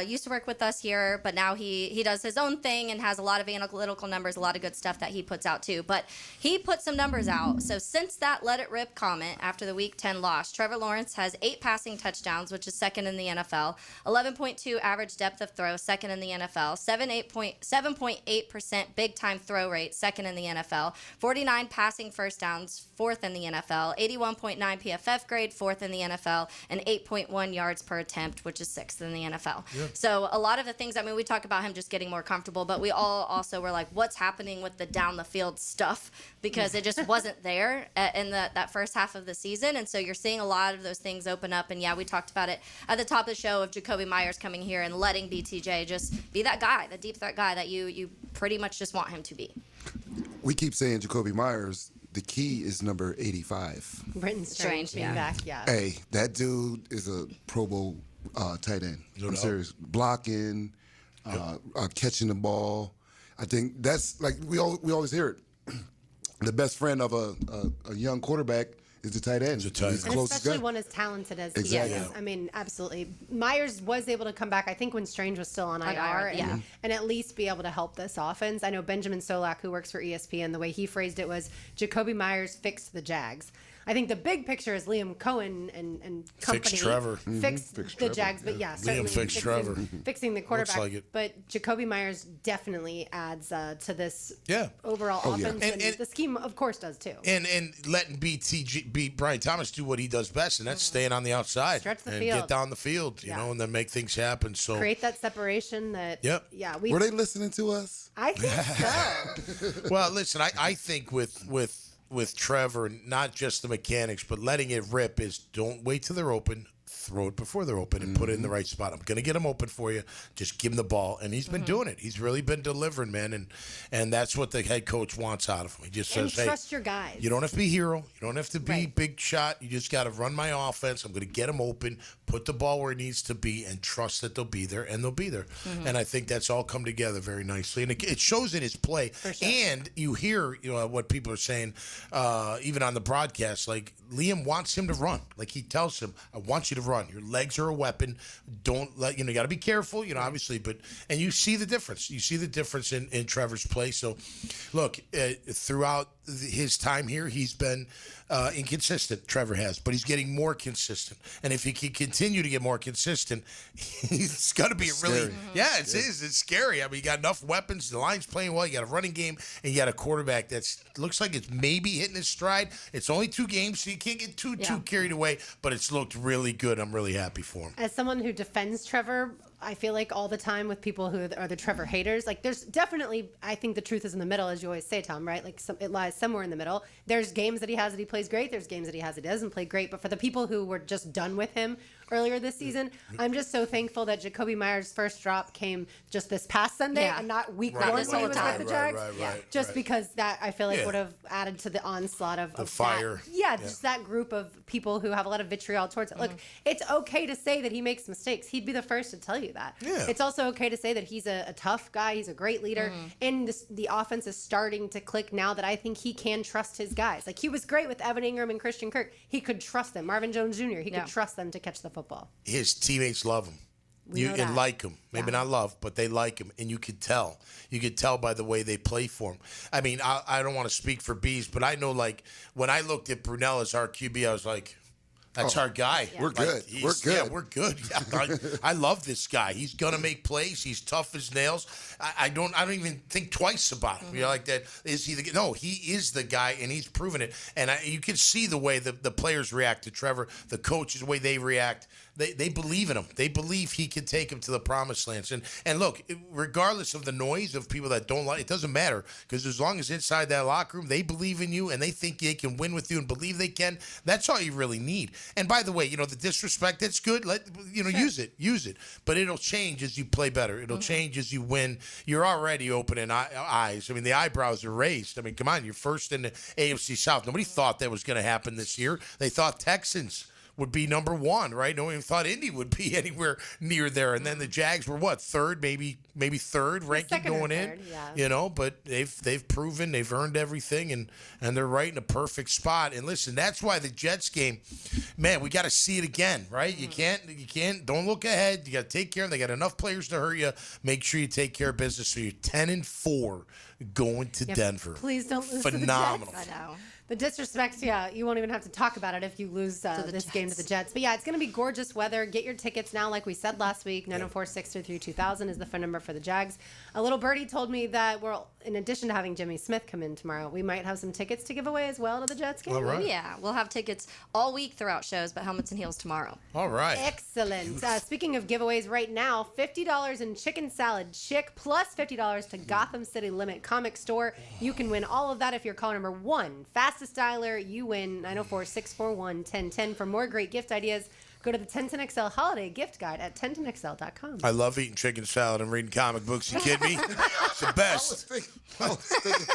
used to work with us here, but now he does his own thing and has a lot of analytical numbers, a lot of good stuff that he puts out too. But he put some numbers out. So since that let it rip comment after the Week 10 loss, Trevor Lawrence has 8 passing touchdowns, which is second in the NFL, 11.2 average depth of throw, second in the NFL, 7.8% big time throw rate, second in the NFL, 49 passing first downs, fourth in the NFL, 81.9 PFF grade, fourth in the NFL, and 8.1 yards per attempt, which is sixth in the NFL. Yeah. So a lot of the things, we talk about him just getting more comfortable, but we all also were like, what's happening with the down the field stuff? Because it just wasn't wasn't there in that first half of the season. And so you're seeing a lot of those things open up. And yeah, we talked about it at the top of the show of Jacoby Myers coming here and letting BTJ just be that guy, the deep threat guy that you pretty much just want him to be. We keep saying Jacoby Myers. The key is number 85. Britton Strange being back, yeah. Hey, that dude is a Pro Bowl tight end. I'm serious. Blocking, catching the ball. I think that's like we always hear it. The best friend of a young quarterback is the tight end. And especially one as talented as he is. I mean, absolutely. Myers was able to come back, I think, when Strange was still on IR, and at least be able to help this offense. I know Benjamin Solak, who works for ESPN, the way he phrased it was Jacoby Myers fixed the Jags. I think the big picture is Liam Cohen and company fixed Trevor. Fixed the Jags, but certainly Liam fixed Trevor. Fixing the quarterback. Looks like it. But Jacoby Myers definitely adds to this Yeah. overall offense, and the scheme, of course, does too. And letting Brian Thomas do what he does best, and that's staying on the outside. Stretch the and field. get down the field, you know, and then make things happen. So Create that separation that, Were they listening to us? I think so. Well, listen, I think with Trevor, not just the mechanics, but letting it rip is don't wait till they're open. Throw it before they're open and put it in the right spot. I'm going to get him open for you. Just give him the ball. And he's been doing it. He's really been delivering, man. And that's what the head coach wants out of him. He just says, trust your guys. You don't have to be a hero. You don't have to be big shot. You just got to run my offense. I'm going to get him open, put the ball where it needs to be, and trust that they'll be there, and they'll be there. And I think that's all come together very nicely. And it shows in his play. And you hear what people are saying, even on the broadcast, like Liam wants him to run. Like he tells him, I want you to run. Your legs are a weapon. Don't let, you got to be careful, obviously, and you see the difference. You see the difference in Trevor's play. So, look, throughout his time here, he's been inconsistent, Trevor has, but he's getting more consistent. And if he can continue to get more consistent, he's going to be really, it's scary. I mean, you got enough weapons. The line's playing well. You got a running game, and you got a quarterback that looks like it's maybe hitting his stride. It's only 2 games, so you can't get too carried away, but it's looked really good. I'm really happy for him. As someone who defends Trevor, I feel like all the time with people who are the Trevor haters, like there's definitely, I think the truth is in the middle, as you always say, Tom, right? Like it lies somewhere in the middle. There's games that he has that he plays great. There's games that he has that he doesn't play great. But for the people who were just done with him earlier this season, I'm just so thankful that Jacoby Myers' first drop came just this past Sunday and not week one when he was with the Jags. Just because that, I feel like, would have added to the onslaught of the fire. Just that group of people who have a lot of vitriol towards it. Look, it's okay to say that he makes mistakes. He'd be the first to tell you that. It's also okay to say that he's a tough guy. He's a great leader. And the offense is starting to click now that I think he can trust his guys. Like, he was great with Evan Ingram and Christian Kirk. He could trust them. Marvin Jones Jr., he could trust them to catch the football. His teammates love him. You can like him. Maybe not love, but they like him. And you could tell. You could tell by the way they play for him. I mean, I don't want to speak for Bees, but I know, like, when I looked at Brunell as our QB, I was like, that's our guy. We're good. We're good. Yeah, we're good. Yeah, I love this guy. He's gonna make plays. He's tough as nails. I don't even think twice about him. Like that. Is he the? No, he is the guy, and he's proven it. And you can see the way the players react to Trevor, the coaches, the way they react. They believe in him. They believe he can take him to the promised lands. And look, regardless of the noise of people that don't like, it doesn't matter, because as long as inside that locker room they believe in you and they think they can win with you and believe they can, that's all you really need. And by the way, the disrespect, that's good. Use it. But it'll change as you play better. It'll change as you win. You're already opening eyes. I mean, the eyebrows are raised. I mean, come on, you're first in the AFC South. Nobody thought that was going to happen this year. They thought Texans would be number 1, right? No one even thought Indy would be anywhere near there. And then the Jags were what, third, maybe third ranking going in. But they've proven they've earned everything, and they're right in a perfect spot. And listen, that's why the Jets game, man, we got to see it again, right? You can't don't look ahead. You got to take care of them. They got enough players to hurt you. Make sure you take care of business. So you're 10-4 going to Denver. Please don't lose Phenomenal. to the Jets. I know. The disrespect, you won't even have to talk about it if you lose this game to the Jets. But it's going to be gorgeous weather. Get your tickets now, like we said last week. 904-633-2000 is the phone number for the Jags. A little birdie told me that in addition to having Jimmy Smith come in tomorrow, we might have some tickets to give away as well to the Jets game. All right. Yeah, we'll have tickets all week throughout shows, but helmets and heels tomorrow. All right. Excellent. Speaking of giveaways right now, $50 in chicken salad chick plus $50 to Gotham City Limit Comic Store. You can win all of that if you're caller number 1, fastest fastest dialer, you win 904-641-1010. For more great gift ideas, go to the 1010XL Holiday Gift Guide at 1010XL.com. I love eating chicken salad and reading comic books. You kidding me? It's the best. I was thinking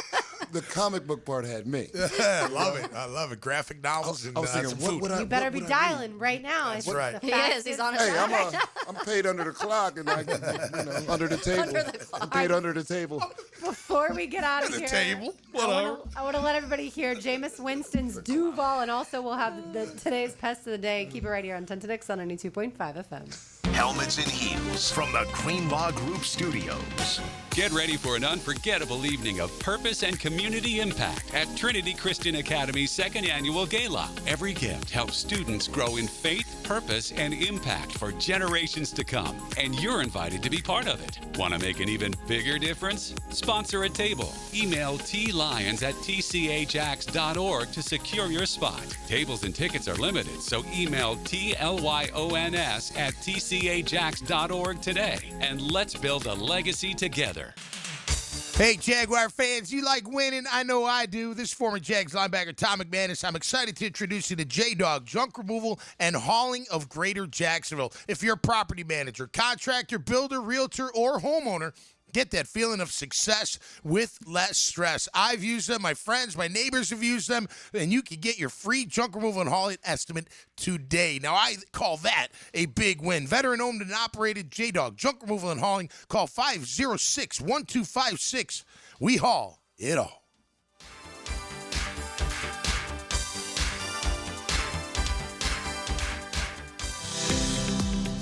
the comic book part had me. I love it. I love it. Graphic novels and I was thinking, some what food. would I- You better what be would I read? dialing right now. That's It's right. the He is. fastest- He's on his Hey, right now. I'm paid under the clock, and under the table. Under the clock. I'm paid under the table. Before we get out of The here, table. I want to let everybody hear Jameis Winston's Duval, and also we'll have today's pest of the day. Keep it right here on 1010X on 92.5 FM. Helmets and Heels from the Greenlaw Group Studios. Get ready for an unforgettable evening of purpose and community impact at Trinity Christian Academy's second annual gala. Every gift helps students grow in faith, purpose, and impact for generations to come. And you're invited to be part of it. Want to make an even bigger difference? Sponsor a table. Email tlyons@tcajax.org to secure your spot. Tables and tickets are limited, so email tlyons@tcajax.org today. And let's build a legacy together. Hey, Jaguar fans, you like winning? I know I do. This is former Jags linebacker Tom McManus. I'm excited to introduce you to J-Dog Junk Removal and Hauling of Greater Jacksonville. If you're a property manager, contractor, builder, realtor, or homeowner, get that feeling of success with less stress. I've used them. My friends, my neighbors have used them. And you can get your free junk removal and hauling estimate today. Now, I call that a big win. Veteran-owned and operated J-Dog Junk Removal and Hauling. Call 506-1256. We haul it all.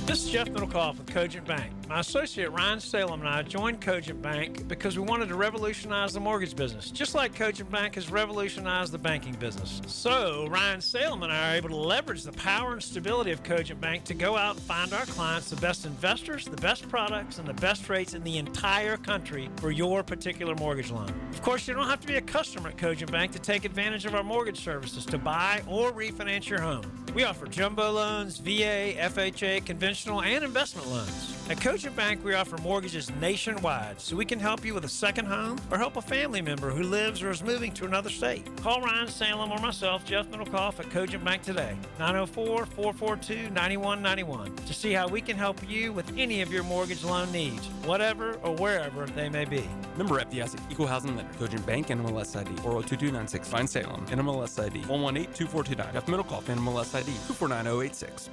This is Jeff Middlecoff with Cogent Bank. My associate Ryan Salem and I joined Cogent Bank because we wanted to revolutionize the mortgage business, just like Cogent Bank has revolutionized the banking business. So Ryan Salem and I are able to leverage the power and stability of Cogent Bank to go out and find our clients the best investors, the best products, and the best rates in the entire country for your particular mortgage loan. Of course, you don't have to be a customer at Cogent Bank to take advantage of our mortgage services to buy or refinance your home. We offer jumbo loans, VA, FHA, conventional, and investment loans. At Cogent Bank, we offer mortgages nationwide, so we can help you with a second home or help a family member who lives or is moving to another state. Call Ryan Salem or myself, Jeff Middlecoff, at Cogent Bank today, 904-442-9191, to see how we can help you with any of your mortgage loan needs, whatever or wherever they may be. Member FDIC, Equal Housing Lender, Cogent Bank, NMLS ID 402296, Ryan Salem, NMLS ID 1182429, Jeff Middlecoff, NMLS ID 249086.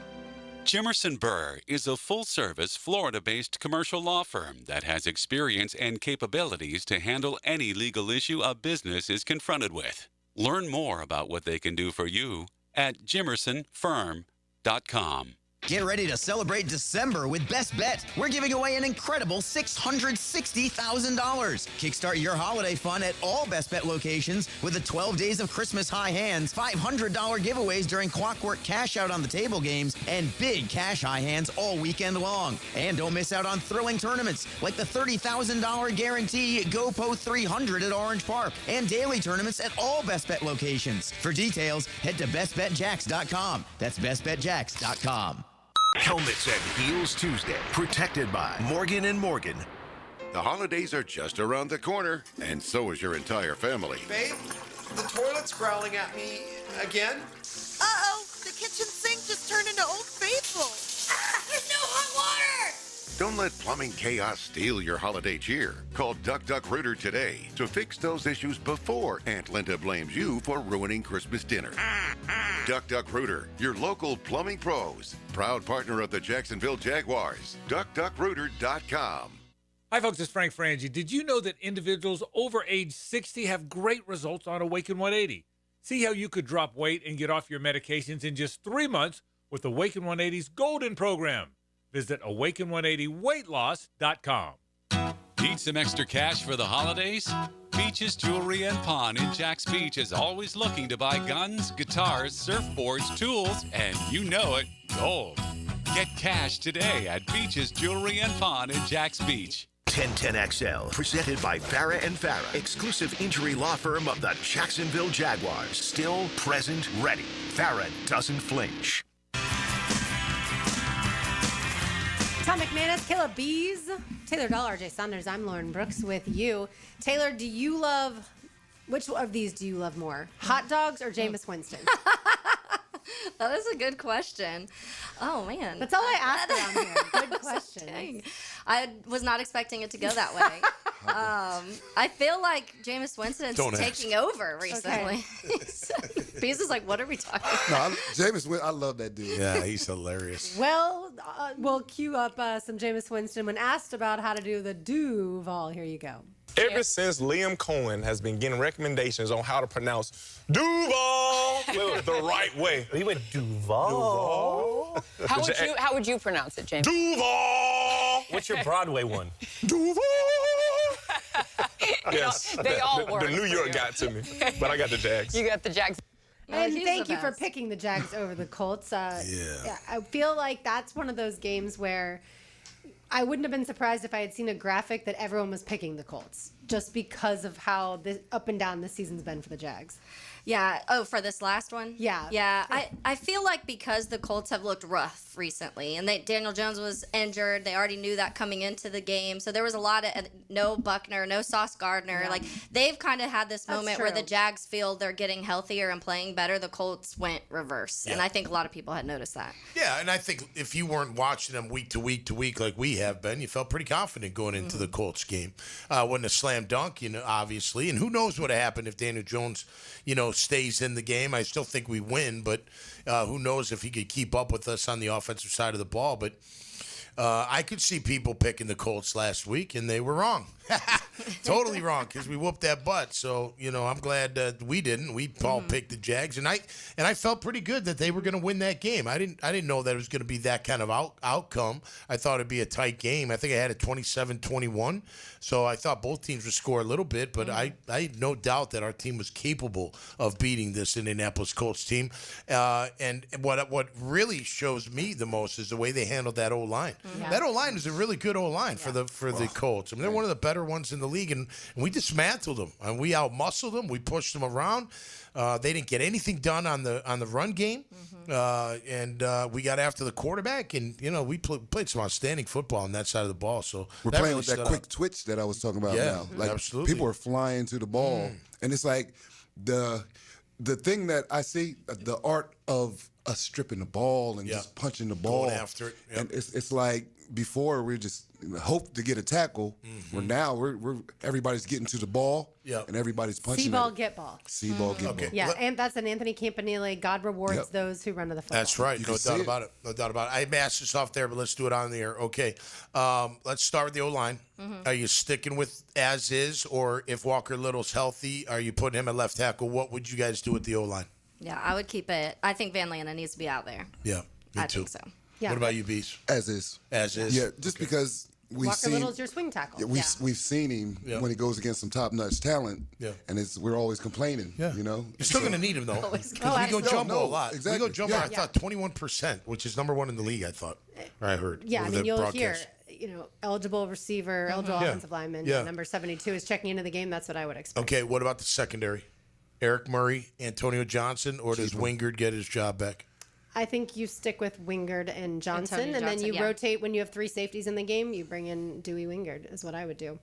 Jimerson Burr is a full-service, Florida-based commercial law firm that has experience and capabilities to handle any legal issue a business is confronted with. Learn more about what they can do for you at jimersonfirm.com. Get ready to celebrate December with Best Bet. We're giving away an incredible $660,000. Kickstart your holiday fun at all Best Bet locations with the 12 Days of Christmas High Hands, $500 giveaways during Clockwork Cash Out on the table games, and big cash high hands all weekend long. And don't miss out on thrilling tournaments like the $30,000 guarantee GoPo 300 at Orange Park and daily tournaments at all Best Bet locations. For details, head to bestbetjacks.com. That's bestbetjacks.com. Helmets and Heels Tuesday, protected by Morgan & Morgan. The holidays are just around the corner, and so is your entire family. Babe, the toilet's growling at me again. Uh-oh, the kitchen sink just turned into Old Faithful. There's no hot water! Don't let plumbing chaos steal your holiday cheer. Call Duck Duck Rooter today to fix those issues before Aunt Linda blames you for ruining Christmas dinner. Duck Duck Rooter, your local plumbing pros. Proud partner of the Jacksonville Jaguars. DuckDuckRooter.com. Hi, folks. It's Frank Frangie. Did you know that individuals over age 60 have great results on Awaken 180? See how you could drop weight and get off your medications in just 3 months with Awaken 180's Golden Program. Visit Awaken180weightloss.com. Need some extra cash for the holidays? Beaches Jewelry and Pawn in Jax Beach is always looking to buy guns, guitars, surfboards, tools, and you know it, gold. Get cash today at Beaches Jewelry and Pawn in Jax Beach. 1010XL, presented by Farah & Farah, exclusive injury law firm of the Jacksonville Jaguars. Still, present, ready. Farah doesn't flinch. Tom McManus, Caleb Bees, Taylor Dahl, RJ Saunders. I'm Lauren Brooks with you. Taylor, do you love Which of these do you love more, hot dogs or Jameis Winston? That is a good question. Oh man, That's all I ask around here. Good question. Dang. I was not expecting it to go that way. I feel like Jameis Winston's Don't taking over recently. Bees is like, what are we talking about? No, Jameis, I love that dude. Yeah, he's hilarious. Well, we'll cue up some Jameis Winston when asked about how to do the Duval. Here you go. Ever since Liam Cohen has been getting recommendations on how to pronounce Duval the right way. He went Duval. How would you pronounce it, James? Duval. What's your Broadway one? Duval. Yes. They all work. The New York for you. got to me, but I got the Jags. You got the Jags. And he's thank the you for best. picking the Jags over the Colts. I feel like that's one of those games where I wouldn't have been surprised if I had seen a graphic that everyone was picking the Colts, just because of how up and down this season's been for the Jags. Yeah. Oh, for this last one? Yeah. Yeah. I feel like because the Colts have looked rough recently and Daniel Jones was injured, they already knew that coming into the game. So there was a lot of no Buckner, no Sauce Gardner. Yeah. Like they've kind of had this That's moment where true. the Jags feel they're getting healthier and playing better. The Colts went reverse. And Yeah. I think a lot of people had noticed that. Yeah, and I think if you weren't watching them week to week to week like we have been, you felt pretty confident going into the Colts game. Wasn't a slam dunk, obviously. And who knows what happened if Daniel Jones, stays in the game. I still think we win, but who knows if he could keep up with us on the offensive side of the ball. But I could see people picking the Colts last week, and they were wrong. Totally wrong, because we whooped that butt. So, I'm glad we didn't. We all picked the Jags, and I felt pretty good that they were going to win that game. I didn't know that it was going to be that kind of outcome. I thought it'd be a tight game. I think I had it 27-21. So I thought both teams would score a little bit, but I had no doubt that our team was capable of beating this Indianapolis Colts team. And what really shows me the most is the way they handled that O-line. Yeah. That O-line is a really good O-line for the Colts. I mean, they're one of the better ones in the league, and we dismantled them. And we out-muscled them. We pushed them around. They didn't get anything done on the run game, and we got after the quarterback, and we played some outstanding football on that side of the ball. So We're that playing really with that stood quick out. twitch that I was talking about Yeah, now. Like absolutely. people are flying to the ball, and it's like the thing that I see, the art of us stripping the ball and just punching the ball Going after it. Yep. and it's like before we just hope to get a tackle. Where now we're everybody's getting to the ball, and everybody's punching. See ball, it. get ball. See ball, get ball. Yeah, and that's an Anthony Campanile. God rewards Yep. those who run to the football. That's right. You No can see doubt it. about it. No doubt about it. I asked this off there, but let's do it on the air. Okay. Let's start with the O-line. Are you sticking with as is, or if Walker Little's healthy, are you putting him at left tackle? What would you guys do with the O-line? Yeah, I would keep it. I think Van Landa needs to be out there. Yeah, me I too. think so. Yeah. What about you, Bees? As is. As is. Yeah, just because we've Walker seen. Little's your swing tackle. Yeah, we've seen him when he goes against some top-notch talent, and we're always complaining. Yeah. You're still going to need him, though. Always Because we go absolutely. jumbo No, a lot. exactly. We go jumbo, Yeah. I thought 21%, which is number one in the league, I thought. I heard. Yeah, I over mean, the you'll broadcast. hear, eligible receiver, eligible Yeah. offensive lineman, Yeah. number 72 is checking into the game. That's what I would expect. Okay, what about the secondary? Eric Murray, Antonio Johnson, or does Wingard get his job back? I think you stick with Wingard and Johnson, Antonio and then Johnson, you yeah. rotate when you have three safeties in the game. You bring in Dewey Wingard, is what I would do.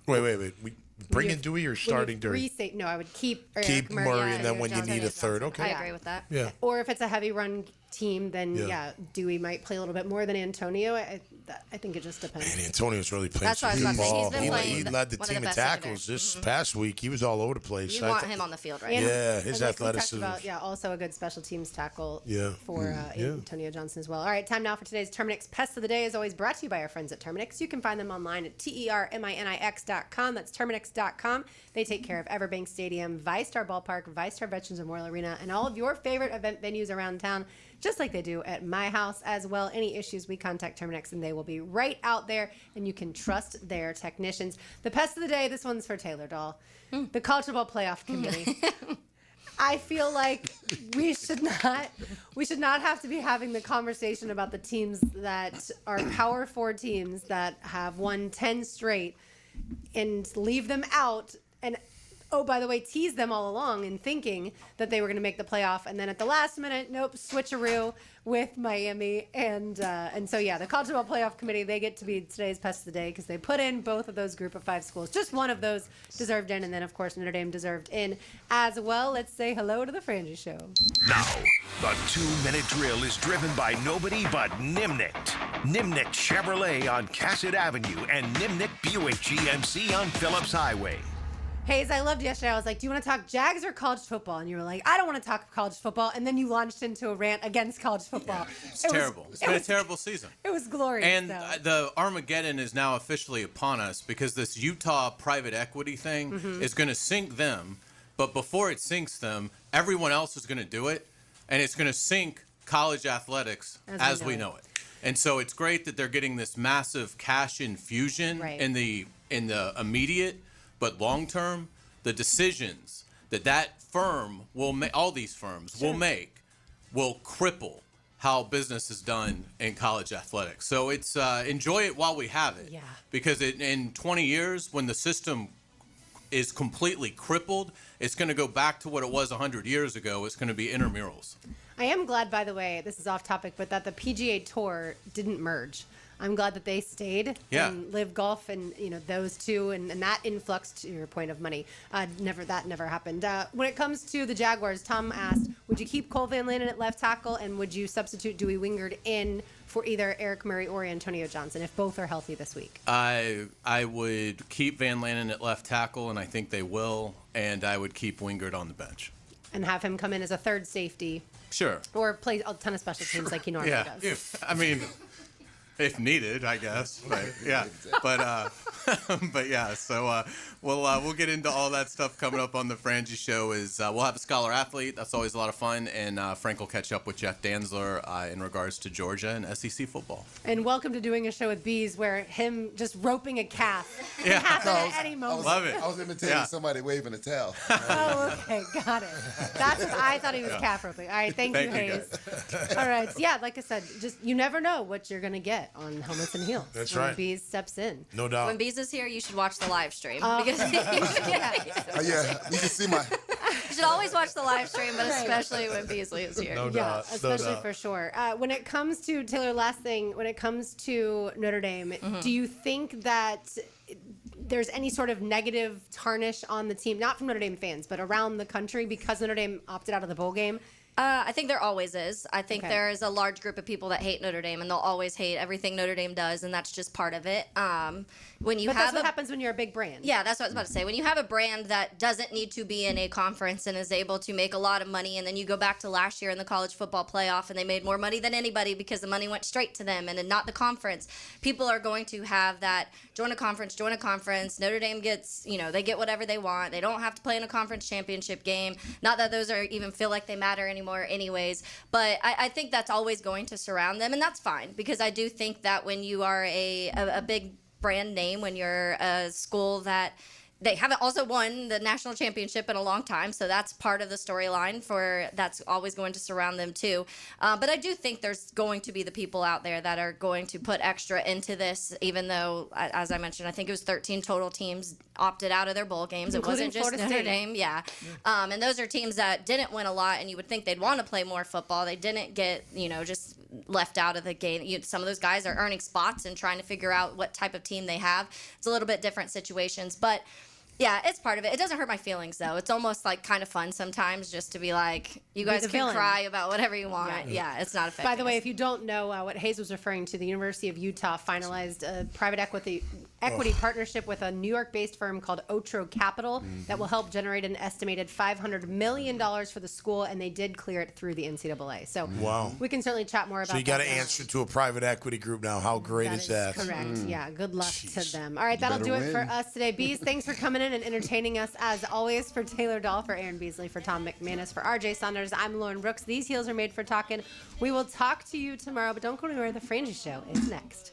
Wait. We bring in Dewey or starting three during? No, I would keep Keep Eric Murray, and then Antonio when you Johnson. need a third. Okay. I agree with that. Yeah. Or if it's a heavy run team, then Yeah. Dewey might play a little bit more than Antonio. I think it just depends. And Antonio's really playing That's some what I was good about to say. ball. He's been He playing led the one of team the in best tackles secondary. this past week. He was all over the place. You I want thought- him on the field, right? Yeah, his and like we athleticism. talked about, also a good special teams tackle Yeah. for Antonio Johnson as well. All right, time now for today's Terminix Pest of the Day, is always brought to you by our friends at Terminix. You can find them online at terminix.com. That's terminix.com. They take care of Everbank Stadium, ViStar Ballpark, ViStar Veterans Memorial Arena, and all of your favorite event venues around town, just like they do at my house as well. Any issues, we contact Terminix, and they will be right out there, and you can trust their technicians. The Pest of the Day, this one's for Taylor Doll. The College Football Playoff Committee. I feel like we should not have to be having the conversation about the teams that are Power 4 teams that have won 10 straight and leave them out. And oh, by the way, teased them all along in thinking that they were going to make the playoff. And then at the last minute, nope, switcheroo with Miami. And so, yeah, the College Football Playoff Committee, they get to be today's pest of the day because they put in both of those group of 5 schools. Just one of those deserved in. And then, of course, Notre Dame deserved in as well. Let's say hello to the Frangie Show. Now, the 2-minute drill is driven by nobody but Nimnicht. Nimnicht Chevrolet on Cassett Avenue and Nimnicht Buick GMC on Phillips Highway. Hayes, I loved yesterday. I was like, do you want to talk Jags or college football? And you were like, I don't want to talk college football. And then you launched into a rant against college football. It's terrible. It's been a terrible season. It was glorious. And though. the Armageddon is now officially upon us because this Utah private equity thing is going to sink them. But before it sinks them, everyone else is going to do it. And it's going to sink college athletics as we know it. And so it's great that they're getting this massive cash infusion in the immediate. But long term, the decisions that firm will make, all these firms will make, will cripple how business is done in college athletics. So it's enjoy it while we have it. Yeah. Because in 20 years, when the system is completely crippled, it's going to go back to what it was 100 years ago. It's going to be intramurals. I am glad, by the way, this is off topic, but that the PGA Tour didn't merge. I'm glad that they stayed and Live Golf and those two and that influx to your point of money. Never happened. When it comes to the Jaguars, Tom asked, would you keep Cole Van Lanen at left tackle and would you substitute Dewey Wingard in for either Eric Murray or Antonio Johnson if both are healthy this week? I would keep Van Lanen at left tackle and I think they will, and I would keep Wingard on the bench. And have him come in as a third safety. Sure. Or play a ton of special teams like he normally does. If needed, I guess. But yeah, but yeah. So we'll get into all that stuff coming up on the Frangie Show. We'll have a scholar athlete. That's always a lot of fun. And Frank will catch up with Jeff Danzler in regards to Georgia and SEC football. And welcome to doing a show with Bees, where him just roping a calf can Yeah. happen at any moment. Love it. I was imitating somebody waving a towel. Oh, okay, got it. That's what I thought he was calf roping. All right, thank you, Hayes. All right, so yeah, like I said, just you never know what you're gonna get on Helmets and Heels. That's when right. Bees steps in. No doubt. When Bees is here, you should watch the live stream. Because Yeah, you can see my. you should always watch the live stream, but especially when Beasley is here. No Yeah, doubt. especially for sure. When it comes to Taylor, last thing, when it comes to Notre Dame, do you think that there's any sort of negative tarnish on the team, not from Notre Dame fans, but around the country because Notre Dame opted out of the bowl game? I think there always is. I think there is a large group of people that hate Notre Dame, and they'll always hate everything Notre Dame does, and that's just part of it. When you But have that's what happens when you're a big brand. Yeah, that's what I was about to say. When you have a brand that doesn't need to be in a conference and is able to make a lot of money, and then you go back to last year in the college football playoff and they made more money than anybody because the money went straight to them and then not the conference, people are going to have that join a conference. Notre Dame gets, they get whatever they want. They don't have to play in a conference championship game. Not that those are even feel like they matter anymore anyways, but I think that's always going to surround them, and that's fine because I do think that when you are a big brand name, when you're a school that they haven't also won the national championship in a long time, so that's part of the storyline that's always going to surround them too. But I do think there's going to be the people out there that are going to put extra into this, even though, as I mentioned, I think it was 13 total teams opted out of their bowl games. Including it wasn't just Florida Notre State. Dame, yeah. And those are teams that didn't win a lot, and you would think they'd want to play more football. They didn't get, just left out of the game. Some of those guys are earning spots and trying to figure out what type of team they have. It's a little bit different situations, but yeah, it's part of it. It doesn't hurt my feelings, though. It's almost like kind of fun sometimes just to be like, you guys the can villain. cry about whatever you want. Yeah, it's not affecting By the way, us. if you don't know what Hayes was referring to, the University of Utah finalized a private equity partnership with a New York-based firm called Otro Capital that will help generate an estimated $500 million for the school, and they did clear it through the NCAA. So Wow. we can certainly chat more about So you got to that now. answer to a private equity group now. How great That is that? correct. Yeah, good luck to them. All right, that'll better do it for win. us today. Bees, thanks for coming in and entertaining us as always. For Taylor Dahl, for Aaron Beasley, for Tom McManus, for RJ Saunders, I'm Lauren Brooks. These heels are made for talking. We will talk to you tomorrow, but don't go anywhere. The Frangie Show is next.